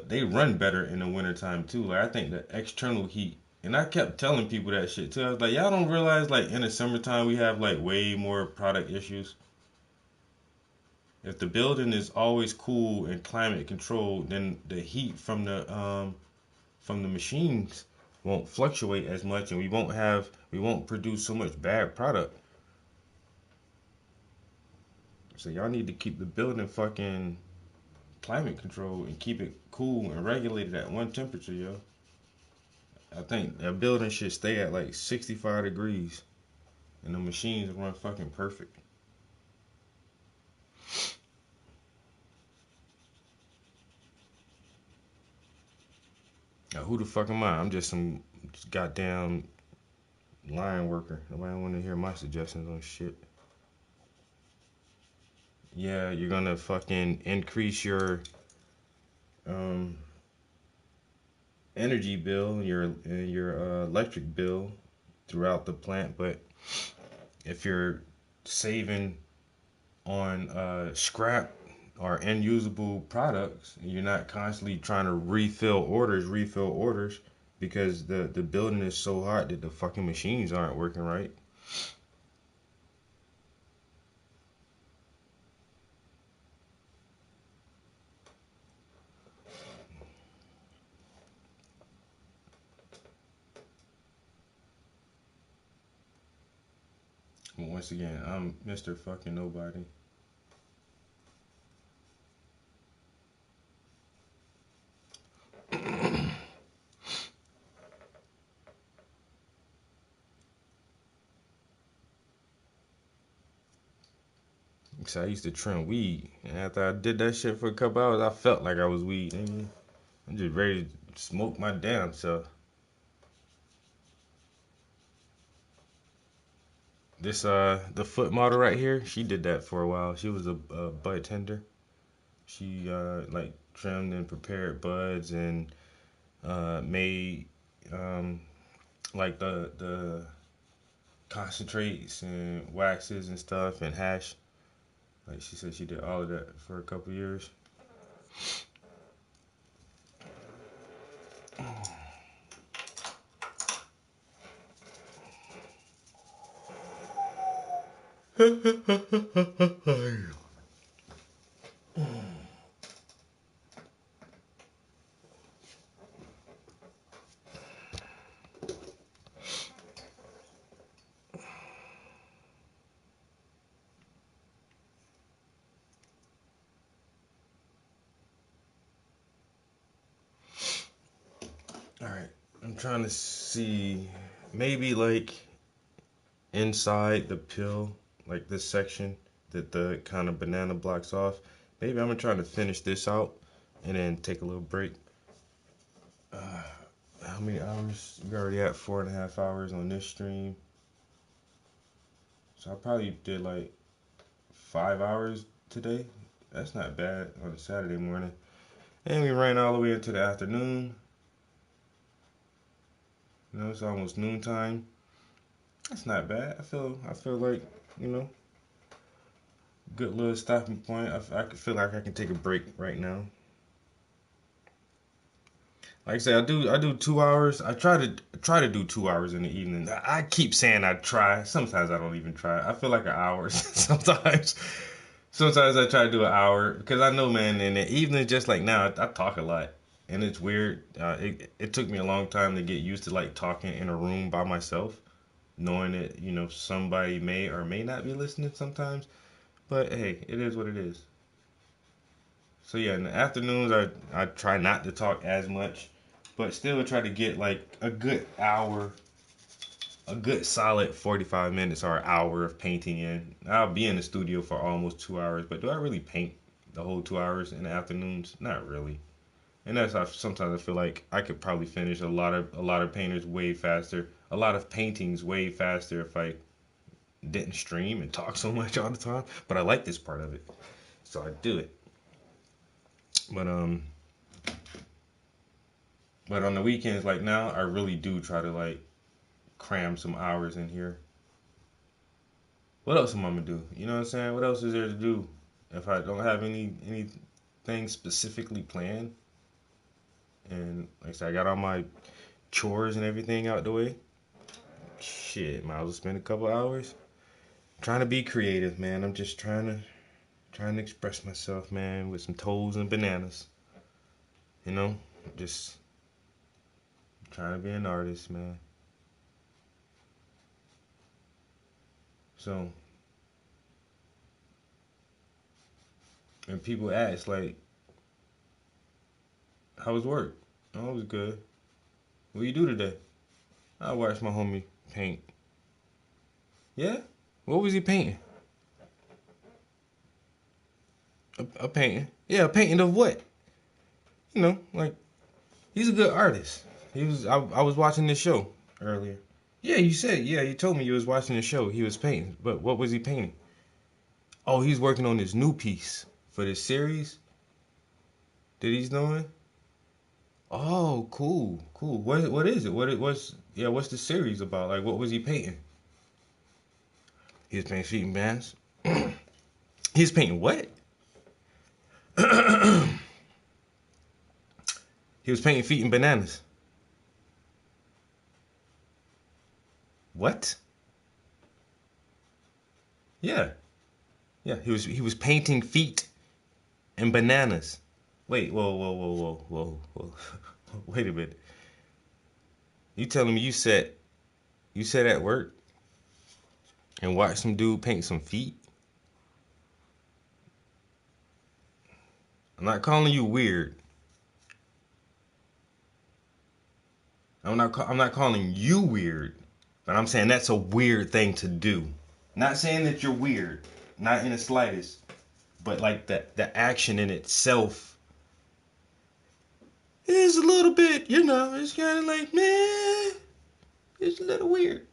they run better in the wintertime too. Like I think the external heat, and I kept telling people that shit too. I was like, y'all don't realize like in the summertime we have like way more product issues. If the building is always cool and climate controlled, then the heat from the machines won't fluctuate as much, and we won't produce so much bad product. So y'all need to keep the building fucking climate controlled and keep it cool and regulated at one temperature, yo. I think that building should stay at like 65 degrees, and the machines run fucking perfect. Now, who the fuck am I? I'm just some goddamn line worker. Nobody want to hear my suggestions on shit. Yeah, you're gonna fucking increase your energy bill, your electric bill throughout the plant, but if you're saving on scrap or unusable products, you're not constantly trying to refill orders, because the building is so hot that the fucking machines aren't working right. But once again, I'm Mr. Fucking Nobody. So I used to trim weed, and after I did that shit for a couple hours, I felt like I was weed. I'm just ready to smoke my damn self. This the foot model right here, she did that for a while. She was a bud tender. She like trimmed and prepared buds and made like the concentrates and waxes and stuff and hash. Like she said, she did all of that for a couple years. trying to see, maybe like inside the pill, like this section that the kind of banana blocks off. Maybe I'm gonna try to finish this out and then take a little break. How many hours? We're already at 4.5 hours on this stream. So I probably did like 5 hours today. That's not bad on a Saturday morning. And we ran all the way into the afternoon. You know, it's almost noontime. That's not bad. I feel like, you know, good little stopping point. I feel like I can take a break right now. Like I said, I do 2 hours. I try to do 2 hours in the evening. I keep saying I try. Sometimes I don't even try. I feel like an hour sometimes. Sometimes I try to do an hour because I know, man, in the evening, just like now, I talk a lot. And it's weird. It took me a long time to get used to like talking in a room by myself, knowing that, you know, somebody may or may not be listening sometimes. But hey, it is what it is. So yeah, in the afternoons, I try not to talk as much, but still try to get like a good hour, a good solid 45 minutes or an hour of painting in. I'll be in the studio for almost 2 hours, but do I really paint the whole 2 hours in the afternoons? Not really. And that's how sometimes I feel like I could probably finish a lot of painters way faster, a lot of paintings way faster if I didn't stream and talk so much all the time. But I like this part of it, so I do it. But on the weekends, like now, I really do try to like cram some hours in here. What else am I gonna do? You know what I'm saying? What else is there to do if I don't have anything specifically planned? And like I said, I got all my chores and everything out the way. Shit, might as well spend a couple hours trying to be creative, man. I'm just trying to express myself, man, with some toes and bananas. You know, just trying to be an artist, man. So, and people ask like, how was work? Oh, it was good. What you do today? I watched my homie paint. Yeah? What was he painting? A painting. Yeah, a painting of what? You know, like, he's a good artist. I was watching this show earlier. Yeah, you told me you was watching the show. He was painting. But what was he painting? Oh, he's working on this new piece for this series that he's doing. Oh, cool. What is it? What's the series about? Like, what was he painting? He was painting feet and bands. He's painting what? He was painting feet and bananas. What? Yeah. Yeah, he was painting feet and bananas. Wait, whoa. Wait a minute. You telling me you sat at work and watched some dude paint some feet? I'm not calling you weird. I'm not calling you weird, but I'm saying that's a weird thing to do. Not saying that you're weird, not in the slightest, but like the action in itself is a little bit, you know, it's kind of like, man, it's a little weird.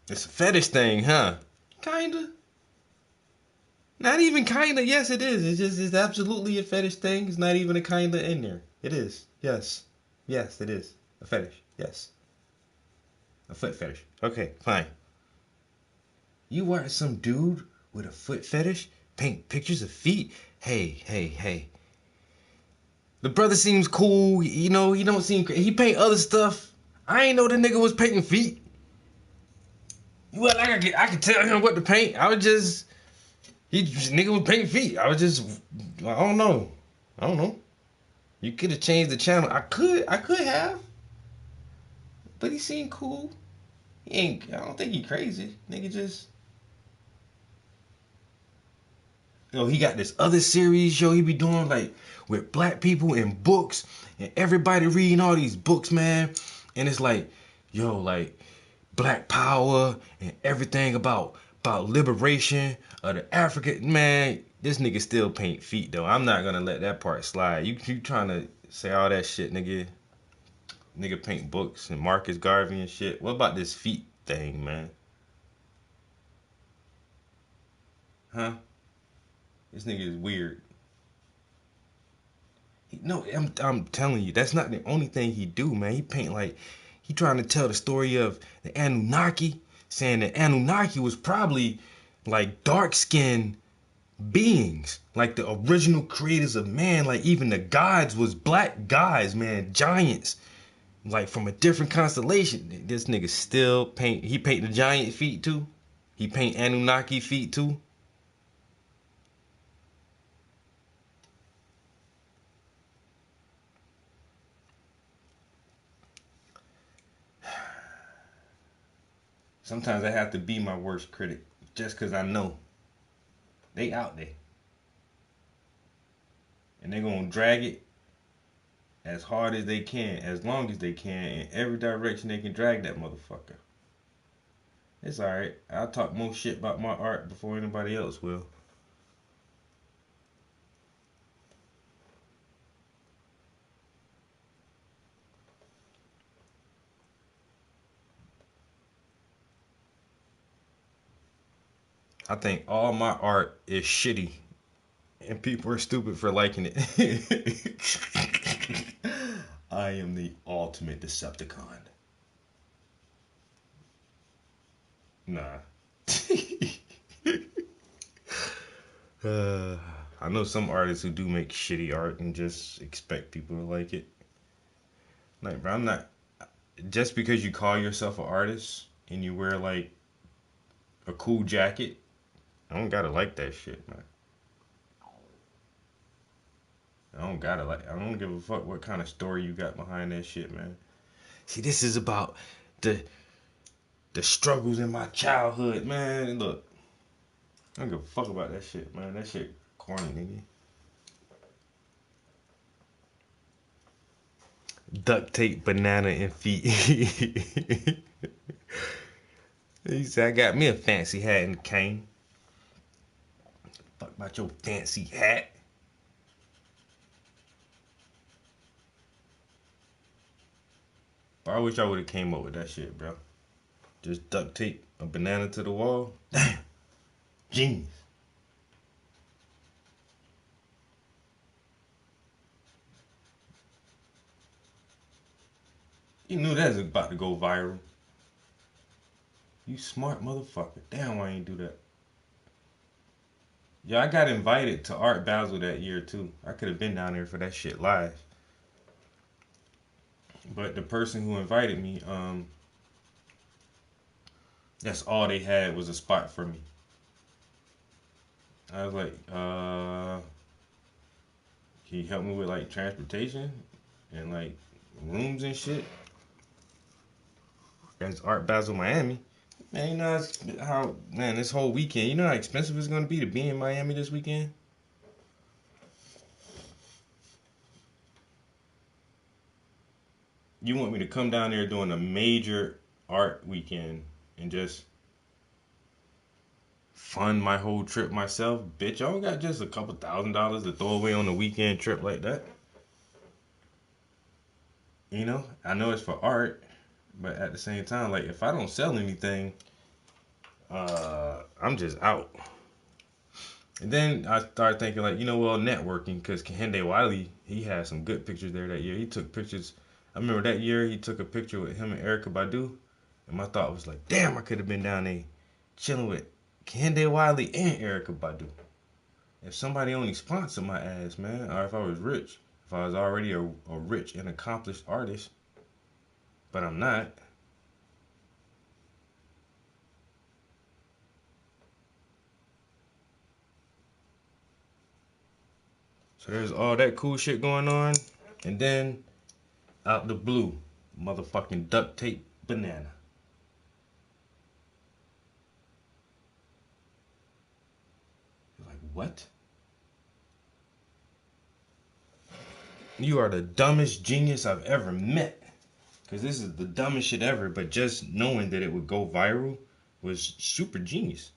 It's a fetish thing, huh? Kinda. Not even kinda. Yes, it is. It's absolutely a fetish thing. It's not even a kinda in there. It is. Yes, it is a fetish. Yes, a foot fetish. Okay, fine. You watch some dude with a foot fetish paint pictures of feet? Hey. The brother seems cool. You know, he don't seem. He paint other stuff. I ain't know the nigga was painting feet. Well, I could tell him what to paint. Nigga was painting feet. I don't know. You could have changed the channel. I could have. But he seemed cool. I don't think he crazy. Nigga just. Yo, he got this other series, yo, he be doing like with black people and books and everybody reading all these books, man. And it's like, yo, like black power and everything about liberation of the African, man. This nigga still paint feet though. I'm not gonna let that part slide. You trying to say all that shit, nigga. Nigga paint books and Marcus Garvey and shit. What about this feet thing, man? Huh? This nigga is weird. No, I'm telling you, that's not the only thing he do, man. He paint like he trying to tell the story of the Anunnaki, saying the Anunnaki was probably like dark-skinned beings, like the original creators of man. Like even the gods was black guys, man, giants, like from a different constellation. This nigga still paint. He paint the giant feet too. He paint Anunnaki feet too. Sometimes I have to be my worst critic just because I know they out there. And they're going to drag it as hard as they can, as long as they can, in every direction they can drag that motherfucker. It's alright. I'll talk more shit about my art before anybody else will. I think all my art is shitty, and people are stupid for liking it. I am the ultimate Decepticon. Nah. I know some artists who do make shitty art and just expect people to like it. Like, bro, I'm not... Just because you call yourself an artist and you wear, like, a cool jacket, I don't gotta like that shit, man. I don't give a fuck what kind of story you got behind that shit, man. See, this is about the struggles in my childhood, man. Look, I don't give a fuck about that shit, man. That shit corny, nigga. Duct tape, banana, and feet. He said, I got me a fancy hat and cane. Fuck about your fancy hat. But I wish I would have came up with that shit, bro. Just duct tape a banana to the wall. Damn. Genius. You knew that was about to go viral. You smart motherfucker. Damn, why I ain't do that? Yeah, I got invited to Art Basel that year, too. I could have been down there for that shit live. But the person who invited me, that's all they had was a spot for me. I was like, can you help me with, like, transportation and, like, rooms and shit? That's Art Basel, Miami. Man, you know how, man, this whole weekend, you know how expensive it's going to be to be in Miami this weekend? You want me to come down there doing a major art weekend and just fund my whole trip myself? Bitch, I don't got just a couple $1,000 to throw away on a weekend trip like that. You know, I know it's for art, but at the same time, like, if I don't sell anything, I'm just out. And then I started thinking, like, you know, well, networking, because Kehinde Wiley, he had some good pictures there that year. He took pictures. I remember that year he took a picture with him and Erykah Badu, and my thought was like, damn, I could have been down there chilling with Kehinde Wiley and Erykah Badu. If somebody only sponsored my ass, man, or if I was rich, if I was already a rich and accomplished artist, but I'm not. So there's all that cool shit going on, and then out the blue, motherfucking duct tape banana. Like, what? You are the dumbest genius I've ever met. Because this is the dumbest shit ever, but just knowing that it would go viral was super genius.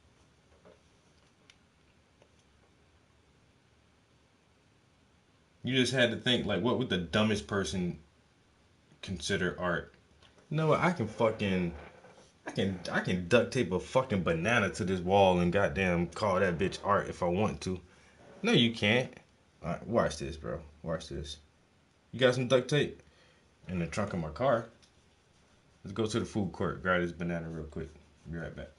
You just had to think, like, what would the dumbest person consider art? You know what? I can duct tape a fucking banana to this wall and goddamn call that bitch art if I want to. No, you can't. Alright, watch this, bro. Watch this. You got some duct tape? In the trunk of my car. Let's go to the food court, grab this banana real quick. Be right back.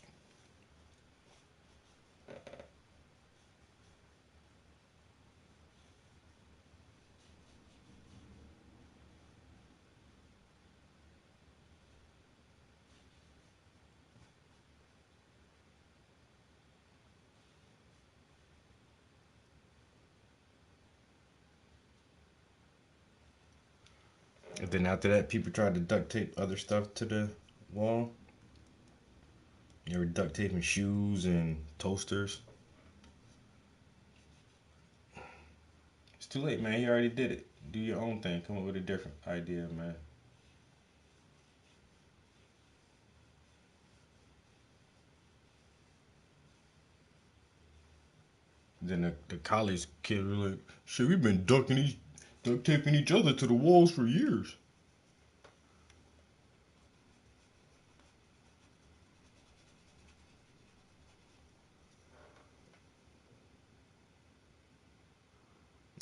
And then after that, people tried to duct tape other stuff to the wall. You were duct taping shoes and toasters. It's too late, man. You already did it. Do your own thing. Come up with a different idea, man. Then the college kid was like, shit, we've been duct taping each other to the walls for years.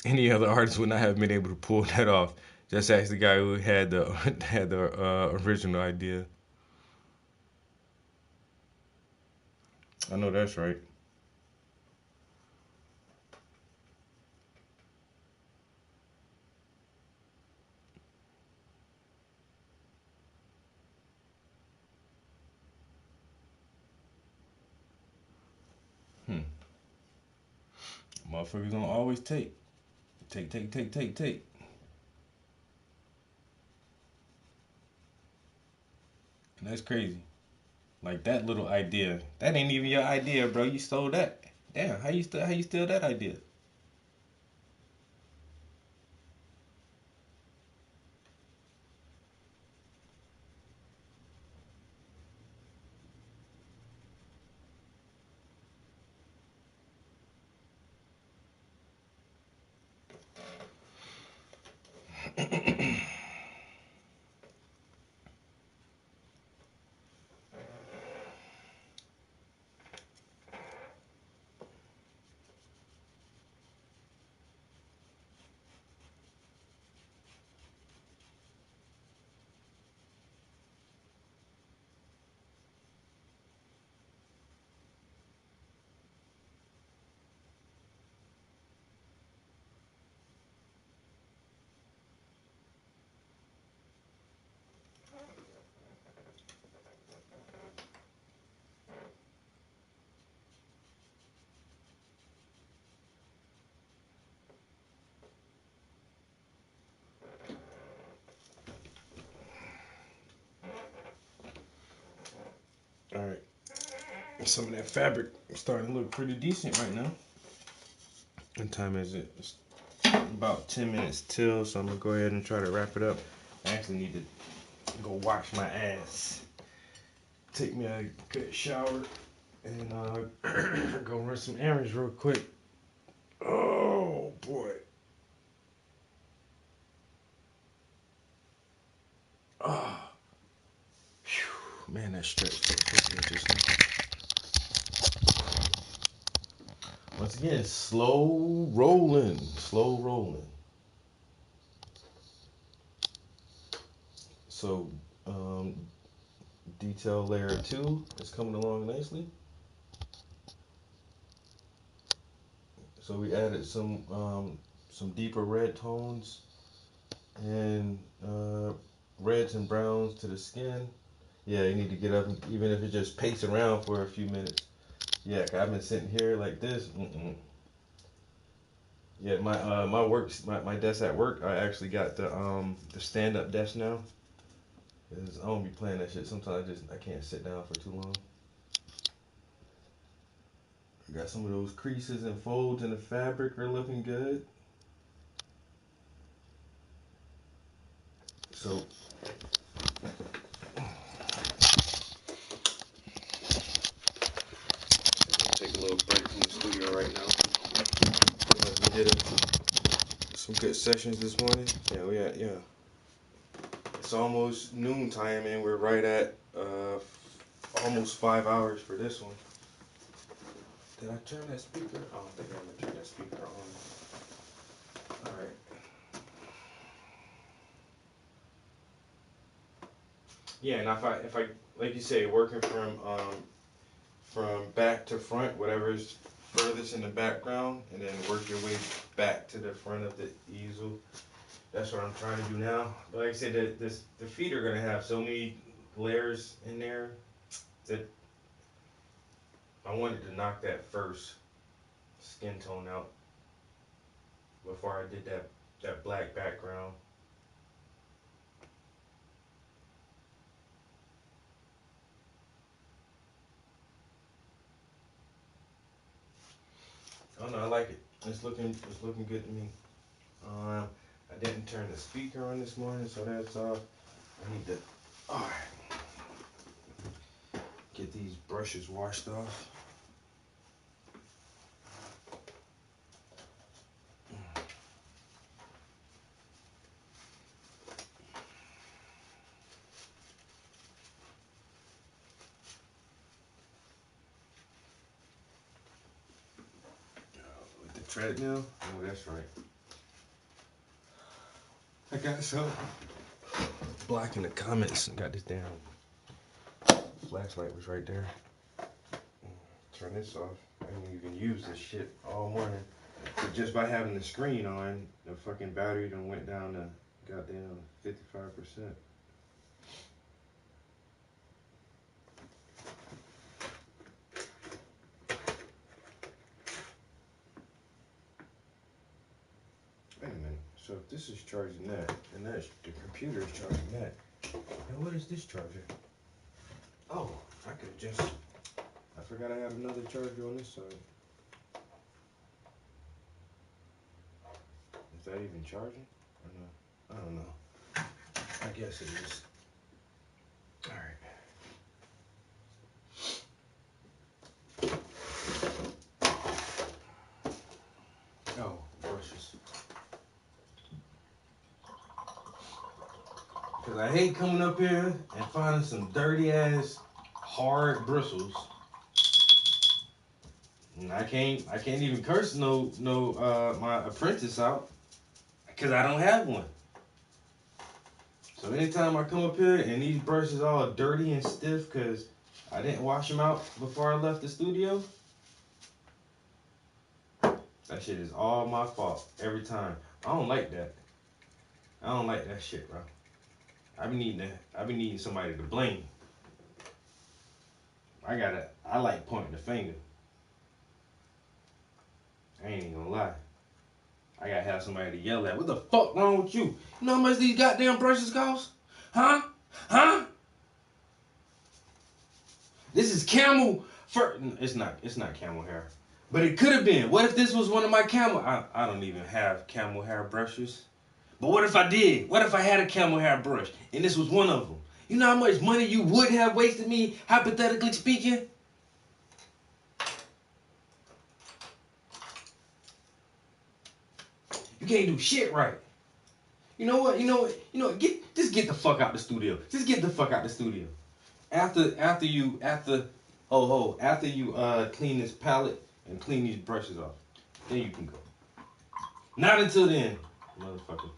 Any other artist would not have been able to pull that off. Just ask the guy who had the original idea. I know that's right. Motherfuckers don't always take. Take. And that's crazy. Like that little idea. That ain't even your idea, bro. You stole that. Damn, how you steal that idea? Alright. Some of that fabric is starting to look pretty decent right now. What time is it? It's about 10 minutes till, so I'm gonna go ahead and try to wrap it up. I actually need to go wash my ass, take me a good shower, and go run some errands real quick. Oh boy. Oh. Whew. Man, that stretch just once again, slow rolling. So, detail layer 2 is coming along nicely. So we added some deeper red tones and reds and browns to the skin. Yeah, you need to get up, even if it just pace around for a few minutes. Yeah, I've been sitting here like this. Yeah, my desk at work, I actually got the stand up desk now. Cause I don't be playing that shit. Sometimes I can't sit down for too long. I got some of those creases and folds in the fabric are looking good. So take a little break from the studio right now. We did some good sessions this morning. Yeah. It's almost noontime and we're right at almost 5 hours for this one. Did I turn that speaker? I don't think I'm gonna turn that speaker on. Alright. Yeah, and if I like you say, working from back to front, whatever's furthest in the background, and then work your way back to the front of the easel. That's what I'm trying to do now. But like I said, the feet are gonna have so many layers in there that I wanted to knock that first skin tone out before I did that black background. I don't know, I like it. It's looking good to me. I didn't turn the speaker on this morning, so that's off. I need to get these brushes washed off. With the treadmill? Oh, that's right. I got some black in the comments and got this damn flashlight was right there. Turn this off. I didn't even use this shit all morning. But just by having the screen on, the fucking battery done went down to goddamn 55%. Wait a minute. So if this is charging that, and that's the computer is charging that, and what is this charger? Oh, I could just. I forgot I have another charger on this side. Is that even charging? Or no? I don't know. I guess it is. Alright. Oh, brushes. Because I hate coming up here and finding some dirty ass hard bristles. And I can't even curse my apprentice out because I don't have one. So anytime I come up here and these brushes all dirty and stiff because I didn't wash them out before I left the studio, that shit is all my fault every time. I don't like that. I don't like that shit, bro. I be needing somebody to blame. I like pointing the finger. I ain't even gonna lie. I gotta have somebody to yell at. What the fuck wrong with you? You know how much these goddamn brushes cost? Huh? This is camel fur. It's not camel hair. But it could have been. What if this was one of my camel? I don't even have camel hair brushes. But what if I did? What if I had a camel hair brush and this was one of them? You know how much money you would have wasted me, hypothetically speaking? You can't do shit right. You know what? Just get the fuck out the studio. Just get the fuck out the studio. After you clean this palette and clean these brushes off, then you can go. Not until then, motherfucker.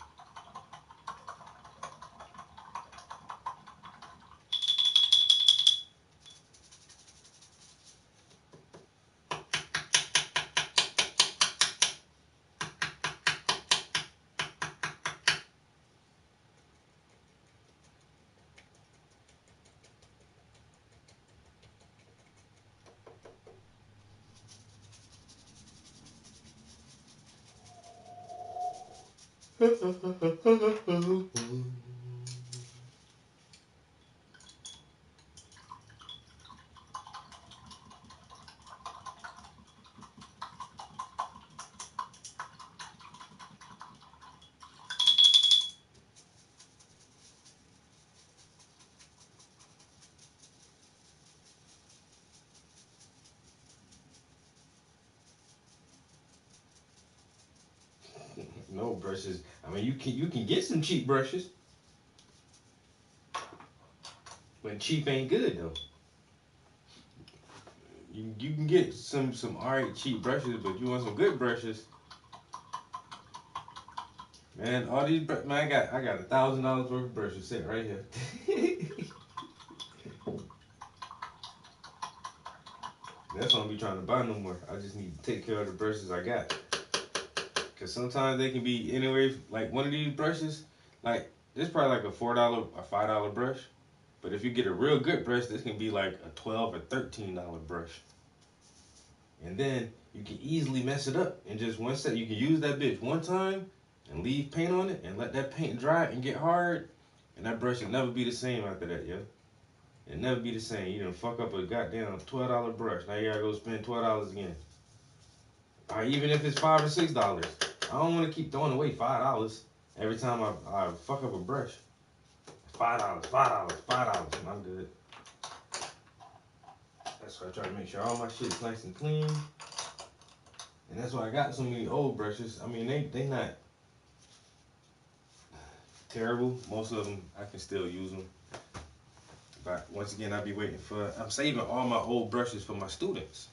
brushes. I mean, you can get some cheap brushes, but cheap ain't good though. You can get some alright cheap brushes, but you want some good brushes. Man, all these man, I got $1,000 worth of brushes sitting right here. That's why I don't be trying to buy no more. I just need to take care of the brushes I got. Cause sometimes they can be anywhere. Like one of these brushes, like this probably like a $4 or $5 brush. But if you get a real good brush, this can be like a $12 or $13 brush. And then you can easily mess it up in just one set. You can use that bitch one time and leave paint on it and let that paint dry and get hard. And that brush will never be the same after that, yo. It'll never be the same. You done fuck up a goddamn $12 brush. Now you gotta go spend $12 again. Or even if it's $5 or $6. I don't want to keep throwing away $5 every time I fuck up a brush. $5, and I'm good. That's why I try to make sure all my shit's nice and clean. And that's why I got so many old brushes. I mean, they not terrible. Most of them, I can still use them. But once again, I'm saving all my old brushes for my students.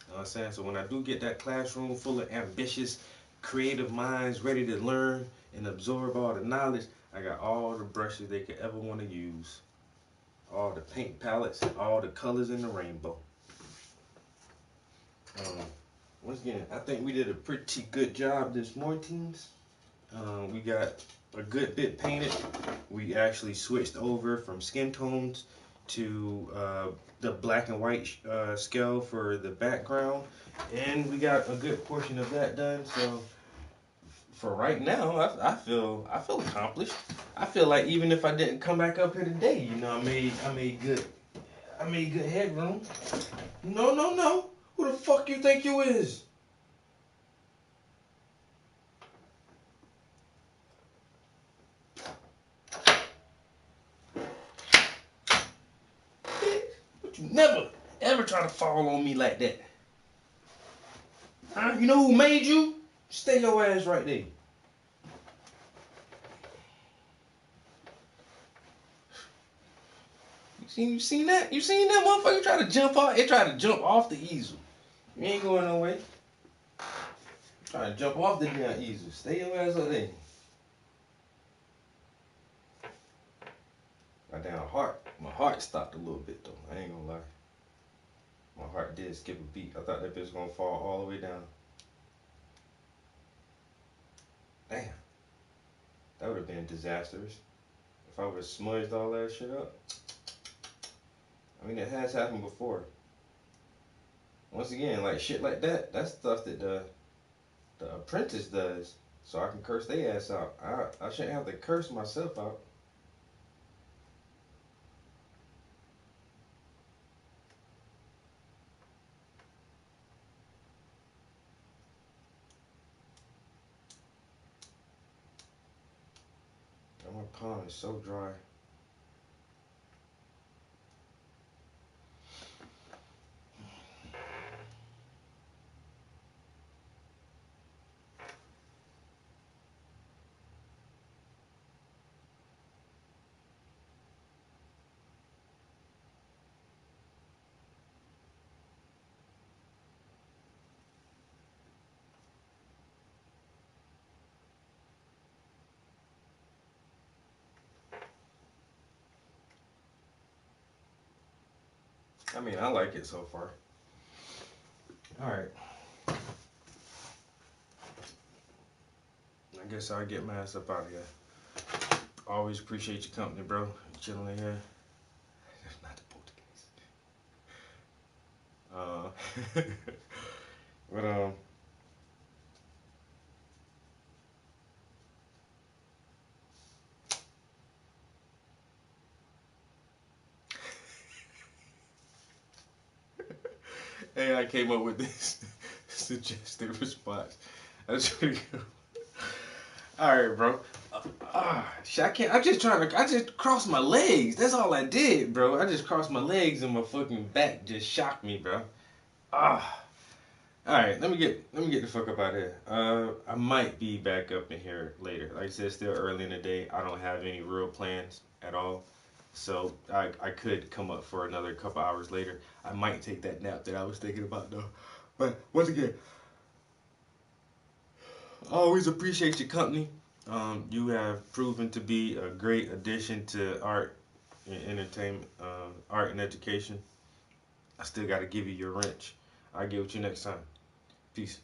You know what I'm saying? So when I do get that classroom full of ambitious, creative minds ready to learn and absorb all the knowledge, I got all the brushes they could ever want to use. All the paint palettes and all the colors in the rainbow. Once again, I think we did a pretty good job this morning. We got a good bit painted. We actually switched over from skin tones to the black and white scale for the background. And we got a good portion of that done. So for right now, I feel accomplished. I feel like even if I didn't come back up here today, you know, I made good headroom. No. Who the fuck you think you is? But you never ever try to fall on me like that. Huh? You know who made you? Stay your ass right there. You seen that? You seen that motherfucker try to jump off? It tried to jump off the easel. You ain't going no way. Trying to jump off the damn easel. Stay your ass up there. My heart stopped a little bit though. I ain't gonna lie. My heart did skip a beat. I thought that bitch was gonna fall all the way down. Damn. That would have been disastrous. If I would have smudged all that shit up. I mean, it has happened before. Once again, like shit like that, that's stuff that the apprentice does. So I can curse their ass out. I shouldn't have to curse myself out. My palm is so dry. I mean, I like it so far. Alright. I guess I'll get my ass up out of here. Always appreciate your company, bro. Chilling in here. That's not the Poltergeist. But, hey, I came up with this suggested response. That's pretty good. All right, bro. I just crossed my legs. That's all I did, bro. I just crossed my legs and my fucking back just shocked me, bro. All right, let me get the fuck up out of here. I might be back up in here later. Like I said, it's still early in the day. I don't have any real plans at all, so I could come up for another couple hours later. I might take that nap that I was thinking about though. But once again, I always appreciate your company. You have proven to be a great addition to art and entertainment, art and education. I still got to give you your wrench. I'll get with you next time. Peace.